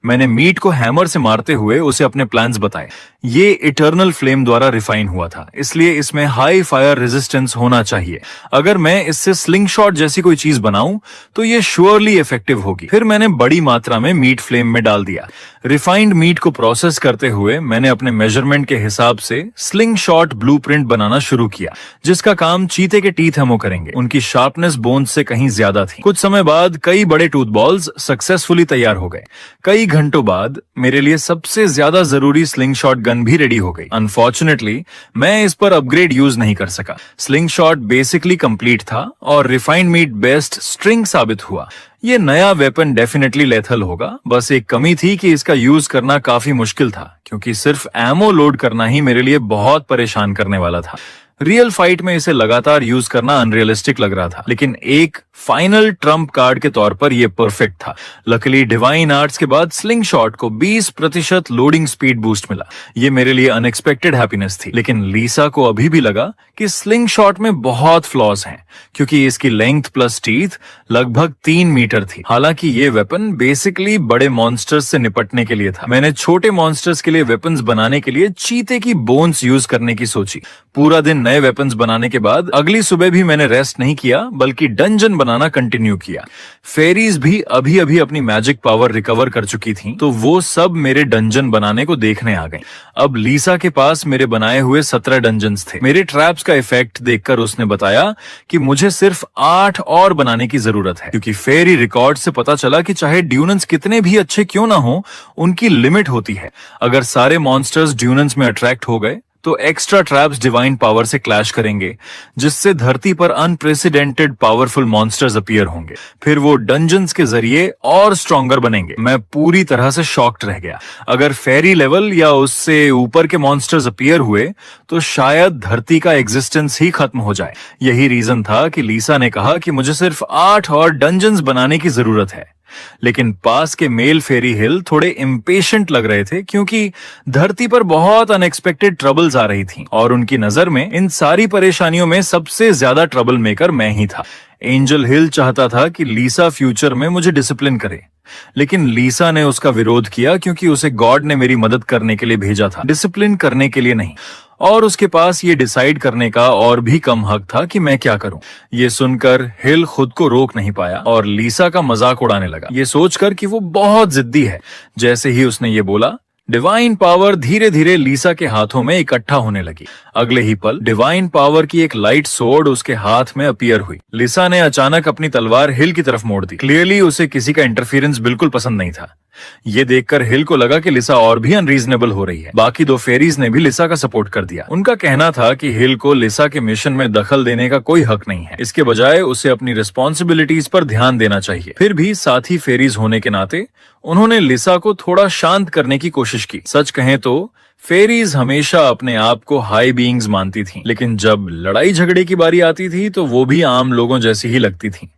मैंने मीट को हैमर से मारते हुए उसे अपने प्लान्स बताए। ये इटर्नल फ्लेम द्वारा रिफाइन हुआ था, इसलिए इसमें हाई फायर रेजिस्टेंस होना चाहिए। अगर मैं इससे स्लिंग शॉट जैसी कोई चीज बनाऊं तो ये श्योरली इफेक्टिव होगी। फिर मैंने बड़ी मात्रा में मीट फ्लेम में डाल दिया। रिफाइंड मीट को प्रोसेस करते हुए मैंने अपने मेजरमेंट के हिसाब से स्लिंग शॉट ब्लूप्रिंट बनाना शुरू किया, जिसका काम चीते के टीथ एमो करेंगे। उनकी शार्पनेस बोन्स से कहीं ज्यादा थी। कुछ समय बाद कई बड़े टूथ बॉल्स सक्सेसफुली तैयार हो गए। कई घंटों बाद मेरे लिए सबसे ज्यादा जरूरी स्लिंग शॉट गन भी रेडी हो गई। अनफॉर्चुनेटली मैं इस पर अपग्रेड यूज नहीं कर सका। स्लिंग शॉट बेसिकली कंप्लीट था और रिफाइंड मीट बेस्ट स्ट्रिंग साबित हुआ। ये नया वेपन डेफिनेटली लेथल होगा। बस एक कमी थी कि इसका यूज करना काफी मुश्किल था, क्योंकि सिर्फ एमो लोड करना ही मेरे लिए बहुत परेशान करने वाला था। रियल फाइट में इसे लगातार यूज करना अनरियलिस्टिक लग रहा था, लेकिन एक फाइनल ट्रम्प कार्ड के तौर पर यह परफेक्ट था। लकीली डिवाइन आर्ट्स के बाद स्लिंग शॉट को 20% लोडिंग स्पीड बूस्ट मिला। ये मेरे लिए अनएक्सपेक्टेड हैप्पीनेस थी, लेकिन लीसा को अभी भी लगा कि स्लिंग शॉट में बहुत फ्लॉज हैं, क्योंकि इसकी लेंथ प्लस टीथ लगभग 3 मीटर थी। हालांकि ये वेपन बेसिकली बड़े मॉन्स्टर्स से निपटने के लिए था। मैंने छोटे मॉन्स्टर्स के लिए वेपन्स बनाने के लिए चीते की बोन्स यूज करने की सोची। पूरा दिन नए वेपन्स बनाने के बाद अगली सुबह भी मैंने रेस्ट नहीं किया, बल्कि डंजन बनाना कंटिन्यू किया। फेरीज भी अभी अभी अपनी मैजिक पावर रिकवर कर चुकी थी, तो वो सब मेरे डंजन बनाने को देखने आ गई। अब लीसा के पास मेरे बनाए हुए 17 डंजन्स थे। मेरे ट्रैप्स का इफेक्ट देखकर उसने बताया कि मुझे सिर्फ 8 और बनाने की जरूरत है, क्योंकि फेरी रिकॉर्ड से पता चला कि चाहे ड्यूनन्स कितने भी अच्छे क्यों ना हो, उनकी लिमिट होती है। अगर सारे मॉन्स्टर्स ड्यूनन्स में अट्रैक्ट हो गए तो एक्स्ट्रा ट्रैप्स डिवाइन पावर से क्लैश करेंगे, जिससे धरती पर अनप्रेसिडेंटेड पावरफुल मॉन्स्टर्स अपीयर होंगे। फिर वो डंजन्स के जरिए और स्ट्रॉन्गर बनेंगे। मैं पूरी तरह से शॉक्ड रह गया। अगर फेरी लेवल या उससे ऊपर के मॉन्स्टर्स अपीयर हुए तो शायद धरती का एग्जिस्टेंस ही खत्म हो जाए। यही रीजन था कि लीसा ने कहा कि मुझे सिर्फ 8 और डंजन्स बनाने की जरूरत है। लेकिन पास के मेल फेरी हिल थोड़े इम्पेशेंट लग रहे थे, क्योंकि धरती पर बहुत अनएक्सपेक्टेड ट्रबल्स आ रही थीं, और उनकी नजर में इन सारी परेशानियों में सबसे ज्यादा ट्रबल मेकर मैं ही था। एंजल हिल चाहता था कि लीसा फ्यूचर में मुझे डिसिप्लिन करे, लेकिन लीसा ने उसका विरोध किया, क्योंकि उसे गॉड ने मेरी मदद करने के लिए भेजा था, डिसिप्लिन करने के लिए नहीं। और उसके पास ये डिसाइड करने का और भी कम हक था कि मैं क्या करूं। ये सुनकर हिल खुद को रोक नहीं पाया और लीसा का मजाक उड़ाने लगा, ये सोचकर कि वो बहुत जिद्दी है। जैसे ही उसने ये बोला, डिवाइन पावर धीरे धीरे लीसा के हाथों में इकट्ठा होने लगी। अगले ही पल डिवाइन पावर की एक लाइट सोर्ड उसके हाथ में अपीयर हुई। लीसा ने अचानक अपनी तलवार हिल की तरफ मोड़ दी। क्लियरली उसे किसी का इंटरफेरेंस बिल्कुल पसंद नहीं था। ये देखकर हिल को लगा कि लिसा और भी अनरीजनेबल हो रही है। बाकी 2 फेरीज ने भी लिसा का सपोर्ट कर दिया। उनका कहना था कि हिल को लिसा के मिशन में दखल देने का कोई हक नहीं है, इसके बजाय उसे अपनी रिस्पॉन्सिबिलिटीज पर ध्यान देना चाहिए। फिर भी साथी फेरीज होने के नाते उन्होंने लिसा को थोड़ा शांत करने की कोशिश की। सच कहें तो फेरीज हमेशा अपने आप को हाई बीइंग्स मानती थीं, लेकिन जब लड़ाई झगड़े की बारी आती थी तो वो भी आम लोगों जैसी ही लगती थीं।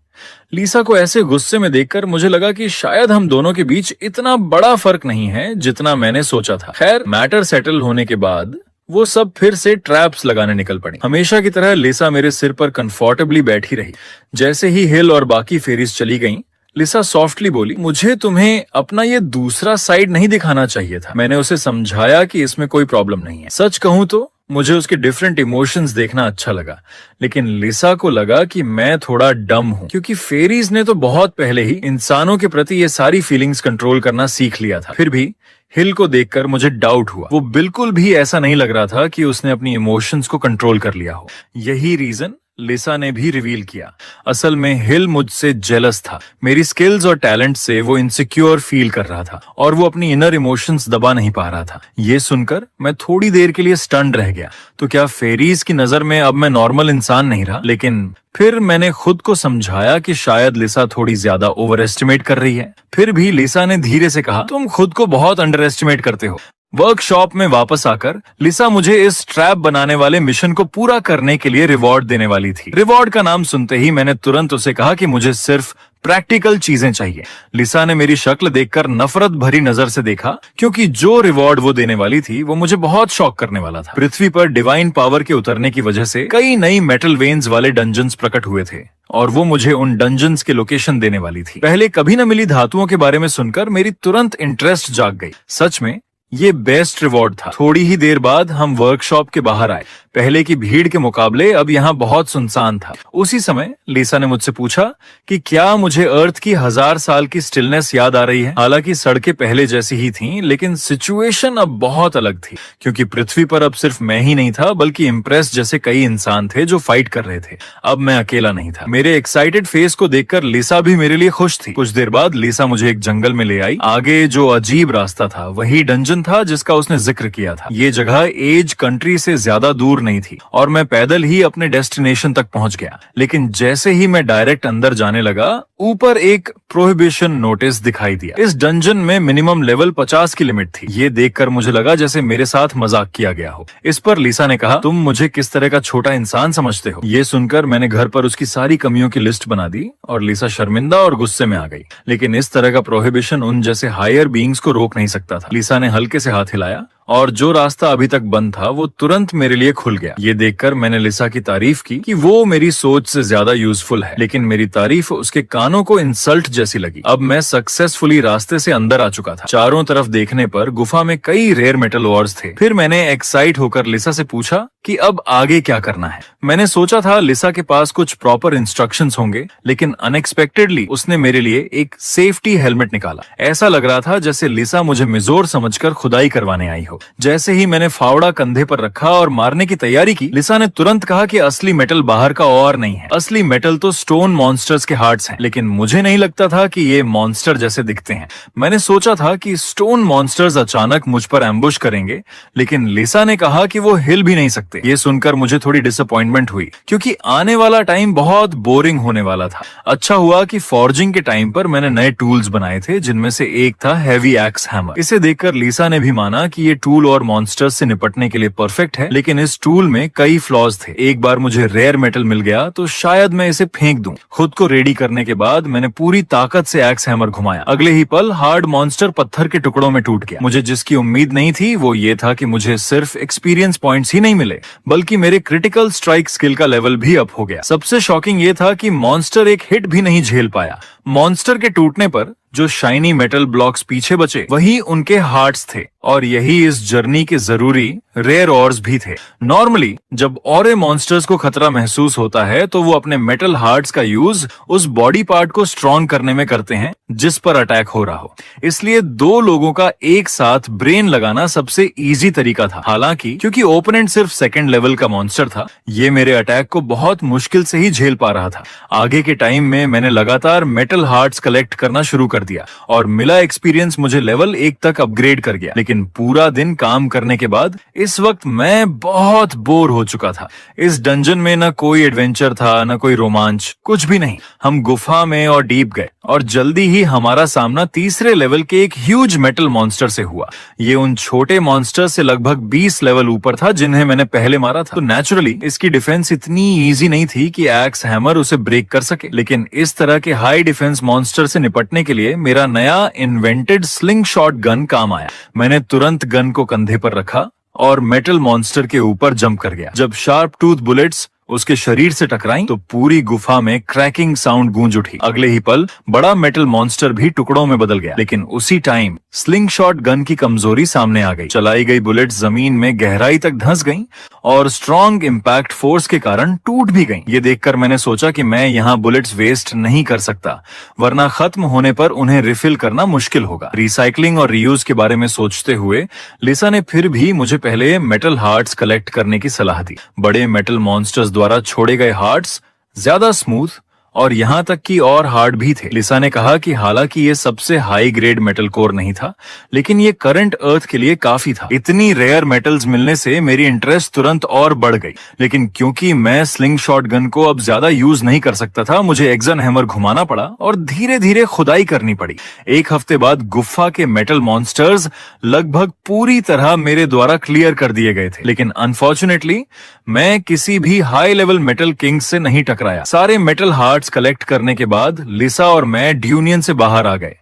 लीसा को ऐसे गुस्से में देखकर मुझे लगा कि शायद हम दोनों के बीच इतना बड़ा फर्क नहीं है जितना मैंने सोचा था। खैर, मैटर सेटल होने के बाद वो सब फिर से ट्रैप्स लगाने निकल पड़ी। हमेशा की तरह लिसा मेरे सिर पर कंफर्टेबली बैठी रही। जैसे ही हिल और बाकी फेरीज चली गईं, लिसा सॉफ्टली बोली, मुझे तुम्हें अपना ये दूसरा साइड नहीं दिखाना चाहिए था। मैंने उसे समझाया कि इसमें कोई प्रॉब्लम नहीं है। सच कहूं तो मुझे उसके डिफरेंट इमोशंस देखना अच्छा लगा, लेकिन लिसा को लगा कि मैं थोड़ा डम हूं, क्योंकि फेरीज ने तो बहुत पहले ही इंसानों के प्रति ये सारी फीलिंग्स कंट्रोल करना सीख लिया था। फिर भी हिल को देखकर मुझे डाउट हुआ। वो बिल्कुल भी ऐसा नहीं लग रहा था कि उसने अपनी इमोशंस को कंट्रोल कर लिया हो। यही रीजन लिसा ने भी रिवील किया। असल में हिल मुझसे जेलस था। मेरी स्किल्स और टैलेंट से वो इनसिक्योर फील कर रहा था और वो अपनी इनर इमोशंस दबा नहीं पा रहा था। ये सुनकर मैं थोड़ी देर के लिए स्टन्ड रह गया। तो क्या फेरीज की नजर में अब मैं नॉर्मल इंसान नहीं रहा? लेकिन फिर मैंने खुद को समझाया कि शायद लिसा थोड़ी ज्यादा ओवर एस्टिमेट कर रही है। फिर भी लिसा ने धीरे से कहा, तुम खुद को बहुत अंडर एस्टिमेट करते हो। वर्कशॉप में वापस आकर लिसा मुझे इस ट्रैप बनाने वाले मिशन को पूरा करने के लिए रिवॉर्ड देने वाली थी। रिवॉर्ड का नाम सुनते ही मैंने तुरंत उसे कहा कि मुझे सिर्फ प्रैक्टिकल चीजें चाहिए। लिसा ने मेरी शक्ल देखकर नफरत भरी नजर से देखा, क्योंकि जो रिवॉर्ड वो देने वाली थी वो मुझे बहुत शॉक करने वाला था। पृथ्वी पर डिवाइन पावर के उतरने की वजह से कई नई मेटल वेन्स वाले डंजन्स प्रकट हुए थे और वो मुझे उन डंजन्स के लोकेशन देने वाली थी। पहले कभी न मिली धातुओं के बारे में सुनकर मेरी तुरंत इंटरेस्ट जाग गई। सच में ये बेस्ट रिवॉर्ड था। थोड़ी ही देर बाद हम वर्कशॉप के बाहर आए। पहले की भीड़ के मुकाबले अब यहाँ बहुत सुनसान था। उसी समय लिसा ने मुझसे पूछा कि क्या मुझे अर्थ की 1000 साल की स्टिलनेस याद आ रही है। हालांकि सड़कें पहले जैसी ही थीं, लेकिन सिचुएशन अब बहुत अलग थी, क्योंकि पृथ्वी पर अब सिर्फ मैं ही नहीं था, बल्कि इम्प्रेस जैसे कई इंसान थे जो फाइट कर रहे थे। अब मैं अकेला नहीं था। मेरे एक्साइटेड फेस को देखकर लिसा भी मेरे लिए खुश थी। कुछ देर बाद लिसा मुझे एक जंगल में ले आई। आगे जो अजीब रास्ता था वही डंजन था जिसका उसने जिक्र किया था। ये जगह एज कंट्री से ज्यादा दूर नहीं थी और मैं पैदल ही अपने डेस्टिनेशन तक पहुंच गया। लेकिन जैसे ही मैं डायरेक्ट अंदर जाने लगा, ऊपर एक प्रोहिबिशन नोटिस दिखाई दिया। इस डंजन में मिनिमम लेवल 50 की लिमिट थी। ये देखकर मुझे लगा जैसे मेरे साथ मजाक किया गया हो। इस पर लिसा ने कहा, तुम मुझे किस तरह का छोटा इंसान समझते हो। ये सुनकर मैंने घर पर उसकी सारी कमियों की लिस्ट बना दी और लिसा शर्मिंदा और गुस्से में आ गई। लेकिन इस तरह का प्रोहिबिशन उन जैसे हायर बीइंग्स को रोक नहीं सकता था। लिसा ने हल्के से हाथ हिलाया और जो रास्ता अभी तक बंद था वो तुरंत मेरे लिए खुल गया। ये देखकर मैंने लिसा की तारीफ की कि वो मेरी सोच से ज्यादा यूजफुल है, लेकिन मेरी तारीफ उसके कानों को इंसल्ट जैसी लगी। अब मैं सक्सेसफुली रास्ते से अंदर आ चुका था। चारों तरफ देखने पर गुफा में कई रेयर मेटल ओर्स थे। फिर मैंने एक्साइट होकर लिसा से पूछा कि अब आगे क्या करना है। मैंने सोचा था लिसा के पास कुछ प्रॉपर इंस्ट्रक्शंस होंगे, लेकिन अनएक्सपेक्टेडली उसने मेरे लिए एक सेफ्टी हेलमेट निकाला। ऐसा लग रहा था जैसे लिसा मुझे मिजोर समझकर खुदाई करवाने आई हो। जैसे ही मैंने फावड़ा कंधे पर रखा और मारने की तैयारी की, लिसा ने तुरंत कहा कि असली मेटल बाहर का और नहीं है। असली मेटल तो स्टोन मॉन्स्टर्स के हार्ट्स हैं, लेकिन मुझे नहीं लगता था कि ये मॉन्स्टर जैसे दिखते हैं। मैंने सोचा था कि स्टोन मॉन्स्टर्स अचानक मुझ पर एम्बुश करेंगे, लेकिन लिसा ने कहा कि वो हिल भी नहीं सकते। ये सुनकर मुझे थोड़ी डिसअपॉइंटमेंट हुई, क्योंकि आने वाला टाइम बहुत बोरिंग होने वाला था। अच्छा हुआ कि फॉर्जिंग के टाइम पर मैंने नए टूल्स बनाए थे, जिनमें से एक था हैवी एक्स हैमर। इसे देखकर लिसा ने भी माना कि ये टूल और मॉन्स्टर्स से निपटने के लिए परफेक्ट है, लेकिन इस टूल में कई फ्लॉज थे। एक बार मुझे रेयर मेटल मिल गया तो शायद मैं इसे फेंक दूं। खुद को रेडी करने के बाद मैंने पूरी ताकत से एक्स हैमर घुमाया। अगले ही पल हार्ड मॉन्स्टर पत्थर के टुकड़ों में टूट गया। मुझे जिसकी उम्मीद नहीं थी वो ये था कि मुझे सिर्फ एक्सपीरियंस पॉइंट्स ही नहीं मिले, बल्कि मेरे क्रिटिकल स्ट्राइक स्किल का लेवल भी अप हो गया। सबसे शॉकिंग ये था कि मॉन्स्टर एक हिट भी नहीं झेल पाया। मॉन्स्टर के टूटने पर जो शाइनी मेटल ब्लॉक्स पीछे बचे वही उनके हार्ट्स थे, और यही इस जर्नी के जरूरी रेयर ऑर्स भी थे। नॉर्मली जब और मॉन्स्टर्स को खतरा महसूस होता है तो वो अपने मेटल हार्ट्स का यूज उस बॉडी पार्ट को स्ट्रॉन्ग करने में करते हैं जिस पर अटैक हो रहा हो। इसलिए दो लोगों का एक साथ ब्रेन लगाना सबसे इजी तरीका था। हालांकि क्योंकि ओपोनेंट सिर्फ सेकंड लेवल का मॉन्स्टर था, ये मेरे अटैक को बहुत मुश्किल से ही झेल पा रहा था। आगे के टाइम में मैंने लगातार मेटल हार्ट्स कलेक्ट करना शुरू कर दिया और मिला एक्सपीरियंस मुझे लेवल 1 तक अपग्रेड कर गया। लेकिन पूरा दिन काम करने के बाद इस वक्त मैं बहुत बोर हो चुका था। इस डंजन में न कोई एडवेंचर था, न कोई रोमांच, कुछ भी नहीं। हम गुफा में और डीप गए और जल्दी ही हमारा सामना तीसरे लेवल के एक ह्यूज मेटल मॉन्स्टर से हुआ। ये उन छोटे मॉन्स्टर से लगभग 20 लेवल ऊपर था जिन्हें मैंने पहले मारा था। तो नेचुरली इसकी डिफेंस इतनी इजी नहीं थी कि एक्स हैमर उसे ब्रेक कर सके। लेकिन इस तरह के हाई डिफेंस मॉन्स्टर से निपटने के लिए मेरा नया इन्वेंटेड स्लिंग शॉट गन काम आया। मैंने तुरंत गन को कंधे पर रखा और मेटल मॉन्स्टर के ऊपर जंप कर गया। जब शार्प टूथ बुलेट्स उसके शरीर से टकराई तो पूरी गुफा में क्रैकिंग साउंड गूंज उठी। अगले ही पल बड़ा मेटल मॉन्स्टर भी टुकड़ों में बदल गया। लेकिन उसी टाइम स्लिंग शॉट गन की कमजोरी सामने आ गई। चलाई गई बुलेट जमीन में गहराई तक धंस गईं और स्ट्रॉन्ग इम्पैक्ट फोर्स के कारण टूट भी गईं। ये देखकर मैंने सोचा कि मैं यहाँ बुलेट्स वेस्ट नहीं कर सकता, वरना खत्म होने पर उन्हें रिफिल करना मुश्किल होगा। रिसाइकलिंग और रीयूज के बारे में सोचते हुए लिसा ने फिर भी मुझे पहले मेटल हार्ट्स कलेक्ट करने की सलाह दी। बड़े मेटल मॉन्स्टर्स द्वारा छोड़े गए हार्ट्स ज्यादा स्मूथ और यहाँ तक कि और हार्ड भी थे। लिसा ने कहा कि हालांकि ये सबसे हाई ग्रेड मेटल कोर नहीं था, लेकिन ये करंट अर्थ के लिए काफी था। इतनी रेयर मेटल्स मिलने से मेरी इंटरेस्ट तुरंत और बढ़ गई, लेकिन क्योंकि मैं स्लिंग शॉट गन को अब ज्यादा यूज नहीं कर सकता था, मुझे एक्सन हैमर घुमाना पड़ा और धीरे धीरे खुदाई करनी पड़ी। एक हफ्ते बाद गुफा के मेटल मॉन्स्टर्स लगभग पूरी तरह मेरे द्वारा क्लियर कर दिए गए थे, लेकिन अनफॉर्चुनेटली मैं किसी भी हाई लेवल मेटल किंग से नहीं टकराया। सारे मेटल हार्ट्स कलेक्ट करने के बाद लिसा और मैं ड्यूनियन से बाहर आ गए,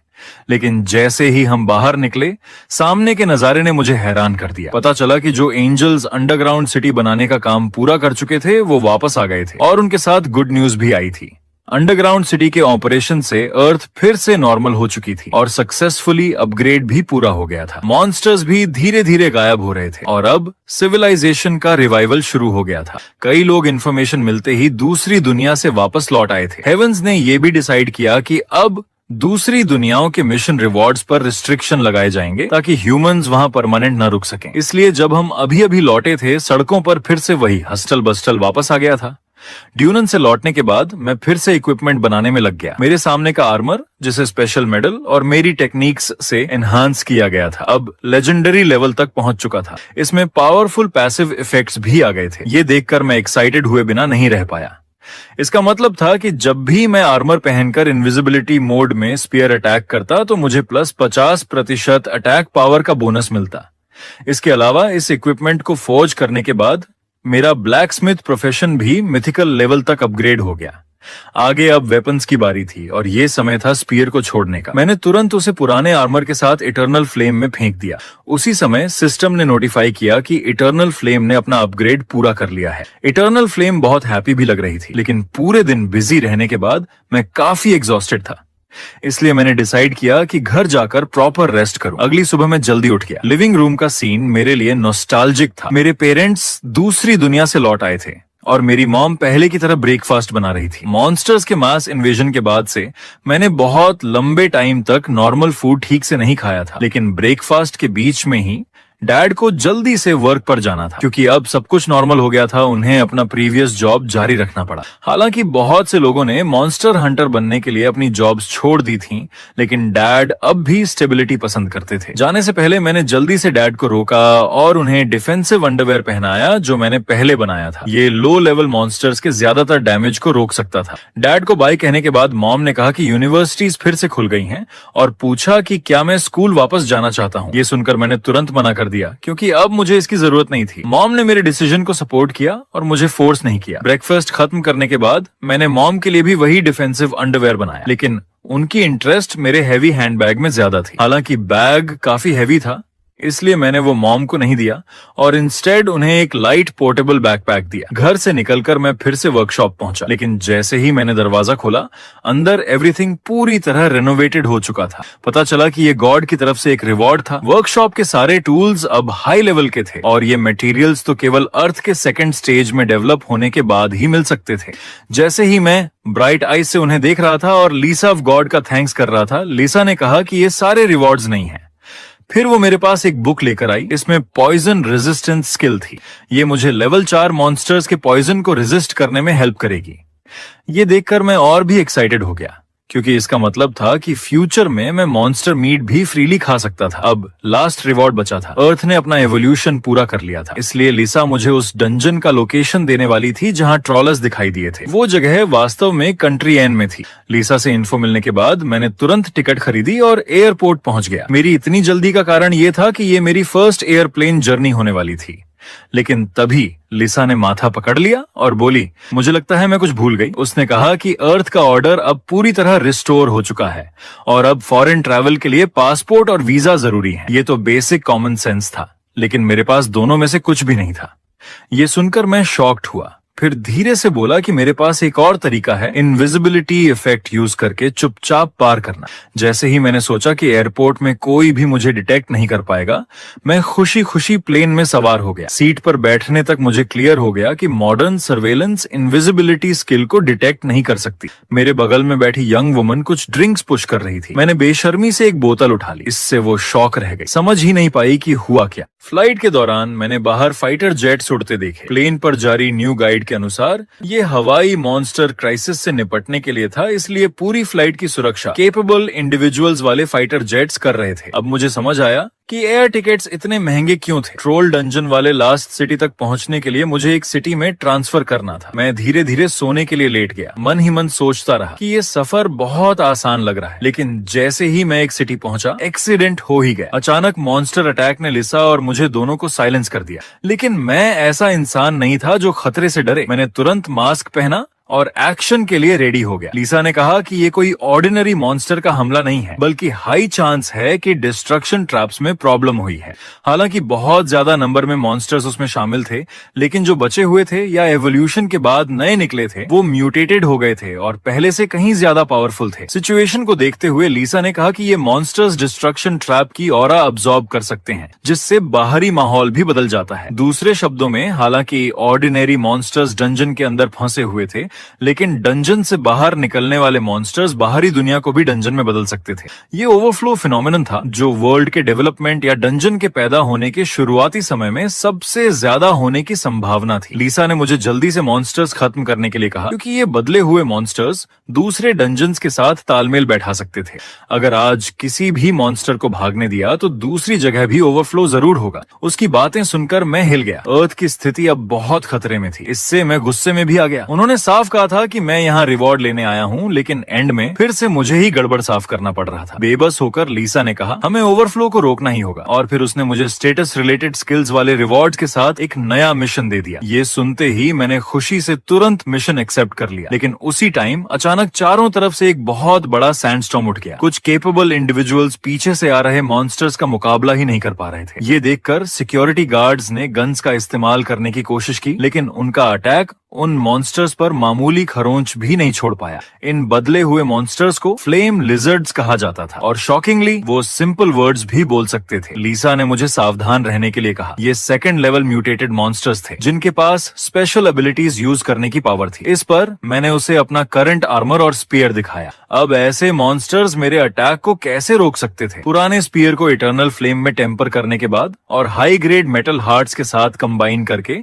लेकिन जैसे ही हम बाहर निकले, सामने के नजारे ने मुझे हैरान कर दिया। पता चला कि जो एंजल्स अंडरग्राउंड सिटी बनाने का काम पूरा कर चुके थे, वो वापस आ गए थे और उनके साथ गुड न्यूज भी आई थी। अंडरग्राउंड सिटी के ऑपरेशन से अर्थ फिर से नॉर्मल हो चुकी थी और सक्सेसफुली अपग्रेड भी पूरा हो गया था। मॉन्स्टर्स भी धीरे धीरे गायब हो रहे थे और अब सिविलाइजेशन का रिवाइवल शुरू हो गया था। कई लोग इन्फॉर्मेशन मिलते ही दूसरी दुनिया से वापस लौट आए थे। हेवंस ने यह भी डिसाइड किया कि अब दूसरी दुनियाओं के मिशन रिवॉर्ड्स पर रिस्ट्रिक्शन लगाए जाएंगे ताकि ह्यूमंस वहां परमानेंट न रुक सकें। इसलिए जब हम अभी अभी लौटे थे, सड़कों पर फिर से वही हस्टल बस्टल वापस आ गया था। ड्यूनन से लौटने के बाद मैं फिर से इक्विपमेंट बनाने में लग गया। मेरे सामने का आर्मर, जिसे स्पेशल मेडल और मेरी टेक्निक्स से एनहांस किया गया था, अब लेजेंडरी लेवल तक पहुंच चुका था। इसमें पावरफुल पैसिव इफेक्ट्स भी आ गए थे। ये देखकर मैं एक्साइटेड हुए बिना नहीं रह पाया। इसका मतलब था कि जब भी मैं आर्मर पहनकर इनविजिबिलिटी मोड में स्पीयर अटैक करता तो मुझे प्लस 50% अटैक पावर का बोनस मिलता। इसके अलावा इस इक्विपमेंट को फोर्ज करने के बाद मेरा ब्लैक स्मिथ प्रोफेशन भी मिथिकल लेवल तक अपग्रेड हो गया। आगे अब वेपन्स की बारी थी और ये समय था स्पीयर को छोड़ने का। मैंने तुरंत उसे पुराने आर्मर के साथ इटर्नल फ्लेम में फेंक दिया। उसी समय सिस्टम ने नोटिफाई किया कि इटर्नल फ्लेम ने अपना अपग्रेड पूरा कर लिया है। इटर्नल फ्लेम बहुत हैप्पी भी लग रही थी, लेकिन पूरे दिन बिजी रहने के बाद मैं काफी एग्जॉस्टेड था। इसलिए मैंने डिसाइड किया कि घर जाकर प्रॉपर रेस्ट करूं। अगली सुबह मैं जल्दी उठ गया। लिविंग रूम का सीन मेरे लिए नॉस्टैल्जिक था। मेरे पेरेंट्स दूसरी दुनिया से लौट आए थे और मेरी मॉम पहले की तरह ब्रेकफास्ट बना रही थी। मॉन्स्टर्स के मास इन्वेजन के बाद से मैंने बहुत लंबे टाइम तक नॉर्मल फूड ठीक से नहीं खाया था, लेकिन ब्रेकफास्ट के बीच में ही डैड को जल्दी से वर्क पर जाना था, क्योंकि अब सब कुछ नॉर्मल हो गया था। उन्हें अपना प्रीवियस जॉब जारी रखना पड़ा। हालांकि बहुत से लोगों ने मॉन्स्टर हंटर बनने के लिए अपनी जॉब्स छोड़ दी थीं, लेकिन डैड अब भी स्टेबिलिटी पसंद करते थे। जाने से पहले मैंने जल्दी से डैड को रोका और उन्हें डिफेंसिव अंडरवेयर पहनाया जो मैंने पहले बनाया था। ये लो लेवल मॉन्स्टर्स के ज्यादातर डैमेज को रोक सकता था। डैड को बाय कहने के बाद मॉम ने कहा कि यूनिवर्सिटीज फिर से खुल गई हैं और पूछा कि क्या मैं स्कूल वापस जाना चाहता हूँ। ये सुनकर मैंने तुरंत मना कर दिया, क्योंकि अब मुझे इसकी जरूरत नहीं थी। मॉम ने मेरे डिसीजन को सपोर्ट किया और मुझे फोर्स नहीं किया। ब्रेकफास्ट खत्म करने के बाद मैंने मॉम के लिए भी वही डिफेंसिव अंडरवेयर बनाया, लेकिन उनकी इंटरेस्ट मेरे हैवी हैंडबैग में ज्यादा थी। हालांकि बैग काफी हैवी था, इसलिए मैंने वो मॉम को नहीं दिया और इंस्टेड उन्हें एक लाइट पोर्टेबल बैकपैक दिया। घर से निकलकर मैं फिर से वर्कशॉप पहुंचा, लेकिन जैसे ही मैंने दरवाजा खोला, अंदर एवरीथिंग पूरी तरह रेनोवेटेड हो चुका था। पता चला कि ये गॉड की तरफ से एक रिवॉर्ड था। वर्कशॉप के सारे टूल्स अब हाई लेवल के थे और ये मटेरियल्स तो केवल अर्थ के सेकंड स्टेज में डेवलप होने के बाद ही मिल सकते थे। जैसे ही मैं ब्राइट आईज से उन्हें देख रहा था और लिसा ऑफ गॉड का थैंक्स कर रहा था, लिसा ने कहा कि ये सारे रिवॉर्ड्स नहीं है। फिर वो मेरे पास एक बुक लेकर आई। इसमें पॉइजन रेजिस्टेंस स्किल थी। ये मुझे लेवल 4 मॉन्स्टर्स के पॉइजन को रेजिस्ट करने में हेल्प करेगी। ये देखकर मैं और भी एक्साइटेड हो गया, क्योंकि इसका मतलब था कि फ्यूचर में मैं मॉन्स्टर मीट भी फ्रीली खा सकता था। अब लास्ट रिवॉर्ड बचा था। अर्थ ने अपना एवोल्यूशन पूरा कर लिया था, इसलिए लिसा मुझे उस डंजन का लोकेशन देने वाली थी जहां ट्रॉलर्स दिखाई दिए थे। वो जगह वास्तव में कंट्री एन में थी। लिसा से इन्फो मिलने के बाद मैंने तुरंत टिकट खरीदी और एयरपोर्ट पहुंच गया। मेरी इतनी जल्दी का कारण ये था कि ये मेरी फर्स्ट एयरप्लेन जर्नी होने वाली थी। लेकिन तभी लिसा ने माथा पकड़ लिया और बोली, मुझे लगता है मैं कुछ भूल गई। उसने कहा कि अर्थ का ऑर्डर अब पूरी तरह रिस्टोर हो चुका है और अब फॉरेन ट्रैवल के लिए पासपोर्ट और वीजा जरूरी है। ये तो बेसिक कॉमन सेंस था, लेकिन मेरे पास दोनों में से कुछ भी नहीं था। ये सुनकर मैं शॉक्ड हुआ। फिर धीरे से बोला कि मेरे पास एक और तरीका है, इनविजिबिलिटी इफेक्ट यूज करके चुपचाप पार करना। जैसे ही मैंने सोचा कि एयरपोर्ट में कोई भी मुझे डिटेक्ट नहीं कर पाएगा, मैं खुशी खुशी प्लेन में सवार हो गया। सीट पर बैठने तक मुझे क्लियर हो गया कि मॉडर्न सर्वेलेंस इनविजिबिलिटी स्किल को डिटेक्ट नहीं कर सकती। मेरे बगल में बैठी यंग वुमन कुछ ड्रिंक्स पुश कर रही थी। मैंने बेशर्मी से एक बोतल उठा ली। इससे वो शॉक रह गई, समझ ही नहीं पाई कि हुआ क्या। फ्लाइट के दौरान मैंने बाहर फाइटर जेट्स उड़ते देखे। प्लेन पर जारी न्यू गाइड के अनुसार ये हवाई मॉन्स्टर क्राइसिस से निपटने के लिए था, इसलिए पूरी फ्लाइट की सुरक्षा केपेबल इंडिविजुअल्स वाले फाइटर जेट्स कर रहे थे। अब मुझे समझ आया कि एयर टिकट्स इतने महंगे क्यों थे। ट्रोल डंजन वाले लास्ट सिटी तक पहुंचने के लिए मुझे एक सिटी में ट्रांसफर करना था। मैं धीरे धीरे सोने के लिए लेट गया। मन ही मन सोचता रहा कि ये सफर बहुत आसान लग रहा है, लेकिन जैसे ही मैं एक सिटी पहुंचा, एक्सीडेंट हो ही गया। अचानक मॉन्स्टर अटैक ने लिसा और मुझे दोनों को साइलेंस कर दिया। लेकिन मैं ऐसा इंसान नहीं था जो खतरे से डरे। मैंने तुरंत मास्क पहना और एक्शन के लिए रेडी हो गया। लिसा ने कहा कि ये कोई ऑर्डिनरी मॉन्स्टर का हमला नहीं है, बल्कि हाई चांस है कि डिस्ट्रक्शन ट्रैप्स में प्रॉब्लम हुई है। हालांकि बहुत ज्यादा नंबर में मॉन्स्टर्स उसमें शामिल थे, लेकिन जो बचे हुए थे या एवोल्यूशन के बाद नए निकले थे, वो म्यूटेटेड हो गए थे और पहले से कहीं ज्यादा पावरफुल थे। सिचुएशन को देखते हुए लिसा ने कहा कि ये मॉन्स्टर्स डिस्ट्रक्शन ट्रैप की ऑरा अब्सॉर्ब कर सकते हैं, जिससे बाहरी माहौल भी बदल जाता है। दूसरे शब्दों में, हालांकि ऑर्डिनरी मॉन्स्टर्स डंजन के अंदर फंसे हुए थे, लेकिन डंजन से बाहर निकलने वाले मॉन्स्टर्स बाहरी दुनिया को भी डंजन में बदल सकते थे। ये ओवरफ्लो फिनोमेनन था जो वर्ल्ड के डेवलपमेंट या डंजन के पैदा होने के शुरुआती समय में सबसे ज्यादा होने की संभावना थी। लिसा ने मुझे जल्दी से मॉन्स्टर्स खत्म करने के लिए कहा, क्योंकि ये बदले हुए मॉन्स्टर्स दूसरे डंजन्स के साथ तालमेल बैठा सकते थे। अगर आज किसी भी मॉन्स्टर को भागने दिया तो दूसरी जगह भी ओवरफ्लो जरूर होगा। उसकी बातें सुनकर मैं हिल गया। अर्थ की स्थिति अब बहुत खतरे में थी। इससे मैं गुस्से में भी आ गया। उन्होंने साफ कहा था कि मैं यहाँ रिवॉर्ड लेने आया हूँ, लेकिन एंड में फिर से मुझे ही गड़बड़ साफ करना पड़ रहा था। बेबस होकर लिसा ने कहा, हमें ओवरफ्लो को रोकना ही होगा, और फिर उसने मुझे स्टेटस रिलेटेड स्किल्स वाले रिवॉर्ड्स के साथ एक नया मिशन दे दिया। ये सुनते ही मैंने खुशी से तुरंत मिशन एक्सेप्ट कर लिया। लेकिन उसी टाइम अचानक चारों तरफ से एक बहुत बड़ा सैंडस्टॉर्म उठ गया। कुछ केपेबल इंडिविजुअल्स पीछे से आ रहे मॉन्स्टर्स का मुकाबला ही नहीं कर पा रहे थे। ये देखकर सिक्योरिटी गार्ड्स ने गन्स का इस्तेमाल करने की कोशिश की, लेकिन उनका अटैक उन मॉन्स्टर्स पर मामूली खरोंच भी नहीं छोड़ पाया। इन बदले हुए मॉन्स्टर्स को फ्लेम लिजर्ड्स कहा जाता था, और शॉकिंगली वो सिंपल वर्ड्स भी बोल सकते थे। लिसा ने मुझे सावधान रहने के लिए कहा। ये सेकंड लेवल म्यूटेटेड मॉन्स्टर्स थे, जिनके पास स्पेशल एबिलिटीज यूज करने की पावर थी। इस पर मैंने उसे अपना करंट आर्मर और स्पीयर दिखाया। अब ऐसे मॉन्स्टर्स मेरे अटैक को कैसे रोक सकते थे? पुराने स्पीयर को इटर्नल फ्लेम में टेम्पर करने के बाद और हाई ग्रेड मेटल हार्ट्स के साथ कंबाइन करके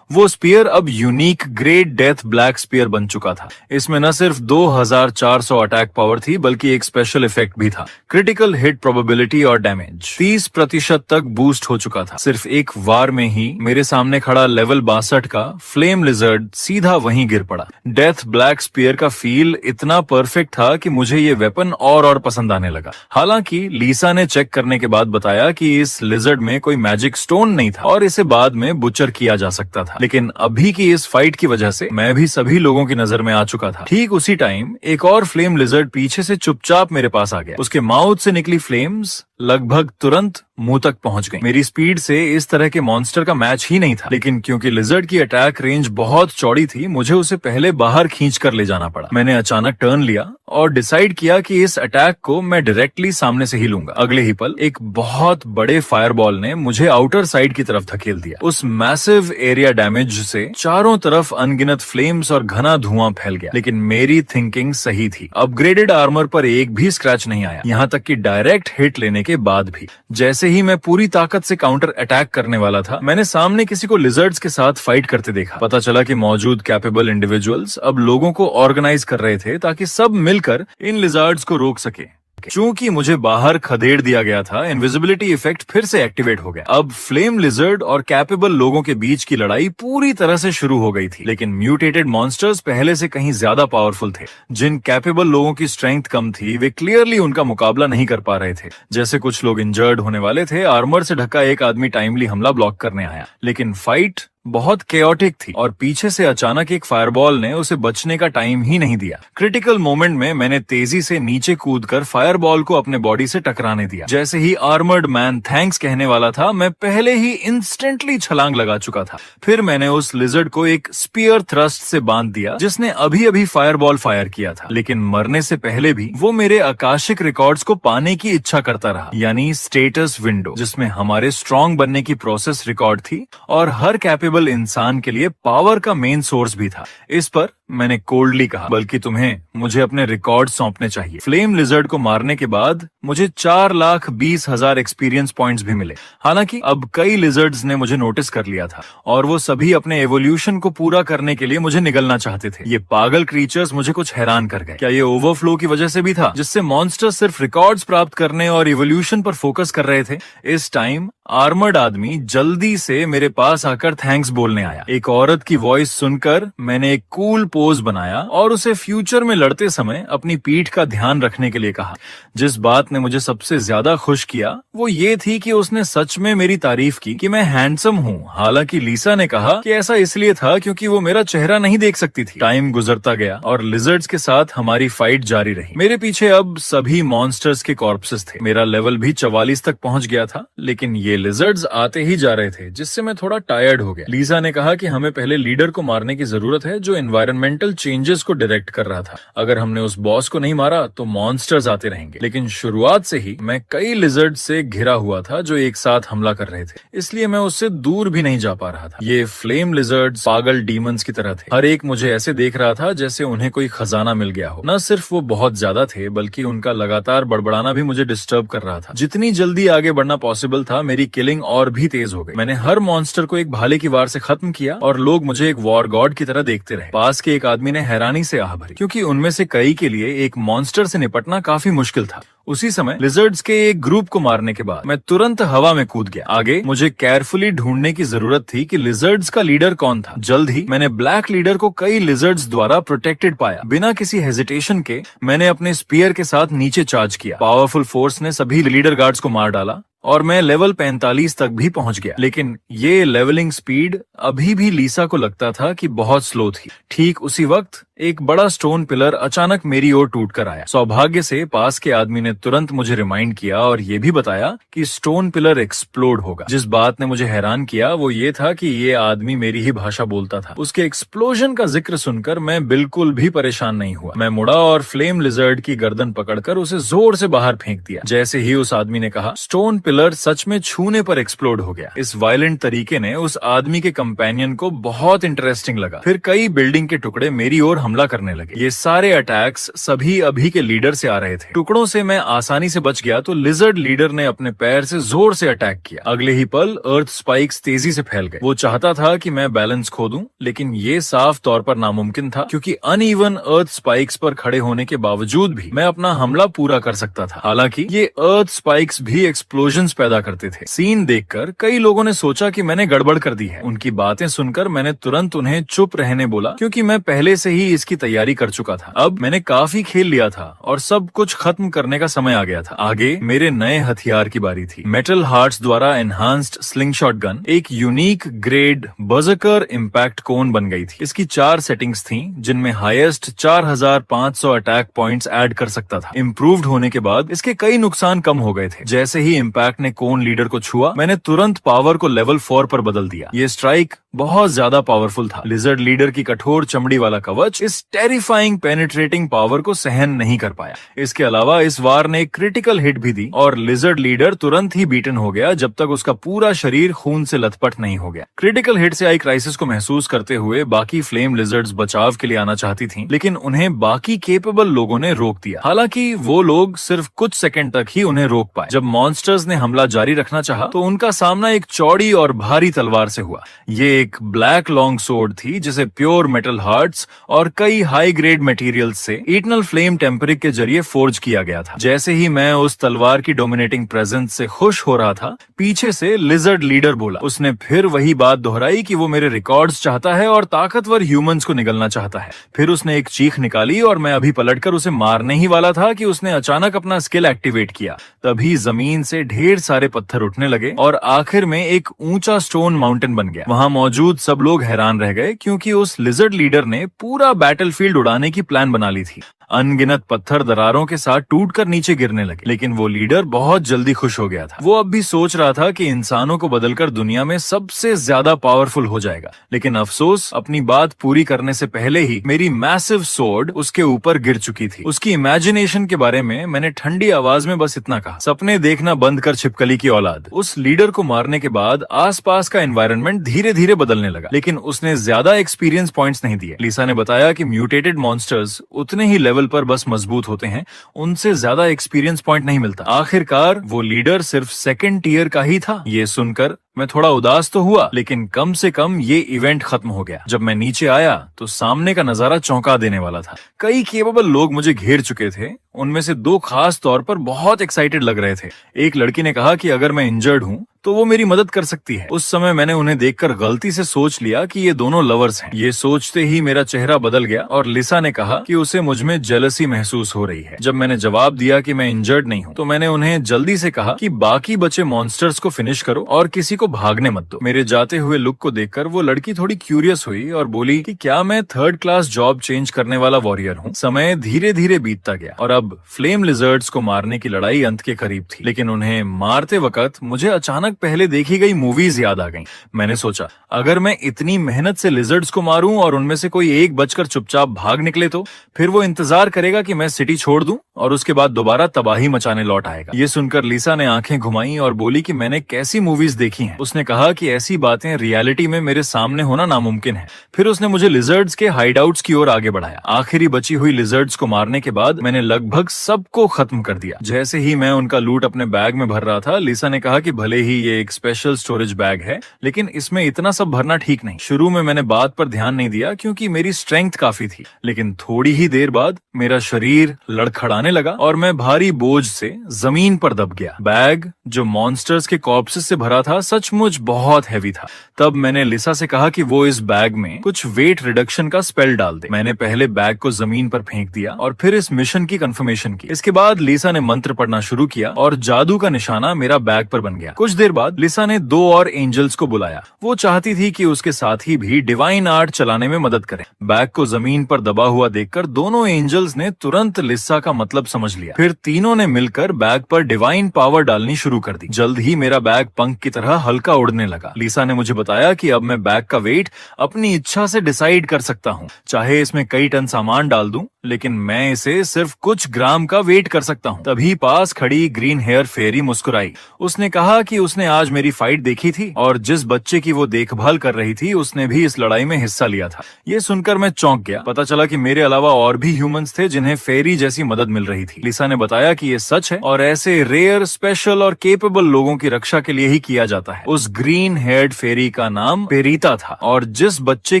वो स्पीयर अब unique great death black spear बन चुका था। इसमें न सिर्फ 2400 अटैक पावर थी, बल्कि एक स्पेशल इफेक्ट भी था। क्रिटिकल हिट प्रोबेबिलिटी और डैमेज 30% तक बूस्ट हो चुका था। सिर्फ एक वार में ही मेरे सामने खड़ा लेवल 62 का फ्लेम लिजर्ड सीधा वहीं गिर पड़ा। डेथ ब्लैक स्पीयर का फील इतना परफेक्ट था कि मुझे ये वेपन और पसंद आने लगा। हालांकि लिसा ने चेक करने के बाद बताया कि इस लिजर्ड में कोई मैजिक स्टोन नहीं था और इसे बाद में बुचर किया जा सकता था। लेकिन अभी की इस फाइट की वजह से मैं भी सभी लोगों की नजर में आ चुका था। ठीक उसी टाइम एक और फ्लेम लिजर्ड पीछे से चुपचाप मेरे पास आ गया। उसके माउथ से निकली फ्लेम्स लगभग तुरंत मुंह तक पहुंच गई। मेरी स्पीड से इस तरह के मॉन्स्टर का मैच ही नहीं था, लेकिन क्योंकि लिजर्ड की अटैक रेंज बहुत चौड़ी थी, मुझे उसे पहले बाहर खींच कर ले जाना पड़ा। मैंने अचानक टर्न लिया और डिसाइड किया कि इस अटैक को मैं डायरेक्टली सामने से ही लूंगा। अगले ही पल एक बहुत बड़े फायरबॉल ने मुझे आउटर साइड की तरफ धकेल दिया। उस मैसिव एरिया डैमेज से चारों तरफ अनगिनत फ्लेम्स और घना धुआं फैल गया। लेकिन मेरी थिंकिंग सही थी। अपग्रेडेड आर्मर पर एक भी स्क्रैच नहीं आया, यहाँ तक कि डायरेक्ट हिट लेने के बाद भी। जैसे ही मैं पूरी ताकत से काउंटर अटैक करने वाला था, मैंने सामने किसी को लिजर्ड्स के साथ फाइट करते देखा। पता चला कि मौजूद कैपेबल इंडिविजुअल्स अब लोगों को ऑर्गेनाइज कर रहे थे ताकि सब मिलकर इन लिजर्ड्स को रोक सके। चूंकि मुझे बाहर खदेड़ दिया गया था, इनविजिबिलिटी इफेक्ट फिर से एक्टिवेट हो गया। अब फ्लेम लिजर्ड और कैपेबल लोगों के बीच की लड़ाई पूरी तरह से शुरू हो गई थी। लेकिन म्यूटेटेड मॉन्स्टर्स पहले से कहीं ज्यादा पावरफुल थे। जिन कैपेबल लोगों की स्ट्रेंथ कम थी, वे क्लियरली उनका मुकाबला नहीं कर पा रहे थे। जैसे कुछ लोग इंजर्ड होने वाले थे, आर्मर से ढका एक आदमी टाइमली हमला ब्लॉक करने आया। लेकिन फाइट बहुत केओटिक थी और पीछे से अचानक एक फायरबॉल ने उसे बचने का टाइम ही नहीं दिया। क्रिटिकल मोमेंट में मैंने तेजी से नीचे कूदकर फायरबॉल को अपने बॉडी से टकराने दिया। जैसे ही आर्मर्ड मैन थैंक्स कहने वाला था, मैं पहले ही इंस्टेंटली छलांग लगा चुका था। फिर मैंने उस लिजर्ड को एक स्पीयर थ्रस्ट से बांध दिया, जिसने अभी अभी फायरबॉल फायर किया था। लेकिन मरने से पहले भी वो मेरे आकाशिक रिकॉर्ड्स को पाने की इच्छा करता रहा, यानी स्टेटस विंडो, जिसमें हमारे स्ट्रॉन्ग बनने की प्रोसेस रिकॉर्ड थी और हर कैपेबल इंसान के लिए पावर का मेन सोर्स भी था। इस पर मैंने कोल्डली कहा, बल्कि तुम्हें मुझे अपने रिकॉर्ड सौंपने चाहिए। फ्लेम लिजर्ड को मारने के बाद मुझे 4,20,000 एक्सपीरियंस पॉइंट्स भी मिले। हालांकि अब कई लिजर्ड्स ने मुझे नोटिस कर लिया था और वो सभी अपने एवोल्यूशन को पूरा करने के लिए मुझे निगलना चाहते थे। ये पागल क्रीचर्स मुझे कुछ हैरान कर गए। क्या ये ओवरफ्लो की वजह से भी था, जिससे मॉन्स्टर्स सिर्फ रिकॉर्ड्स प्राप्त करने और इवोल्यूशन पर फोकस कर रहे थे? इस टाइम आर्मर्ड आदमी जल्दी से मेरे पास आकर थैंक्स बोलने आया। एक औरत की वॉइस सुनकर मैंने एक कूल पोज बनाया और उसे फ्यूचर में लड़ते समय अपनी पीठ का ध्यान रखने के लिए कहा। जिस बात ने मुझे सबसे ज्यादा खुश किया वो ये थी कि उसने सच में मेरी तारीफ की कि मैं हैंडसम हूँ। हालांकि लीसा ने कहा कि ऐसा इसलिए था क्योंकि वो मेरा चेहरा नहीं देख सकती थी। टाइम गुजरता गया और लिजर्ड्स के साथ हमारी फाइट जारी रही। मेरे पीछे अब सभी मॉन्स्टर्स के कॉर्पसेस थे। मेरा लेवल भी 44 तक पहुंच गया था, लेकिन ये लिजर्ड्स आते ही जा रहे थे, जिससे मैं थोड़ा टायर्ड हो गया। लीसा ने कहा कि हमें पहले लीडर को मारने की जरूरत है जो एनवायरमेंटल चेंजेस को डायरेक्ट कर रहा था। अगर हमने उस बॉस को नहीं मारा तो मॉन्स्टर्स आते रहेंगे। लेकिन शुरुआत से ही मैं कई लिजर्ड से घिरा हुआ था जो एक साथ हमला कर रहे थे, इसलिए मैं उससे दूर भी नहीं जा पा रहा था। ये फ्लेम लिजर्ड्स पागल डीमंस की तरह थे। हर एक मुझे ऐसे देख रहा था जैसे उन्हें कोई खजाना मिल गया हो। न सिर्फ वो बहुत ज्यादा थे, बल्कि उनका लगातार बड़बड़ाना भी मुझे डिस्टर्ब कर रहा था। जितनी जल्दी आगे बढ़ना पॉसिबल था, मेरी किलिंग और भी तेज हो गई। मैंने हर मॉन्स्टर को एक भाले की वार से खत्म किया और लोग मुझे एक वॉर गॉड की तरह देखते रहे। पास के एक आदमी ने हैरानी से आह भरी, क्योंकि उनमें से कई के लिए एक मॉन्स्टर से निपटना काफी मुश्किल था। उसी समय लिजर्ड्स के एक ग्रुप को मारने के बाद मैं तुरंत हवा में कूद गया। आगे मुझे केयरफुली ढूंढने की जरूरत थी कि लिजर्ड्स का लीडर कौन था। जल्द ही मैंने ब्लैक लीडर को कई लिजर्ड्स द्वारा प्रोटेक्टेड पाया। बिना किसी हेजिटेशन के मैंने अपने स्पीयर के साथ नीचे चार्ज किया। पावरफुल फोर्स ने सभी लीडर गार्ड्स को मार डाला और मैं लेवल 45 तक भी पहुंच गया। लेकिन ये लेवलिंग स्पीड अभी भी लीसा को लगता था कि बहुत स्लो थी। ठीक उसी वक्त एक बड़ा स्टोन पिलर अचानक मेरी ओर टूट कर आया। सौभाग्य से पास के आदमी ने तुरंत मुझे रिमाइंड किया और ये भी बताया कि स्टोन पिलर एक्सप्लोड होगा। जिस बात ने मुझे हैरान किया वो ये था कि ये आदमी मेरी ही भाषा बोलता था। उसके एक्सप्लोजन का जिक्र सुनकर मैं बिल्कुल भी परेशान नहीं हुआ। मैं मुड़ा और फ्लेम लिजर्ड की गर्दन पकड़कर उसे जोर से बाहर फेंक दिया। जैसे ही उस आदमी ने कहा, स्टोन पिलर सच में छूने पर एक्सप्लोड हो गया। इस वायलेंट तरीके ने उस आदमी के कंपेनियन को बहुत इंटरेस्टिंग लगा। फिर कई बिल्डिंग के टुकड़े मेरी ओर हमला करने लगे। ये सारे अटैक्स सभी अभी के लीडर से आ रहे थे। टुकड़ों से मैं आसानी से बच गया तो लिजर्ड लीडर ने अपने पैर से जोर से अटैक किया। अगले ही पल अर्थ स्पाइक्स तेजी से फैल गए। वो चाहता था कि मैं बैलेंस खो दूं, लेकिन ये साफ तौर पर नामुमकिन था, क्योंकि अनइवन अर्थ स्पाइक्स पर खड़े होने के बावजूद भी मैं अपना हमला पूरा कर सकता था। हालांकि ये अर्थ स्पाइक्स भी एक्सप्लोजन्स पैदा करते थे। सीन देखकर कई लोगों ने सोचा कि मैंने गड़बड़ कर दी है। उनकी बातें सुनकर मैंने तुरंत उन्हें चुप रहने बोला, क्योंकि मैं पहले से ही इसकी तैयारी कर चुका था। अब मैंने काफी खेल लिया था और सब कुछ खत्म करने का समय आ गया था। आगे मेरे नए हथियार की बारी थी। मेटल हार्ट्स द्वारा एनहांस्ड स्लिंगशॉट गन एक यूनिक ग्रेड बर्जरकर इम्पैक्ट कोन बन गई थी। इसकी 4 सेटिंग्स थी, जिनमें हाईएस्ट 4500 अटैक पॉइंट्स ऐड कर सकता था। इम्प्रूव्ड होने के बाद इसके कई नुकसान कम हो गए थे। जैसे ही इम्पैक्ट ने कोन लीडर को छुआ, मैंने तुरंत पावर को लेवल 4 पर बदल दिया। ये स्ट्राइक बहुत ज्यादा पावरफुल था। लिजर्ड लीडर की कठोर चमड़ी वाला कवच इस टेरिफाइंग पेनिट्रेटिंग पावर को सहन नहीं कर पाया। इसके अलावा इस वार ने एक क्रिटिकल हिट भी दी और लिजर्ड लीडर तुरंत ही बीटन हो गया, जब तक उसका पूरा शरीर खून से लथपथ नहीं हो गया। क्रिटिकल हिट से आई क्राइसिस को महसूस करते हुए बाकी फ्लेम लिजर्ड्स बचाव के लिए आना चाहती थीं, लेकिन उन्हें बाकी केपेबल लोगों ने रोक दिया। हालांकि वो लोग सिर्फ कुछ सेकंड तक ही उन्हें रोक पाए। जब मॉन्स्टर्स ने हमला जारी रखना चाहा तो उनका सामना एक चौड़ी और भारी तलवार से हुआ। ये एक ब्लैक लॉन्ग सोर्ड थी, जिसे प्योर मेटल हार्ट्स और कई हाई ग्रेड मटेरियल्स से इटर्नल फ्लेम टेम्परिक के जरिए फोर्ज किया गया था। जैसे ही मैं उस तलवार की डोमिनेटिंग प्रेजेंस से खुश हो रहा था, पीछे से लिजर्ड लीडर बोला। उसने फिर वही बात दोहराई कि वो मेरे रिकॉर्ड्स चाहता है और ताकतवर ह्यूमंस को निगलना चाहता है। फिर उसने एक चीख निकाली और मैं अभी पलटकर उसे मारने ही वाला था कि उसने अचानक अपना स्किल एक्टिवेट किया। तभी जमीन से ढेर सारे पत्थर उठने लगे और आखिर में एक ऊंचा स्टोन माउंटेन बन गया। वहां मौजूद सब लोग हैरान रह गए, क्योंकि उस लिजर्ड लीडर ने पूरा बैटलफील्ड उड़ाने की प्लान बना ली थी। अनगिनत पत्थर दरारों के साथ टूटकर नीचे गिरने लगे। लेकिन वो लीडर बहुत जल्दी खुश हो गया था। वो अब भी सोच रहा था कि इंसानों को बदलकर दुनिया में सबसे ज्यादा पावरफुल हो जाएगा। लेकिन अफसोस, अपनी बात पूरी करने से पहले ही मेरी मैसिव सोर्ड उसके ऊपर गिर चुकी थी। उसकी इमेजिनेशन के बारे में मैंने ठंडी आवाज में बस इतना कहा, सपने देखना बंद कर छिपकली की औलाद। उस लीडर को मारने के बाद आसपास का एनवायरनमेंट धीरे धीरे बदलने लगा, लेकिन उसने ज्यादा एक्सपीरियंस पॉइंट्स नहीं दिए। लिसा ने बताया कि म्यूटेटेड मॉन्स्टर्स उतने ही लेवल पर बस मजबूत होते हैं, उनसे ज्यादा एक्सपीरियंस पॉइंट नहीं मिलता। आखिरकार वो लीडर सिर्फ सेकंड टीयर का ही था। ये सुनकर मैं थोड़ा उदास तो हुआ, लेकिन कम से कम ये इवेंट खत्म हो गया। जब मैं नीचे आया तो सामने का नजारा चौंका देने वाला था। कई केपेबल लोग मुझे घेर चुके थे। उनमें से दो खास तौर पर बहुत एक्साइटेड लग रहे थे। एक लड़की ने कहा कि अगर मैं इंजर्ड हूँ तो वो मेरी मदद कर सकती है। उस समय मैंने उन्हें देखकर गलती से सोच लिया कि ये दोनों लवर्स हैं। ये सोचते ही मेरा चेहरा बदल गया और लिसा ने कहा कि उसे मुझ में जेलसी महसूस हो रही है। जब मैंने जवाब दिया कि मैं इंजर्ड नहीं हूँ तो मैंने उन्हें जल्दी से कहा कि बाकी बचे मॉन्स्टर्स को फिनिश करो और किसी को भागने मत दो। मेरे जाते हुए लुक को देखकर वो लड़की थोड़ी क्यूरियस हुई और बोली कि क्या मैं थर्ड क्लास जॉब चेंज करने वाला वॉरियर हूँ। समय धीरे धीरे बीतता गया और अब फ्लेम लिजर्ड्स को मारने की लड़ाई अंत के करीब थी। लेकिन उन्हें मारते वक्त मुझे अचानक पहले देखी गई मूवीज याद आ गईं। मैंने सोचा, अगर मैं इतनी मेहनत से लिजर्ड्स को मारूं और उनमें से कोई एक बचकर चुपचाप भाग निकले तो फिर वो इंतजार करेगा कि मैं सिटी छोड़ दूं और उसके बाद दोबारा तबाही मचाने लौट आएगा। ये सुनकर लिसा ने आंखें घुमाई और बोली कि मैंने कैसी मूवीज देखी हैं। उसने कहा कि ऐसी बातें रियलिटी में मेरे सामने होना नामुमकिन है। फिर उसने मुझे लिजर्ड्स के हाइडआउट्स की ओर आगे बढ़ाया। आखिरी बची हुई लिजर्ड्स को मारने के बाद मैंने लगभग सबको खत्म कर दिया। जैसे ही मैं उनका लूट अपने बैग में भर रहा था, लिसा ने कहा कि भले ही ये एक स्पेशल स्टोरेज बैग है, लेकिन इसमें इतना सब भरना ठीक नहीं। शुरू में मैंने बात पर ध्यान नहीं दिया क्योंकि मेरी स्ट्रेंथ काफी थी, लेकिन थोड़ी ही देर बाद मेरा शरीर लड़खड़ाने लगा और मैं भारी बोझ से जमीन पर दब गया। बैग जो मॉन्स्टर्स के कॉर्प्सेस से भरा था सचमुच बहुत हैवी था। तब मैंने लिसा से कहा कि वो इस बैग में कुछ वेट रिडक्शन का स्पेल डाल दे। मैंने पहले बैग को जमीन पर फेंक दिया और फिर इस मिशन की कंफर्मेशन की। इसके बाद लिसा ने मंत्र पढ़ना शुरू किया और जादू का निशाना मेरा बैग पर बन गया। कुछ देर बाद लिसा ने दो और एंजल्स को बुलाया। वो चाहती थी कि उसके साथी भी डिवाइन आर्ट चलाने में मदद करें। बैग को जमीन पर दबा हुआ देखकर दोनों एंजल्स ने तुरंत लिसा का मतलब समझ लिया। फिर तीनों ने मिलकर बैग पर डिवाइन पावर डालनी शुरू कर दी। जल्द ही मेरा बैग पंख की तरह हल्का उड़ने लगा। लिसा ने मुझे बताया कि अब मैं बैग का वेट अपनी इच्छा से डिसाइड कर सकता हूँ। चाहे इसमें कई टन सामान डाल दूं, लेकिन मैं इसे सिर्फ कुछ ग्राम का वेट कर सकता हूँ। तभी पास खड़ी ग्रीन हेयर फेरी मुस्कुराई। उसने कहा कि उसने आज मेरी फाइट देखी थी और जिस बच्चे की वो देखभाल कर रही थी उसने भी इस लड़ाई में हिस्सा लिया था। ये सुनकर मैं चौंक गया। पता चला कि मेरे अलावा और भी ह्यूमंस थे जिन्हें फेरी जैसी मदद मिल रही थी। लिसा ने बताया कि ये सच है और ऐसे रेयर, स्पेशल और केपेबल लोगों की रक्षा के लिए ही किया जाता है। उस ग्रीन हेयर्ड फेरी का नाम पेरीता था और जिस बच्चे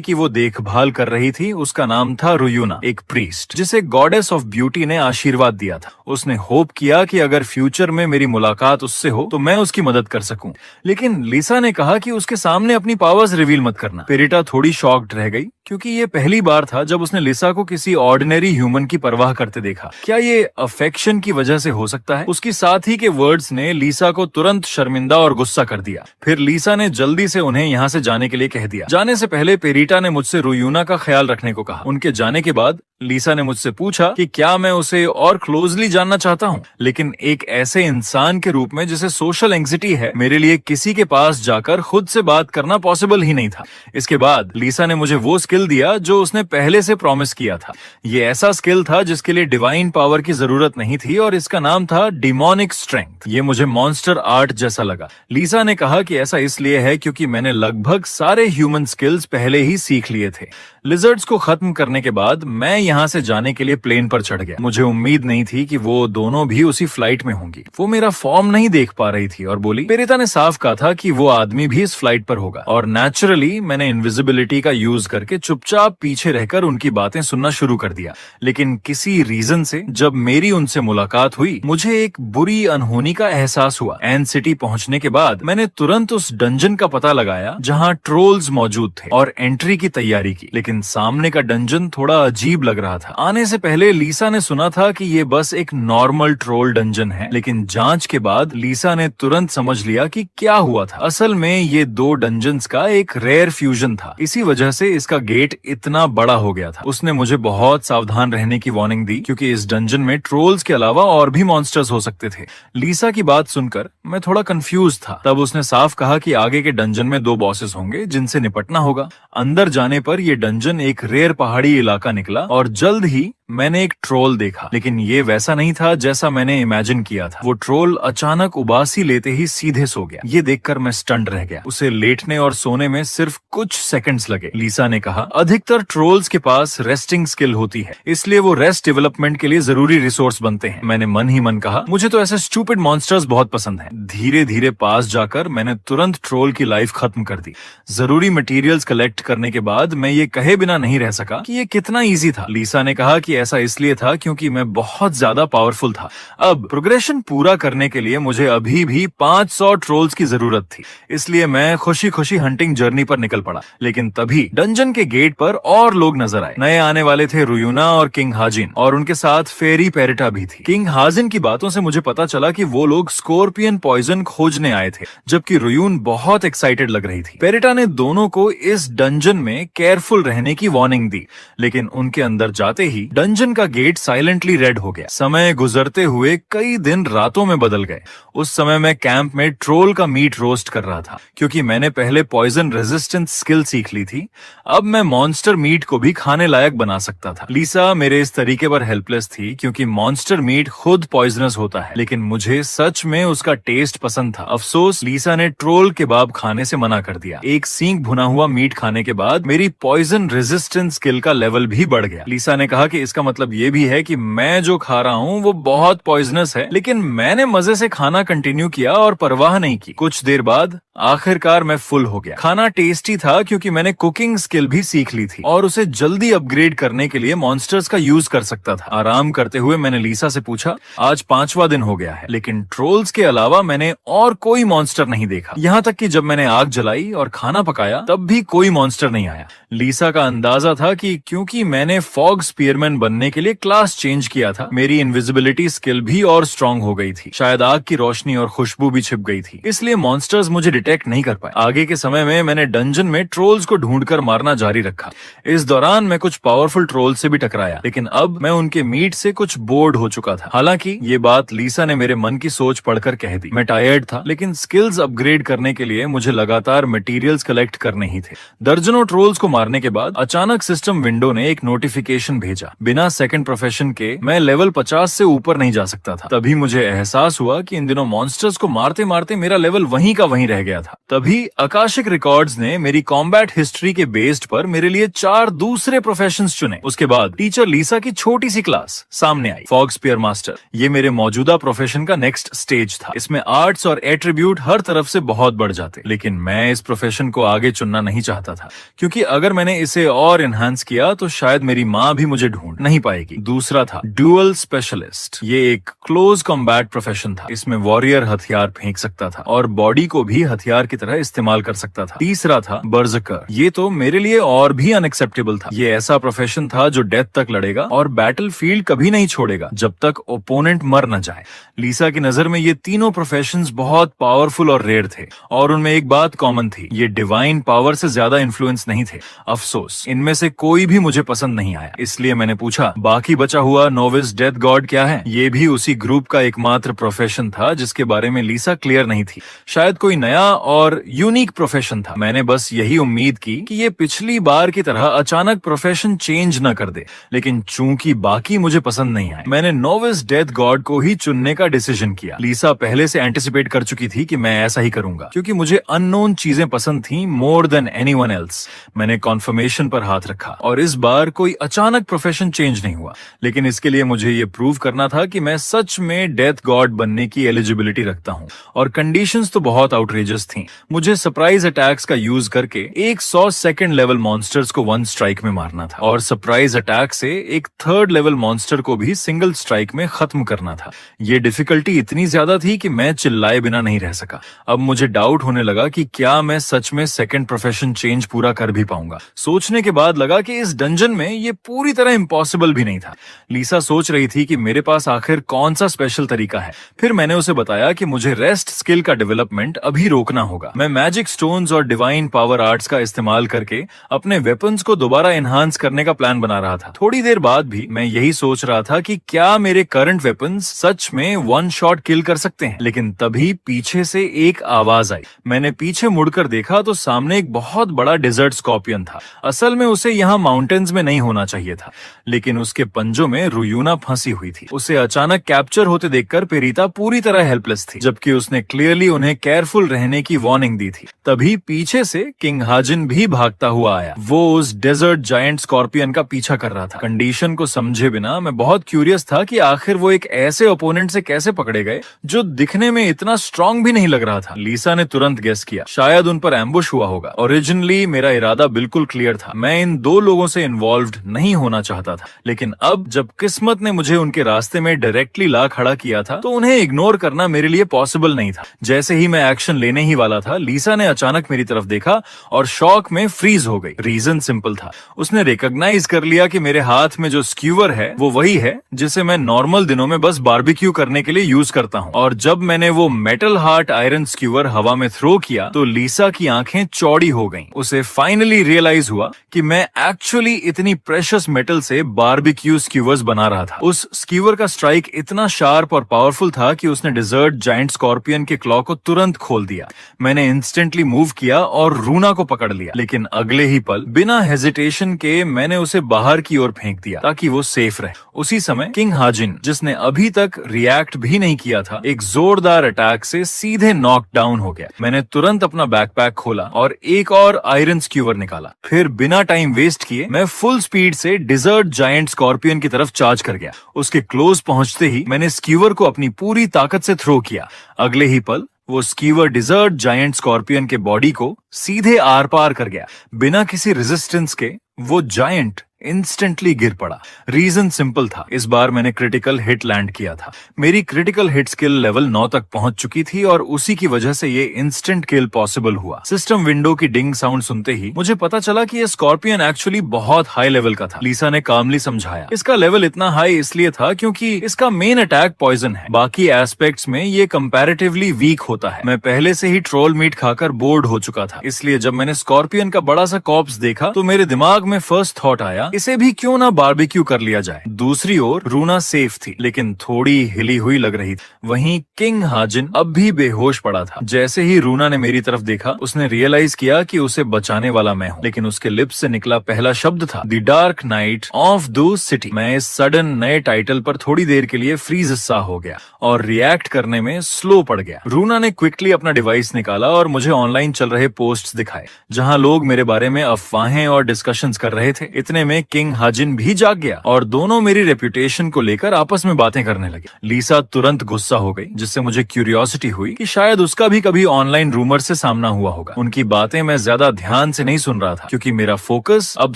की वो देखभाल कर रही थी उसका नाम था रुयूना, एक प्रीस्ट जिसे गॉडेस ऑफ ब्यूटी ने आशीर्वाद दिया था। उसने होप किया कि अगर फ्यूचर में मेरी मुलाकात उससे हो तो मैं उसकी मदद कर सकूं। लेकिन लिसा ने कहा कि उसके सामने अपनी पावर्स रिवील मत करना। पेरीटा थोड़ी शॉक्ड रह गई क्योंकि ये पहली बार था जब उसने लिसा को किसी ऑर्डिनरी ह्यूमन की परवाह करते देखा। क्या ये अफेक्शन की वजह से हो सकता है? उसकी साथी के वर्ड्स ने लिसा को तुरंत शर्मिंदा और गुस्सा कर दिया। फिर लिसा ने जल्दी से उन्हें यहाँ से जाने के लिए कह दिया। जाने से पहले पेरीटा ने मुझसे रुयूना का ख्याल रखने को कहा। उनके जाने के बाद लिसा ने मुझसे पूछा कि क्या मैं उसे और क्लोजली जानना चाहता हूँ, लेकिन एक ऐसे इंसान के रूप में जिसे सोशल एंग्जाइटी है, मेरे लिए किसी के पास जाकर खुद से बात करना पॉसिबल ही नहीं था। इसके बाद लिसा ने मुझे वो स्किल दिया जो उसने पहले से प्रॉमिस किया था। ये ऐसा स्किल था जिसके लिए डिवाइन पावर की जरूरत नहीं थी और इसका नाम था डिमोनिक स्ट्रेंथ। ये मुझे मॉन्स्टर आर्ट जैसा लगा। लिसा ने कहा कि ऐसा इसलिए है क्योंकि मैंने लगभग सारे ह्यूमन स्किल्स पहले ही सीख लिए थे। लिजर्ड्स को खत्म करने के बाद मैं यहाँ से जाने के लिए प्लेन पर चढ़ गया। मुझे उम्मीद नहीं थी कि वो दोनों भी उसी फ्लाइट में होंगी। वो मेरा फॉर्म नहीं देख पा रही थी और बोली, पेरीता ने साफ कहा था कि वो आदमी भी इस फ्लाइट पर होगा। और नेचुरली मैंने इनविजिबिलिटी का यूज करके चुपचाप पीछे रहकर उनकी बातें सुनना शुरू कर दिया। लेकिन किसी रीजन से जब मेरी उनसे मुलाकात हुई, मुझे एक बुरी अनहोनी का एहसास हुआ। एन सिटी पहुंचने के बाद मैंने तुरंत उस डंजन का पता लगाया जहाँ ट्रोल्स मौजूद थे और एंट्री की तैयारी की। लेकिन सामने का डंजन थोड़ा अजीब लग रहा था। आने से पहले लीसा ने सुना था कि ये बस एक नॉर्मल ट्रोल डंजन है, लेकिन जांच के बाद लीसा ने तुरंत समझ लिया कि क्या हुआ था। असल में ये दो डंजन्स का एक रेयर फ्यूजन था, इसी वजह से इसका गेट इतना बड़ा हो गया था। उसने मुझे बहुत सावधान रहने की वार्निंग दी क्योंकि इस डंजन में ट्रोल्स के अलावा और भी मॉन्स्टर्स हो सकते थे। लीसा की बात सुनकर मैं थोड़ा कंफ्यूज था। तब उसने साफ कहा कि आगे के डंजन में 2 बॉसेस होंगे जिनसे निपटना होगा। अंदर जाने पर यह डंजन एक रेयर पहाड़ी इलाका निकला और जल्द ही मैंने एक ट्रोल देखा, लेकिन ये वैसा नहीं था जैसा मैंने इमेजिन किया था। वो ट्रोल अचानक उबासी लेते ही सीधे सो गया। ये देखकर मैं स्टंट रह गया। उसे लेटने और सोने में सिर्फ कुछ सेकंड्स लगे। लीसा ने कहा, अधिकतर ट्रोल्स के पास रेस्टिंग स्किल होती है, इसलिए वो रेस्ट डेवलपमेंट के लिए जरूरी रिसोर्स बनते हैं। मैंने मन ही मन कहा, मुझे तो ऐसे स्टूपिड मॉन्स्टर्स बहुत पसंद हैं। धीरे धीरे पास जाकर मैंने तुरंत ट्रोल की लाइफ खत्म कर दी। जरूरी मटेरियल्स कलेक्ट करने के बाद मैं ये कहे बिना नहीं रह सका कि ये कितना इजी था। लीसा ने कहा कि ऐसा इसलिए था क्योंकि मैं बहुत ज्यादा पावरफुल था। अब प्रोग्रेशन पूरा करने के लिए मुझे अभी भी 500 ट्रोल्स की जरूरत थी, इसलिए मैं खुशी खुशी हंटिंग जर्नी पर निकल पड़ा। लेकिन तभी डंजन के गेट पर और लोग नजर आए। नए आने वाले थे रुयूना और किंग हाजिन, और उनके साथ फेरी पेरिटा भी थी। किंग हाजिन की बातों से मुझे पता चला कि वो लोग स्कॉर्पियन पॉइजन खोजने आए थे, जबकि रुयून बहुत एक्साइटेड लग रही थी। पेरिटा ने दोनों को इस डंजन में केयरफुल रहने की वार्निंग दी, लेकिन उनके अंदर जाते ही डंजन का गेट साइलेंटली रेड हो गया। समय गुजरते हुए कई दिन रातों में बदल गए। उस समय मैं कैंप में ट्रोल का मीट रोस्ट कर रहा था, क्योंकि मैंने पहले पॉइजन रेजिस्टेंस स्किल सीख ली थी। अब मैं मॉन्स्टर मीट को भी खाने लायक बना सकता था। लीसा मेरे इस तरीके पर हेल्पलेस थी, क्योंकि मॉन्स्टर मीट खुद पॉइजनस होता है, लेकिन मुझे सच में उसका टेस्ट पसंद था। अफसोस लीसा ने ट्रोल केबाब खाने से मना कर दिया। एक सींग भुना हुआ मीट खाने के बाद मेरी पॉइजन रेजिस्टेंस स्किल का लेवल भी बढ़ गया। लीसा ने कहा कि इसका मतलब ये भी है कि मैं जो खा रहा हूँ वो बहुत पॉइजनस है, लेकिन मैंने मजे से खाना कंटिन्यू किया और परवाह नहीं की। कुछ देर बाद आखिरकार मैं फुल हो गया। खाना टेस्टी था क्योंकि मैंने कुकिंग स्किल भी सीख ली थी और उसे जल्दी अपग्रेड करने के लिए मॉन्स्टर्स का यूज कर सकता था। आराम करते हुए मैंने लीसा से पूछा, आज 5वां दिन हो गया है, लेकिन ट्रोल्स के अलावा मैंने और कोई मॉन्स्टर नहीं देखा। यहाँ तक कि जब मैंने आग जलाई और खाना पकाया तब भी कोई मॉन्स्टर नहीं आया। लीसा का अंदाजा था कि क्योंकि मैंने फॉग स्पीयरमैन बनने के लिए क्लास चेंज किया था, मेरी इनविजिबिलिटी स्किल भी और स्ट्रांग हो गई थी। शायद आग की रोशनी और खुशबू भी छिप गई थी, इसलिए मॉन्स्टर्स मुझे डिटेक्ट नहीं कर पाए। आगे के समय में मैंने डंजन में ट्रोल्स को ढूंढकर मारना जारी रखा। इस दौरान मैं कुछ पावरफुल ट्रोल से भी टकराया, लेकिन अब मैं उनके मीट से कुछ बोर्ड हो चुका था। हालांकि ये बात लीसा ने मेरे मन की सोच पढ़कर कह दी। मैं टायर्ड था, लेकिन स्किल्स अपग्रेड करने के लिए मुझे लगातार मटेरियल्स कलेक्ट करने ही थे। दर्जनों ट्रोल्स को मारने के बाद अचानक सिस्टम विंडो ने एक नोटिफिकेशन भेजा। बिना सेकंड प्रोफेशन के मैं लेवल 50 से ऊपर नहीं जा सकता था। तभी मुझे एहसास हुआ कि इन दिनों मॉन्स्टर्स को मारते मारते मेरा लेवल वहीं का वहीं रह गया था। तभी आकाशिक रिकॉर्ड्स ने मेरी कॉम्बैट हिस्ट्री के बेस्ड पर मेरे लिए 4 दूसरे प्रोफेशंस चुने। उसके बाद टीचर लीसा की छोटी सी क्लास सामने आई, फॉग स्पीयर मास्टर। ये मेरे मौजूदा प्रोफेशन का नेक्स्ट स्टेज था। इसमें आर्ट्स और एट्रीब्यूट हर तरफ से बहुत बढ़ जाते, लेकिन मैं इस प्रोफेशन को आगे चुनना नहीं चाहता था, क्योंकि अगर मैंने इसे और एनहांस किया तो शायद मेरी माँ भी मुझे ढूंढ नहीं पाएगी। दूसरा था ड्यूअल स्पेशलिस्ट। ये एक क्लोज कॉम्बैट प्रोफेशन था। इसमें वॉरियर हथियार फेंक सकता था और बॉडी को भी हथियार की तरह इस्तेमाल कर सकता था। तीसरा था बर्जकर। ये तो मेरे लिए और भी अनएक्सेप्टेबल था। ये ऐसा प्रोफेशन था जो डेथ तक लड़ेगा और बैटलफील्ड कभी नहीं छोड़ेगा जब तक ओपोनेंट मर न जाए। लीसा की नजर में ये तीनों प्रोफेशंस बहुत पावरफुल और रेयर थे, और उनमें एक बात कॉमन थी, ये डिवाइन पावर से ज्यादा इन्फ्लुएंस नहीं थे। अफसोस, इनमें से कोई भी मुझे पसंद नहीं आया। इसलिए मैंने पूछा, बाकी बचा हुआ नोविस डेथ गॉड क्या है? ये भी उसी ग्रुप का एकमात्र प्रोफेशन था जिसके बारे में लीसा क्लियर नहीं थी। शायद कोई नया और यूनिक प्रोफेशन था। मैंने बस यही उम्मीद की कि ये पिछली बार की तरह अचानक प्रोफेशन चेंज न कर दे, लेकिन चूंकि बाकी मुझे पसंद नहीं आए, मैंने नोविस डेथ गॉड को ही चुनने का डिसीजन किया। लीसा पहले से एंटिसिपेट कर चुकी थी कि मैं ऐसा ही करूंगा, क्योंकि मुझे अननोन चीजें पसंद थी मोर देन एनीवन एल्स। मैंने कॉन्फर्मेशन पर हाथ रखा और इस बार कोई अचानक प्रोफेशन चेंज नहीं हुआ, लेकिन इसके लिए मुझे ये प्रूव करना था कि मैं सच में डेथ गॉड बनने की एलिजिबिलिटी रखता हूँ। और कंडीशंस तो बहुत आउटरेजियस कॉन्शियस थी। मुझे सरप्राइज अटैक्स का यूज करके 100 सेकंड लेवल मॉन्स्टर्स को वन स्ट्राइक में मारना था और सरप्राइज अटैक से एक थर्ड लेवल मॉन्स्टर को भी सिंगल स्ट्राइक में खत्म करना था। ये डिफिकल्टी इतनी ज्यादा थी कि मैं चिल्लाए बिना नहीं रह सका। अब मुझे डाउट होने लगा कि क्या मैं सच में सेकंड प्रोफेशन चेंज पूरा कर भी पाऊंगा। सोचने के बाद लगा कि इस डंजन में ये पूरी तरह इम्पॉसिबल भी नहीं था। लीसा सोच रही थी कि मेरे पास आखिर कौन सा स्पेशल तरीका है। फिर मैंने उसे बताया कि मुझे रेस्ट स्किल का डेवलपमेंट अभी रोकना होगा। मैं मैजिक स्टोन्स और डिवाइन पावर आर्ट्स का इस्तेमाल करके अपने वेपन्स को दोबारा एनहांस करने का प्लान बना रहा था। थोड़ी देर बाद भी मैं यही सोच रहा था कि क्या मेरे करंट वेपन्स सच में वन शॉट किल कर सकते हैं। लेकिन तभी पीछे से एक आवाज आई। मैंने पीछे मुड़कर देखा तो सामने एक बहुत बड़ा डेजर्ट स्कॉर्पियन था। असल में उसे यहाँ माउंटेन्स में नहीं होना चाहिए था, लेकिन उसके पंजों में रुयूना फंसी हुई थी। उसे अचानक कैप्चर होते देखकर पेरीता पूरी तरह हेल्पलेस थी, जबकि उसने क्लियरली उन्हें केयरफुल रहने की वार्निंग दी थी। तभी पीछे से किंग हाजिन भी भागता हुआ आया। वो उस डेजर्ट जायंट स्कॉर्पियन का पीछा कर रहा था। कंडीशन को समझे बिना मैं बहुत क्यूरियस था कि आखिर वो एक ऐसे ओपोनेंट से कैसे पकड़े गए जो दिखने में इतना स्ट्रांग भी नहीं लग रहा था। लीसा ने तुरंत गेस किया, शायद उन पर एम्बुश हुआ होगा। ओरिजिनली मेरा इरादा बिल्कुल क्लियर था। मैं इन दो लोगों से इन्वॉल्व्ड नहीं होना चाहता था, लेकिन अब जब किस्मत ने मुझे उनके रास्ते में डायरेक्टली ला खड़ा किया था तो उन्हें इग्नोर करना मेरे लिए पॉसिबल नहीं था। जैसे ही मैं एक्शन लेने ही वाला था, लीसा ने अचानक मेरी तरफ देखा और शॉक में फ्रीज हो गई। रीजन सिंपल था, उसने रिकॉग्नाइज कर लिया कि मेरे हाथ में जो स्क्यूवर है वो वही है जिसे मैं नॉर्मल दिनों में बस बारबेक्यू करने के लिए यूज करता हूँ। और जब मैंने वो मेटल हार्ट आयरन स्क्यूवर हवा में थ्रो किया तो लीसा की आंखें चौड़ी हो गईं। उसे फाइनली रियलाइज हुआ कि मैं एक्चुअली इतनी प्रेशियस मेटल से बारबेक्यू स्क्यूवर्स बना रहा था। उस स्क्यूवर का स्ट्राइक इतना शार्प और पावरफुल था कि उसने डेजर्ट जायंट स्कॉर्पियन के क्लॉ को तुरंत खोल दिया। मैंने इंस्टेंटली मूव किया और रूना को पकड़ लिया, लेकिन अगले ही पल बिना हेजिटेशन के मैंने उसे बाहर की ओर फेंक दिया ताकि वो सेफ रहे। उसी समय किंग हाजिन, जिसने अभी तक रिएक्ट भी नहीं किया था, एक जोरदार अटैक से सीधे नॉक डाउन हो गया। मैंने तुरंत अपना बैकपैक खोला और एक और आयरन स्क्यूवर निकाला। फिर बिना टाइम वेस्ट किए मैं फुल स्पीड से डेजर्ट जायंट स्कॉर्पियन की तरफ चार्ज कर गया। उसके क्लोज पहुंचते ही मैंने स्क्यूवर को अपनी पूरी ताकत से थ्रो किया। अगले ही पल वो स्कीवर डिजर्ट जायंट स्कॉर्पियन के बॉडी को सीधे आर पार कर गया। बिना किसी रेजिस्टेंस के वो जायंट इंस्टेंटली गिर पड़ा। रीजन सिंपल था, इस बार मैंने क्रिटिकल हिट लैंड किया था। मेरी क्रिटिकल हिट स्किल लेवल 9 तक पहुंच चुकी थी और उसी की वजह से ये इंस्टेंट किल पॉसिबल हुआ। सिस्टम विंडो की डिंग साउंड सुनते ही मुझे पता चला कि ये स्कॉर्पियन एक्चुअली बहुत हाई लेवल का था। लीसा ने कामली समझाया, इसका लेवल इतना हाई इसलिए था क्योंकि इसका मेन अटैक पॉइजन है। बाकी एस्पेक्ट्स में ये कंपैरेटिवली वीक होता है। मैं पहले से ही ट्रोल मीट खाकर बोर्ड हो चुका था, इसलिए जब मैंने स्कॉर्पियन का बड़ा सा कॉर्प्स देखा तो मेरे दिमाग में फर्स्ट थॉट आया, इसे भी क्यों ना बारबेक्यू कर लिया जाए। दूसरी ओर रूना सेफ थी, लेकिन थोड़ी हिली हुई लग रही थी। वहीं किंग हाजिन अब भी बेहोश पड़ा था। जैसे ही रूना ने मेरी तरफ देखा, उसने रियलाइज किया कि उसे बचाने वाला मैं हूँ, लेकिन उसके लिप्स से निकला पहला शब्द था the dark night of the city. मैं इस सडन नए टाइटल पर थोड़ी देर के लिए फ्रीज सा हो गया और रिएक्ट करने में स्लो पड़ गया। रूना ने क्विकली अपना डिवाइस निकाला और मुझे ऑनलाइन चल रहे पोस्ट्स दिखाए, जहां लोग मेरे बारे में अफवाहें और डिस्कशंस कर रहे थे। इतने में किंग हाजिन भी जाग गया और दोनों मेरी रेपुटेशन को लेकर आपस में बातें करने लगे। लीसा तुरंत गुस्सा हो गई, जिससे मुझे क्यूरियोसिटी हुई कि शायद उसका भी कभी ऑनलाइन रूमर से सामना हुआ होगा। उनकी बातें मैं ज्यादा ध्यान से नहीं सुन रहा था क्योंकि मेरा फोकस अब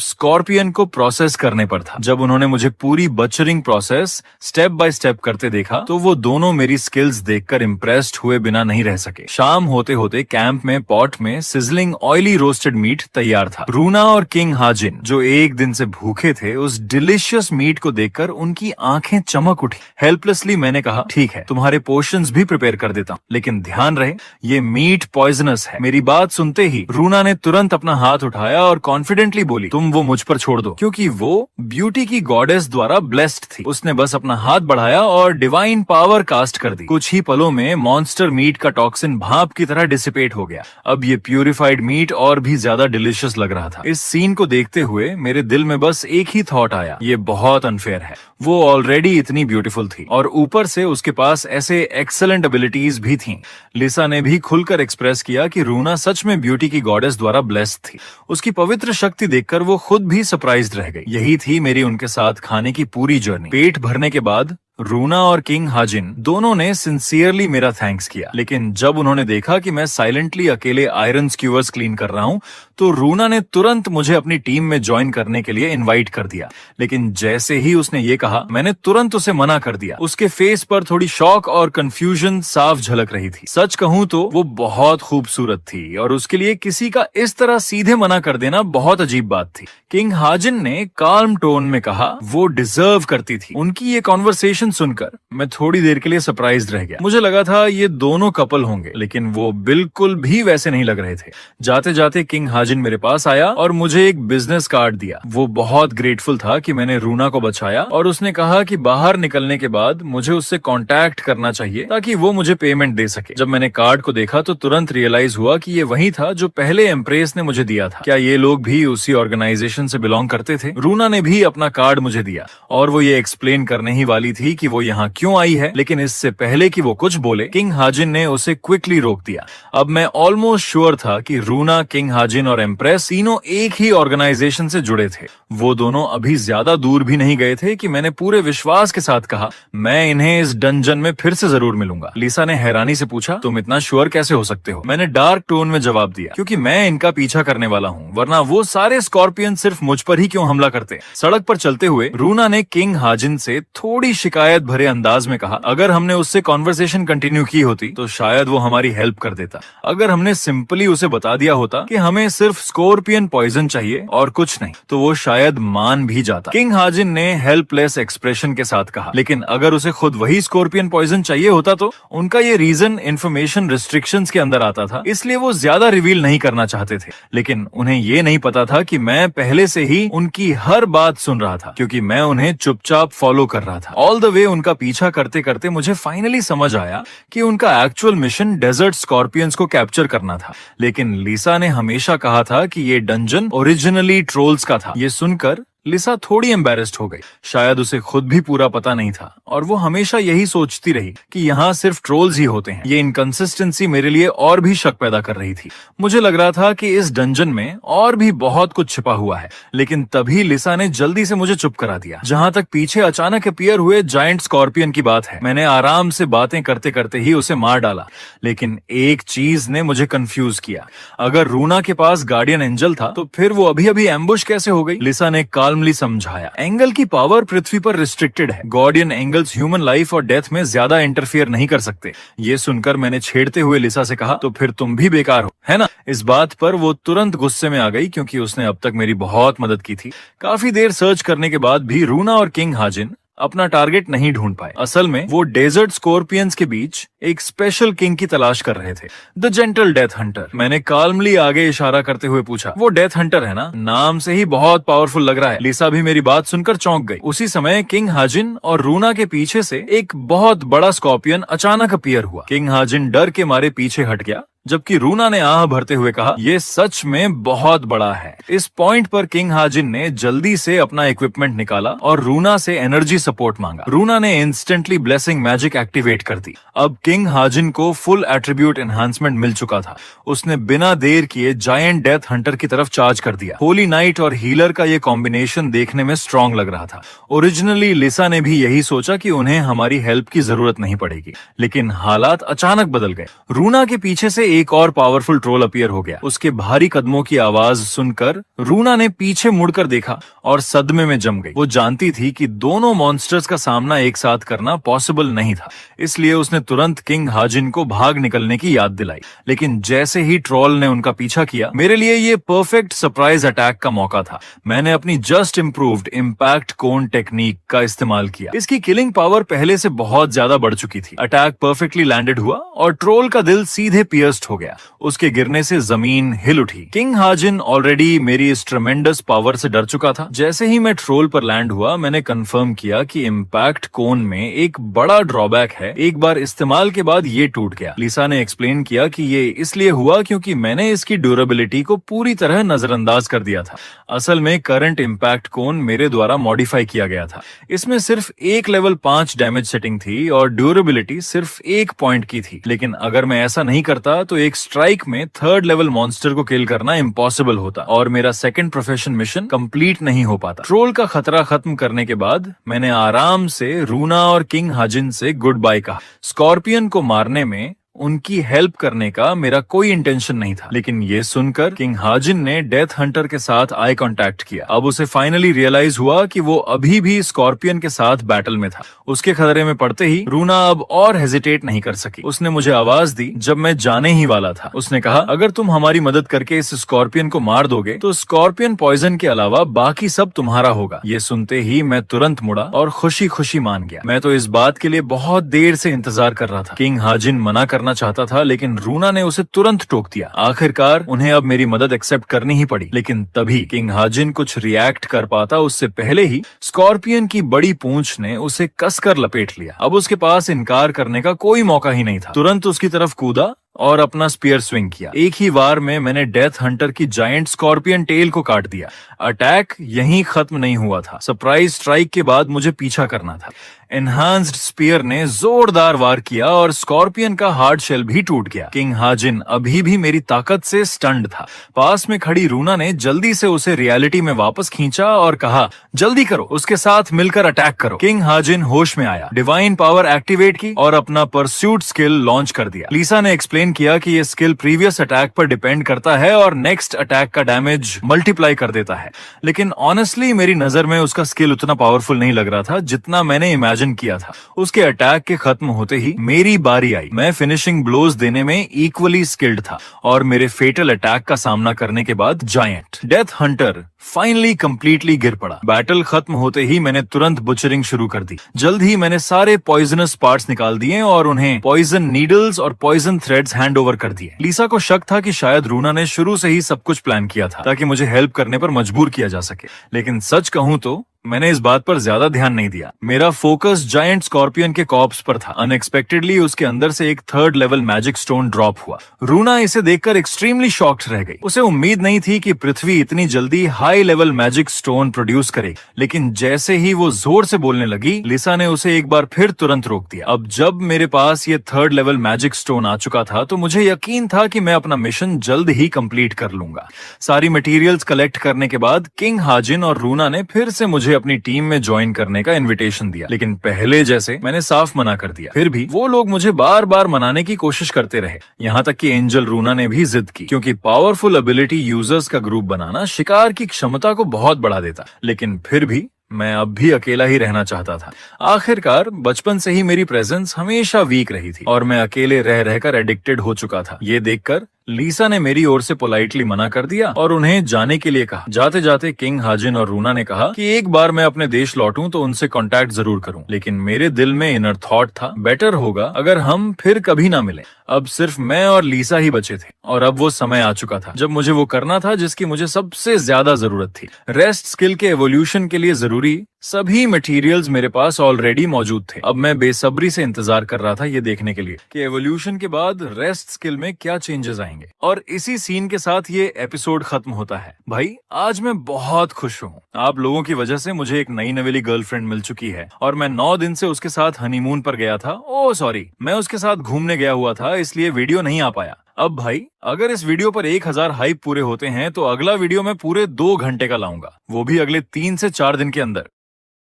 स्कॉर्पियन को प्रोसेस करने पर था। जब उन्होंने मुझे पूरी बचरिंग प्रोसेस स्टेप बाय स्टेप करते देखा तो वो दोनों मेरी स्किल्स देखकर इम्प्रेस्ड हुए बिना नहीं रह सके। शाम होते होते कैंप में पॉट में सिजलिंग ऑयली रोस्टेड मीट तैयार था। रूना और किंग हाजिन, जो एक दिन से भूखे थे, उस डिलीशियस मीट को देखकर उनकी आंखें चमक उठी। हेल्पलेसली मैंने कहा, ठीक है, तुम्हारे पोर्शंस भी प्रिपेयर कर देता हूँ, लेकिन ध्यान रहे ये मीट पॉइजनस है। मेरी बात सुनते ही रूना ने तुरंत अपना हाथ उठाया और कॉन्फिडेंटली बोली, तुम वो मुझ पर छोड़ दो, क्योंकि वो ब्यूटी की गॉडेस द्वारा ब्लेस्ड थी। उसने बस अपना हाथ बढ़ाया और डिवाइन पावर कास्ट कर दी। कुछ ही पलों में मॉन्स्टर मीट का टॉक्सिन भाप की तरह डिसिपेट हो गया। अब ये प्यूरिफाइड मीट और भी ज्यादा डिलीशियस लग रहा था। इस सीन को देखते हुए मेरे दिल में बस एक ही थॉट आया, ये बहुत अनफेयर है। वो ऑलरेडी इतनी ब्यूटीफुल थी और ऊपर से उसके पास ऐसे एक्सेलेंट एबिलिटीज भी थीं। लिसा ने भी खुलकर एक्सप्रेस किया कि रूना सच में ब्यूटी की गॉडेस द्वारा ब्लेस्ड थी। उसकी पवित्र शक्ति देखकर वो खुद भी सरप्राइज्ड रह गई। यही थी मेरी उनके साथ खाने की पूरी जर्नी। पेट भरने के बाद रूना और किंग हाजिन दोनों ने सिंसियरली मेरा थैंक्स किया, लेकिन जब उन्होंने देखा कि मैं साइलेंटली अकेले आयरन स्क्यूअर्स क्लीन कर रहा हूँ तो रूना ने तुरंत मुझे अपनी टीम में ज्वाइन करने के लिए इनवाइट कर दिया। लेकिन जैसे ही उसने ये कहा मैंने तुरंत उसे मना कर दिया। उसके फेस पर थोड़ी शॉक और कंफ्यूजन साफ झलक रही थी। सच कहूँ तो वो बहुत खूबसूरत थी और उसके लिए किसी का इस तरह सीधे मना कर देना बहुत अजीब बात थी। किंग हाजिन ने काल्म टोन में कहा वो डिजर्व करती थी। उनकी ये कॉन्वर्सेशन सुनकर मैं थोड़ी देर के लिए सरप्राइज्ड रह गया। मुझे लगा था ये दोनों कपल होंगे, लेकिन वो बिल्कुल भी वैसे नहीं लग रहे थे। जाते जाते किंग हाजिन मेरे पास आया और मुझे एक बिजनेस कार्ड दिया। वो बहुत ग्रेटफुल था कि मैंने रूना को बचाया और उसने कहा कि बाहर निकलने के बाद मुझे उससे कांटेक्ट करना चाहिए ताकि वो मुझे पेमेंट दे सके। जब मैंने कार्ड को देखा तो तुरंत रियलाइज हुआ कि ये वही था जो पहले एम्प्रेस ने मुझे दिया था। क्या ये लोग भी उसी ऑर्गेनाइजेशन से बिलोंग करते थे? रूना ने भी अपना कार्ड मुझे दिया और वो ये एक्सप्लेन करने ही वाली थी कि वो यहाँ क्यों आई है, लेकिन इससे पहले कि वो कुछ बोले किंग हाजिन ने उसे क्विकली रोक दिया। अब मैं ऑलमोस्ट श्योर था कि रूना, किंग हाजिन और एम्प्रेस तीनों एक ही ऑर्गेनाइजेशन से जुड़े थे। वो दोनों अभी ज्यादा दूर भी नहीं गए थे कि मैंने पूरे विश्वास के साथ कहा मैं इन्हें इस डंजन में फिर से जरूर मिलूंगा। लिसा ने हैरानी से पूछा तुम इतना श्योर कैसे हो सकते हो? मैंने डार्क टोन में जवाब दिया क्योंकि मैं इनका पीछा करने वाला हूँ, वरना वो सारे स्कॉर्पियन सिर्फ मुझ पर ही क्यों हमला करते। सड़क पर चलते हुए रूना ने किंग हाजिन से थोड़ी शिकायत भरे अंदाज में कहा अगर हमने उससे कॉन्वर्सेशन कंटिन्यू की होती तो शायद वो हमारी हेल्प कर देता। अगर हमने सिंपली उसे बता दिया होता कि हमें सिर्फ स्कॉर्पियन पॉइजन चाहिए और कुछ नहीं तो वो शायद मान भी जाता। किंग हाजिन ने हेल्पलेस एक्सप्रेशन के साथ कहा लेकिन अगर उसे खुद वही स्कॉर्पियन पॉइजन चाहिए होता तो उनका ये रीजन इंफॉर्मेशन रिस्ट्रिक्शंस के अंदर आता था, इसलिए वो ज्यादा रिवील नहीं करना चाहते थे। लेकिन उन्हें ये नहीं पता था कि मैं पहले से ही उनकी हर बात सुन रहा था क्योंकि मैं उन्हें चुपचाप फॉलो कर रहा था। ऑल द वे उनका पीछा करते करते मुझे फाइनली समझ आया कि उनका एक्चुअल मिशन डेजर्ट स्कॉर्पियंस को कैप्चर करना था। लेकिन लिसा ने हमेशा कहा था कि ये डंजन ओरिजिनली ट्रोल्स का था। ये सुनकर लिसा थोड़ी एम्बैरेस्ड हो गई। शायद उसे खुद भी पूरा पता नहीं था और वो हमेशा यही सोचती रही कि यहाँ सिर्फ ट्रोल्स ही होते हैं। ये इनकंसिस्टेंसी मेरे लिए और भी शक पैदा कर रही थी। मुझे लग रहा था कि इस डंजन में और भी बहुत कुछ छिपा हुआ है, लेकिन तभी लिसा ने जल्दी से मुझे चुप करा दिया। जहाँ तक पीछे अचानक अपीयर हुए जायंट स्कॉर्पियन की बात है, मैंने आराम से बातें करते करते ही उसे मार डाला। लेकिन एक चीज ने मुझे कंफ्यूज किया। अगर रूना के पास गार्डियन एंजल था तो फिर वो अभी अभी एम्बुश कैसे हो गई? लिसा ने समझाया एंगल की पावर पृथ्वी पर रिस्ट्रिक्टेड है। गार्डियन एंगल्स ह्यूमन लाइफ और डेथ में ज्यादा इंटरफियर नहीं कर सकते। ये सुनकर मैंने छेड़ते हुए लिसा से कहा तो फिर तुम भी बेकार हो, है ना? इस बात पर वो तुरंत गुस्से में आ गई क्योंकि उसने अब तक मेरी बहुत मदद की थी। काफी देर सर्च करने के बाद भी रूना और किंग हाजिन अपना टारगेट नहीं ढूंढ पाए। असल में वो डेजर्ट स्कॉर्पियंस के बीच एक स्पेशल किंग की तलाश कर रहे थे, द जेंटल डेथ हंटर। मैंने काल्मली आगे इशारा करते हुए पूछा वो डेथ हंटर है ना? नाम से ही बहुत पावरफुल लग रहा है। लिसा भी मेरी बात सुनकर चौंक गई। उसी समय किंग हाजिन और रूना के पीछे से एक बहुत बड़ा स्कॉर्पियन अचानक अपीयर हुआ। किंग हाजिन डर के मारे पीछे हट गया जबकि रूना ने आह भरते हुए कहा ये सच में बहुत बड़ा है। इस पॉइंट पर किंग हाजिन ने जल्दी से अपना इक्विपमेंट निकाला और रूना से एनर्जी सपोर्ट मांगा। रूना ने इंस्टेंटली ब्लेसिंग मैजिक एक्टिवेट कर दी। अब किंग हाजिन को फुल एट्रीब्यूट एनहांसमेंट मिल चुका था। उसने बिना देर किए जायंट डेथ हंटर की तरफ चार्ज कर दिया। होली नाइट और हीलर का ये कॉम्बिनेशन देखने में स्ट्रॉन्ग लग रहा था। ओरिजिनली लिसा ने भी यही सोचा कि उन्हें हमारी हेल्प की जरूरत नहीं पड़ेगी, लेकिन हालात अचानक बदल गए। रूना के पीछे से एक और पावरफुल ट्रोल अपीयर हो गया। उसके भारी कदमों की आवाज सुनकर रूना ने पीछे मुड़कर देखा और सदमे में जम गई। वो जानती थी कि दोनों मॉन्स्टर्स का सामना एक साथ करना पॉसिबल नहीं था, इसलिए उसने तुरंत किंग हाजिन को भाग निकलने की याद दिलाई। लेकिन जैसे ही ट्रोल ने उनका पीछा किया, मेरे लिए ये परफेक्ट सरप्राइज अटैक का मौका था। मैंने अपनी जस्ट इम्प्रूव्ड इम्पैक्ट कोन टेक्निक का इस्तेमाल किया। इसकी किलिंग पावर पहले से बहुत ज्यादा बढ़ चुकी थी। अटैक परफेक्टली लैंडेड हुआ और ट्रोल का दिल सीधे पियर्स्ड हो गया। उसके गिरने से जमीन हिल उठी। किंग हाजिन ऑलरेडी मेरी इस ट्रेमेंडस पावर से डर चुका था। जैसे ही मैं ट्रोल पर लैंड हुआ, मैंने कंफर्म किया कि इम्पैक्ट कोन में एक बड़ा ड्रॉबैक है। एक बार इस्तेमाल के बाद ये टूट गया। लिसा ने एक्सप्लेन किया कि ये इसलिए हुआ क्योंकि मैंने इसकी ड्यूरेबिलिटी को पूरी तरह नजरअंदाज कर दिया था। असल में करंट इम्पैक्ट कोन मेरे द्वारा मॉडिफाई किया गया था। इसमें सिर्फ एक लेवल 5 डैमेज सेटिंग थी और ड्यूरेबिलिटी सिर्फ 1 पॉइंट की थी। लेकिन अगर मैं ऐसा नहीं करता तो एक स्ट्राइक में 3rd लेवल मॉन्स्टर को किल करना इम्पॉसिबल होता और मेरा सेकंड प्रोफेशन मिशन कंप्लीट नहीं हो पाता। ट्रोल का खतरा खत्म करने के बाद मैंने आराम से रूना और किंग हाजिन से गुड बाय कहा। स्कॉर्पियन को मारने में उनकी हेल्प करने का मेरा कोई इंटेंशन नहीं था, लेकिन ये सुनकर किंग हाजिन ने डेथ हंटर के साथ आई कांटेक्ट किया। अब उसे फाइनली रियलाइज हुआ कि वो अभी भी स्कॉर्पियन के साथ बैटल में था। उसके खतरे में पड़ते ही रूना अब और हेजिटेट नहीं कर सकी। उसने मुझे आवाज दी जब मैं जाने ही वाला था। उसने कहा, अगर तुम हमारी मदद करके इस स्कॉर्पियन को मार दोगे तो स्कॉर्पियन पॉइजन के अलावा बाकी सब तुम्हारा होगा। ये सुनते ही मैं तुरंत मुड़ा और खुशी खुशी मान गया। मैं तो इस बात के लिए बहुत देर से इंतजार कर रहा था। किंग हाजिन मना करना चाहता था, लेकिन रूना ने उसे तुरंत टोक दिया। आखिरकार उन्हें अब मेरी मदद एक्सेप्ट करनी ही पड़ी, लेकिन तभी किंग हाजिन कुछ रिएक्ट कर पाता उससे पहले ही स्कॉर्पियन की बड़ी पूंछ ने उसे कसकर लपेट लिया। अब उसके पास इनकार करने का कोई मौका ही नहीं था। तुरंत उसकी तरफ कूदा और अपना स्पीयर स्विंग किया। एक ही वार में मैंने डेथ हंटर की जायंट स्कॉर्पियन टेल को काट दिया। अटैक यहीं खत्म नहीं हुआ था। सरप्राइज स्ट्राइक के बाद मुझे पीछा करना था। एनहांस्ड स्पीयर ने जोरदार वार किया और स्कॉर्पियन का हार्ड शेल भी टूट गया। किंग हाजिन अभी भी मेरी ताकत से स्टन्ड था। पास में खड़ी रूना ने जल्दी से उसे रियलिटी में वापस खींचा और कहा, जल्दी करो, उसके साथ मिलकर अटैक करो। किंग हाजिन होश में आया, डिवाइन पावर एक्टिवेट की और अपना परस्यूट स्किल लॉन्च कर दिया। लीसा ने एक्सप्लेन किया कि ये स्किल प्रीवियस अटैक पर डिपेंड करता है और नेक्स्ट अटैक का डैमेज मल्टीप्लाई कर देता है, लेकिन ऑनेस्टली मेरी नजर में उसका स्किल उतना पावरफुल नहीं लग रहा था जितना मैंने इमेजिन किया था। उसके अटैक के खत्म होते ही मेरी बारी आई। मैं फिनिशिंग ब्लोज देने में इक्वली स्किल्ड था और मेरे फेटल अटैक का सामना करने के बाद giant death Hunter finally completely गिर पड़ा। बैटल खत्म होते ही मैंने तुरंत बुचरिंग शुरू कर दी। जल्द ही मैंने सारे पॉइजनस पार्ट्स निकाल दिए और उन्हें पॉइजन नीडल्स और पॉइजन थ्रेड्स हैंड ओवर कर दिए। लीसा को शक था कि शायद रूना ने शुरू से ही सब कुछ प्लान किया था ताकि मुझे हेल्प करने पर मजबूर किया जा सके, लेकिन सच कहूं तो मैंने इस बात पर ज्यादा ध्यान नहीं दिया। मेरा फोकस जायंट स्कॉर्पियन के कॉर्प्स पर था। अनएक्सपेक्टेडली उसके अंदर से एक 3rd level magic stone drop हुआ। रूना इसे देखकर एक्सट्रीमली शॉक्ड रह गई। उसे उम्मीद नहीं थी कि पृथ्वी इतनी जल्दी high level magic stone produce करेगी, लेकिन जैसे ही वो जोर से बोलने लगी, लिसा ने उसे एक बार फिर तुरंत रोक दिया। अब जब मेरे पास ये 3rd लेवल मैजिक स्टोन आ चुका था तो मुझे यकीन था कि मैं अपना मिशन जल्द ही कंप्लीट कर लूंगा। सारी मटेरियल्स कलेक्ट करने के बाद किंग हाजिन और रूना ने फिर से मुझे अपनी टीम में ज्वाइन करने का इनविटेशन दिया, लेकिन पहले जैसे मैंने साफ मना कर दिया। फिर भी वो लोग मुझे बार बार मनाने की कोशिश करते रहे, यहाँ तक कि एंजल रूना ने भी जिद की, क्योंकि पावरफुल एबिलिटी यूजर्स का ग्रुप बनाना शिकार की क्षमता को बहुत बढ़ा देता। लेकिन फिर भी मैं अब भी अकेला ही रहना चाहता था। आखिरकार बचपन से ही मेरी प्रेजेंस हमेशा वीक रही थी और मैं अकेले रह रहकर एडिक्टेड हो चुका था। ये देखकर लीसा ने मेरी ओर से पोलाइटली मना कर दिया और उन्हें जाने के लिए कहा। जाते जाते किंग हाजिन और रूना ने कहा कि एक बार मैं अपने देश लौटूं तो उनसे कांटेक्ट जरूर करूं, लेकिन मेरे दिल में इनर थॉट था, बेटर होगा अगर हम फिर कभी ना मिलें। अब सिर्फ मैं और लीसा ही बचे थे और अब वो समय आ चुका था जब मुझे वो करना था जिसकी मुझे सबसे ज्यादा जरूरत थी। रेस्ट स्किल के एवोल्यूशन के लिए जरूरी सभी मटेरियल्स मेरे पास ऑलरेडी मौजूद थे। अब मैं बेसब्री से इंतजार कर रहा था ये देखने के लिए कि एवोल्यूशन के बाद रेस्ट स्किल में क्या चेंजेस आएंगे। और इसी सीन के साथ ये एपिसोड खत्म होता है। भाई आज मैं बहुत खुश हूँ। आप लोगों की वजह से मुझे एक नई नवेली गर्लफ्रेंड मिल चुकी है और मैं 9 दिन से उसके साथ हनीमून पर गया था। ओह सॉरी, मैं उसके साथ घूमने गया हुआ था, इसलिए वीडियो नहीं आ पाया। अब भाई अगर इस वीडियो पर 1000 हाइप पूरे होते हैं तो अगला वीडियो मैं पूरे 2 घंटे का लाऊंगा, वो भी अगले 3 से 4 दिन के अंदर।